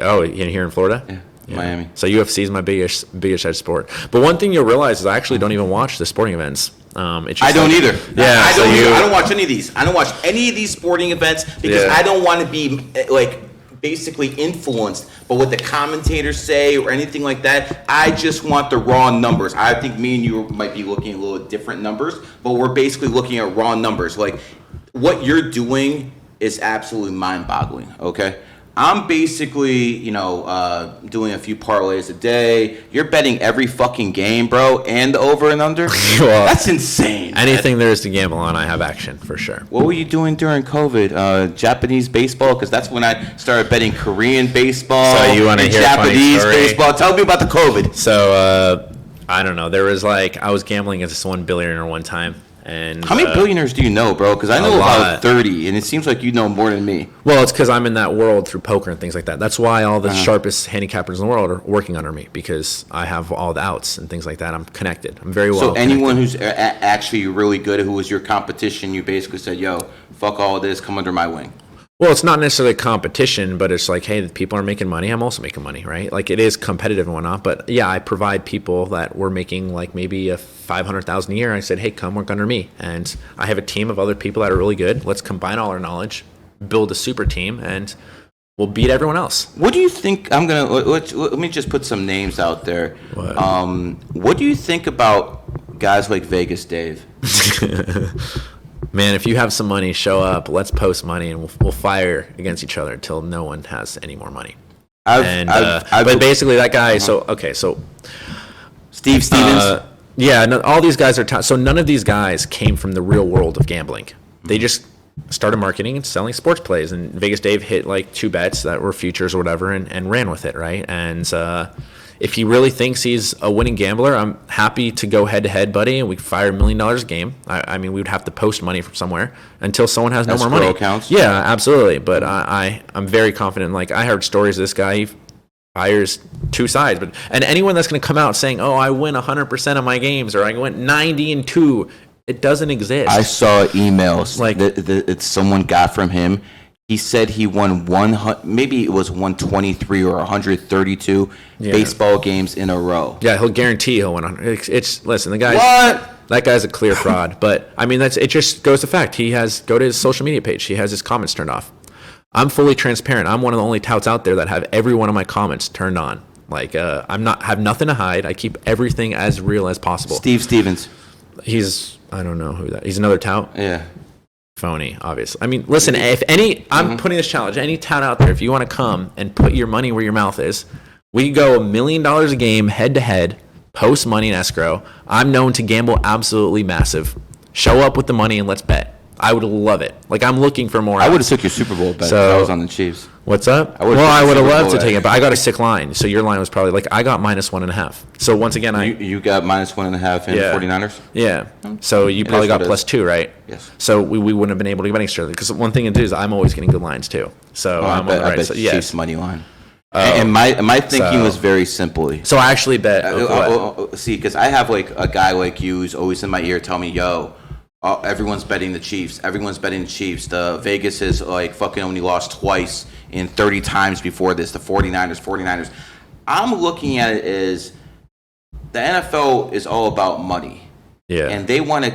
Oh, here in Florida? Yeah, Miami. So UFC is my biggest edge sport. But one thing you'll realize is I actually don't even watch the sporting events. I don't either. Yeah, I don't watch any of these. I don't watch any of these sporting events because I don't want to be like basically influenced by what the commentators say or anything like that. I just want the raw numbers. I think me and you might be looking at a little different numbers, but we're basically looking at raw numbers. Like what you're doing is absolutely mind-boggling. Okay. I'm basically, doing a few parlays a day. You're betting every fucking game, bro, and over and under. Well, that's insane. Anything there is to gamble on, I have action for sure. What were you doing during COVID? Japanese baseball, because that's when I started betting Korean baseball. So you want to hear Japanese baseball? Tell me about the COVID. So I don't know. There was I was gambling against this one billionaire one time. And how many billionaires do you know, bro? Because I know about 30, and it seems like you know more than me. Well, it's because I'm in that world through poker and things like that. That's why all the sharpest handicappers in the world are working under me, because I have all the outs and things like that. I'm connected. I'm very well So anyone connected. who's actually really good, who was your competition, you basically said, yo, fuck all of this, come under my wing. Well, it's not necessarily competition, but it's like, hey, people are making money. I'm also making money, right? Like, it is competitive and whatnot. But yeah, I provide people that were making like maybe a $500,000 a year. I said, hey, come work under me. And I have a team of other people that are really good. Let's combine all our knowledge, build a super team, and we'll beat everyone else. What do you think? Let me just put some names out there. What do you think about guys like Vegas Dave? Man, if you have some money, show up. Let's post money, and we'll fire against each other until no one has any more money. But basically, that guy. So Steve Stevens. All these guys are. So none of these guys came from the real world of gambling. They just started marketing and selling sports plays. And Vegas Dave hit like 2 bets that were futures or whatever, and ran with it, right? And if he really thinks he's a winning gambler, I'm happy to go head-to-head, buddy, and we fire $1 million a game. I mean, we would have to post money from somewhere until someone has no more money. Accounts? Yeah, absolutely. But I'm very confident. Like, I heard stories of this guy. He fires 2 sides. And anyone that's going to come out saying, oh, I win 100% of my games, or I went 90-2, it doesn't exist. I saw emails that someone got from him. He said he won maybe it was 123 or 132 baseball games in a row. Yeah, he'll guarantee he'll win. Listen, the guy. What? That guy's a clear fraud. But I mean, it just goes to fact. Go to his social media page. He has his comments turned off. I'm fully transparent. I'm one of the only touts out there that have every one of my comments turned on. Like have nothing to hide. I keep everything as real as possible. Steve Stevens. I don't know who that. He's another tout. Yeah. Phony, obviously. I mean, listen, I'm putting this challenge, any tout out there, if you want to come and put your money where your mouth is, we go $1 million a game head to head, post money in escrow. I'm known to gamble absolutely massive. Show up with the money and let's bet. I would love it. Like, I'm looking for more. I would have took your Super Bowl bet if I was on the Chiefs. What's up? I would have loved to take it, but I got a sick line. So your line was probably like, I got -1.5. So once again, you got -1.5 in 49ers? Yeah. So you probably got +2, right? Yes. So we wouldn't have been able to get extra. Because one thing to do is I'm always getting good lines too. So I'm on the right side. Yes. Chiefs money line. And my thinking was very simply. So I actually bet. See, because I have like a guy like you who's always in my ear telling me, yo, everyone's betting the Chiefs. Everyone's betting the Chiefs. The Vegas is like fucking only lost twice in 30 times before this. The 49ers. I'm looking at it as the NFL is all about money. Yeah. And they want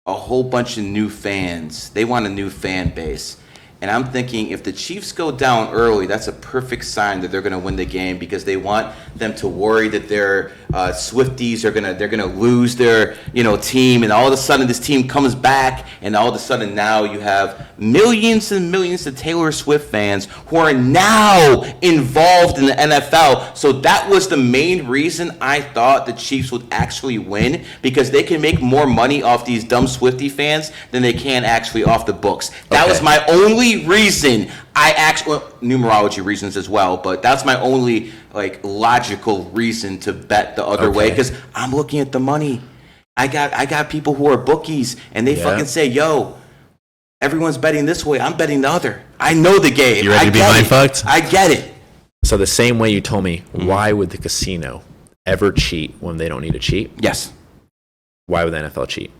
a whole bunch of new fans. They want a new fan base. And I'm thinking if the Chiefs go down early, that's a perfect sign that they're going to win the game because they want them to worry that their Swifties are they're gonna lose their team, and all of a sudden this team comes back, and all of a sudden now you have millions and millions of Taylor Swift fans who are now involved in the NFL. So that was the main reason I thought the Chiefs would actually win, because they can make more money off these dumb Swiftie fans than they can actually off the books. That was my only reason numerology reasons as well, but that's my only logical reason to bet the other way, because I'm looking at the money. I got people who are bookies, and they fucking say, yo, everyone's betting this way, I'm betting the other. I know the game. You ready to be mind fucked? I get it. So the same way you told me, why would the casino ever cheat when they don't need to cheat? Yes. Why would the NFL cheat?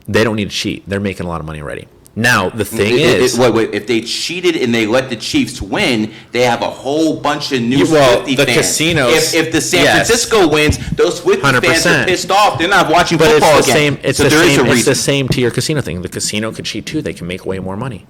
They don't need to cheat. They're making a lot of money already. Now, the thing is... Wait, if they cheated and they let the Chiefs win, they have a whole bunch of new Swiftie fans. Casinos... If the San Francisco wins, those Swiftie fans are pissed off. They're not watching football again. It's the same to your casino thing. The casino could cheat too. They can make way more money.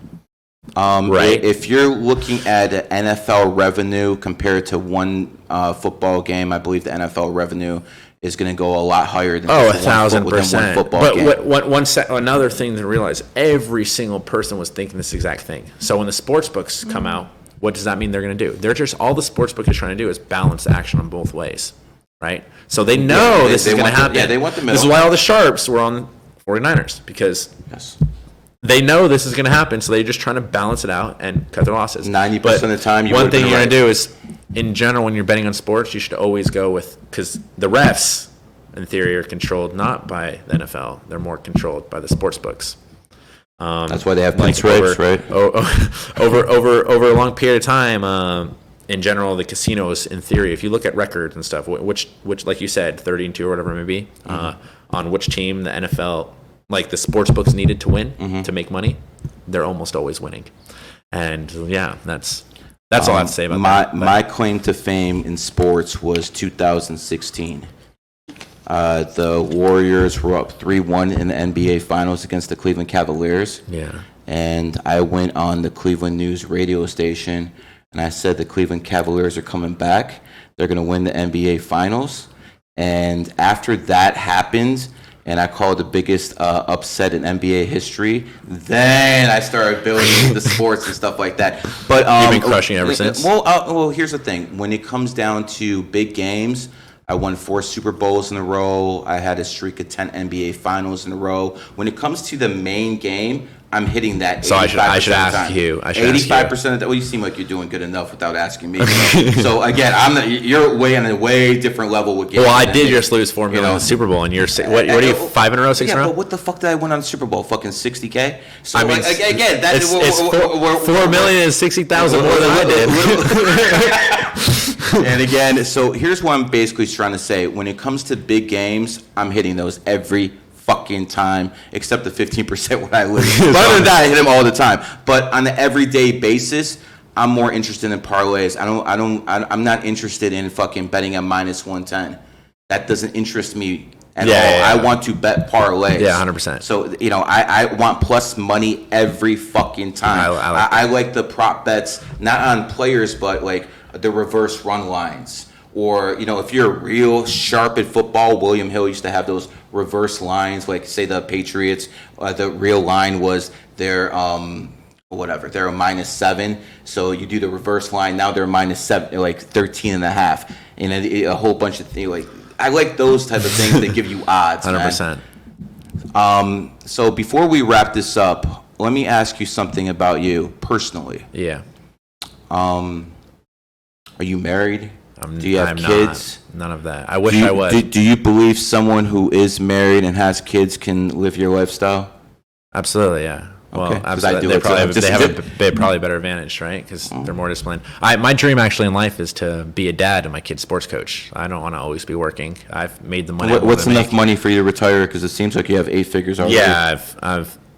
Right. If you're looking at NFL revenue compared to one football game, I believe the NFL revenue is going to go a lot higher than 1,000%. football game. But another thing to realize, every single person was thinking this exact thing. So when the sports books come out, what does that mean they're going to do? They're just, all the sports book is trying to do is balance the action on both ways, right? So they know this is going to happen. They want the middle. This is why all the sharps were on the 49ers, because they know this is going to happen, so they're just trying to balance it out and cut their losses. 90% of the time, one thing you're going to do is, in general, when you're betting on sports, you should always go with, because the refs, in theory, are controlled not by the NFL. They're more controlled by the sports books. That's why they have pinstripes, right? Over a long period of time, in general, the casinos, in theory, if you look at records and stuff, which like you said, 30-2 or whatever it may be, on which team the NFL, like the sports books needed to win to make money, they're almost always winning. And yeah, that's all I have to say about that. My claim to fame in sports was 2016. The Warriors were up 3-1 in the NBA Finals against the Cleveland Cavaliers. Yeah. And I went on the Cleveland News radio station, and I said the Cleveland Cavaliers are coming back. They're going to win the NBA Finals. And after that happened, and I called the biggest upset in NBA history, then I started building the sports and stuff like that. But you've been crushing ever since? Well, here's the thing. When it comes down to big games, I won 4 Super Bowls in a row. I had a streak of 10 NBA Finals in a row. When it comes to the main game, I'm hitting that. So I should ask you. 85% of that. Well, you seem like you're doing good enough without asking me. So again, you're way on a way different level with games. Well, I did just lose $4 million in the Super Bowl, and you're what are you 5 in a row, 6 in a row? But what the fuck did I win on the Super Bowl? Fucking $60K. So I mean, again, it's $4,060,000 more than I did. And again, so here's what I'm basically trying to say. When it comes to big games, I'm hitting those every fucking time, except the 15% when I lose. But other than that, I hit them all the time. But on an everyday basis, I'm more interested in parlays. I'm not interested in fucking betting at -110. That doesn't interest me at all. I want to bet parlays. Yeah, 100%. So, I want plus money every fucking time. I like the prop bets, not on players, but like the reverse run lines. Or, if you're real sharp at football, William Hill used to have those reverse lines, like say the Patriots, the real line was they're they're a -7. So you do the reverse line, now they're -7, like 13.5. And a whole bunch of things. Like, I like those type of things that give you odds. 100%. So before we wrap this up, let me ask you something about you personally. Yeah. Are you married? Do you have kids? None of that. I wish I was. Do you believe someone who is married and has kids can live your lifestyle? Absolutely, yeah. Well, Okay, 'cause absolutely. I do They have it. probably a better advantage, right? Because they're more disciplined. My dream actually in life is to be a dad and my kid's sports coach. I don't want to always be working. I've made the money. What's enough money for you to retire? Because it seems like you have 8 figures already. Yeah,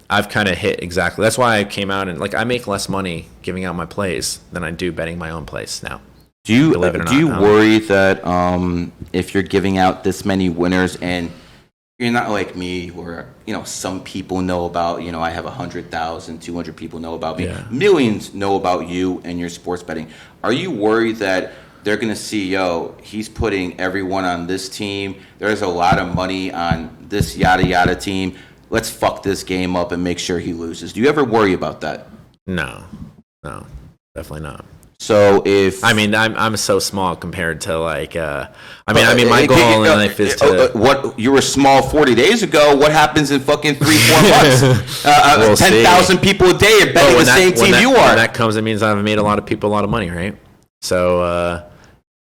I've kind of hit exactly. That's why I came out and like I make less money giving out my plays than I do betting my own plays now. Do you worry that if you're giving out this many winners and you're not like me where, some people know about, I have 100,000, 200 people know about me. Yeah. Millions know about you and your sports betting. Are you worried that they're going to see, he's putting everyone on this team. There's a lot of money on this yada yada team. Let's fuck this game up and make sure he loses. Do you ever worry about that? No, definitely not. So I'm so small compared to like my goal in life is to what you were small 40 days ago. What happens in fucking 3-4 months? 10,000 people a day are betting the same team you are. When that comes, it means I've made a lot of people a lot of money, right? So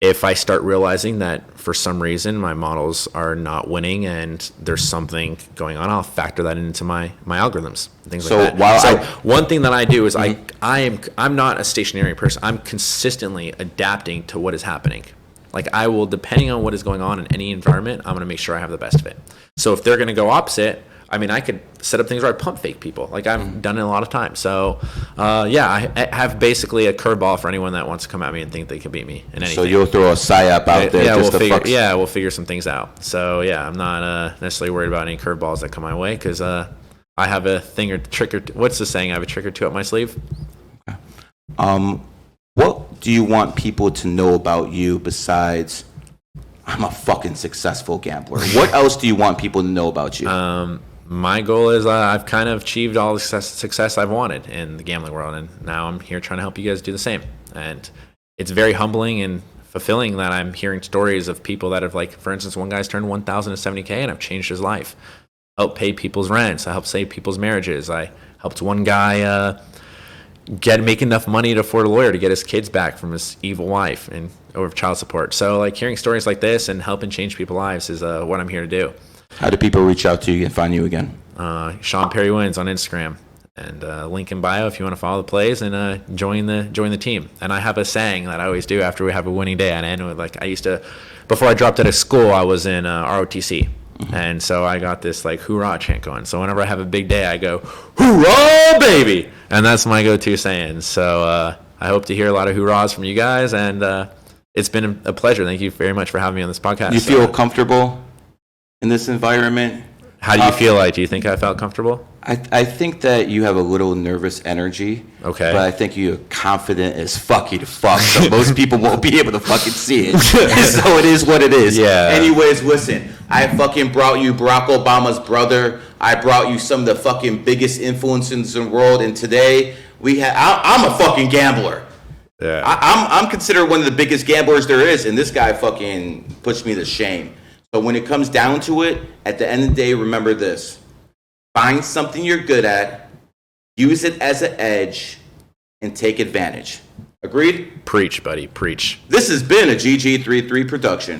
if I start realizing that for some reason my models are not winning and there's something going on, I'll factor that into my algorithms, things like that. One thing that I do is I'm not a stationary person. I'm consistently adapting to what is happening. Like I will, depending on what is going on in any environment, I'm going to make sure I have the best of it. So if they're going to go opposite, I could set up things where I pump fake people. Like I've done it a lot of times. So, I have basically a curveball for anyone that wants to come at me and think they can beat me in anything. So you'll throw a psyop out there we'll figure some things out. So, I'm not necessarily worried about any curveballs that come my way because I have a thing or trick or what's the saying? I have a trick or two up my sleeve. What do you want people to know about you besides I'm a fucking successful gambler? What else do you want people to know about you? My goal is I've kind of achieved all the success I've wanted in the gambling world, and now I'm here trying to help you guys do the same. And it's very humbling and fulfilling that I'm hearing stories of people that have, like, for instance, one guy's turned 1,000 to 70K, and I've changed his life. Helped pay people's rents. I helped save people's marriages. I helped one guy make enough money to afford a lawyer to get his kids back from his evil wife and over child support. So, like, hearing stories like this and helping change people's lives is what I'm here to do. How do people reach out to you and find you again? Sean Perry Wins on Instagram, and link in bio if you want to follow the plays and join the team. And I have a saying that I always do after we have a winning day. And I know, like, I used to, before I dropped out of school, I was in ROTC, and so I got this like hoorah chant going. So whenever I have a big day, I go hoorah, baby, and that's my go-to saying. So I hope to hear a lot of hoorahs from you guys, and it's been a pleasure. Thank you very much for having me on this podcast. You feel comfortable in this environment? How do you feel like? Do you think I felt comfortable? I think that you have a little nervous energy. Okay. But I think you're confident as fuck. So most people won't be able to fucking see it. So it is what it is. Yeah. Anyways, listen. I fucking brought you Barack Obama's brother. I brought you some of the fucking biggest influencers in the world. And today I'm a fucking gambler. Yeah. I'm considered one of the biggest gamblers there is. And this guy fucking puts me to shame. So when it comes down to it, at the end of the day, remember this. Find something you're good at, use it as an edge, and take advantage. Agreed? Preach, buddy, preach. This has been a GG33 production.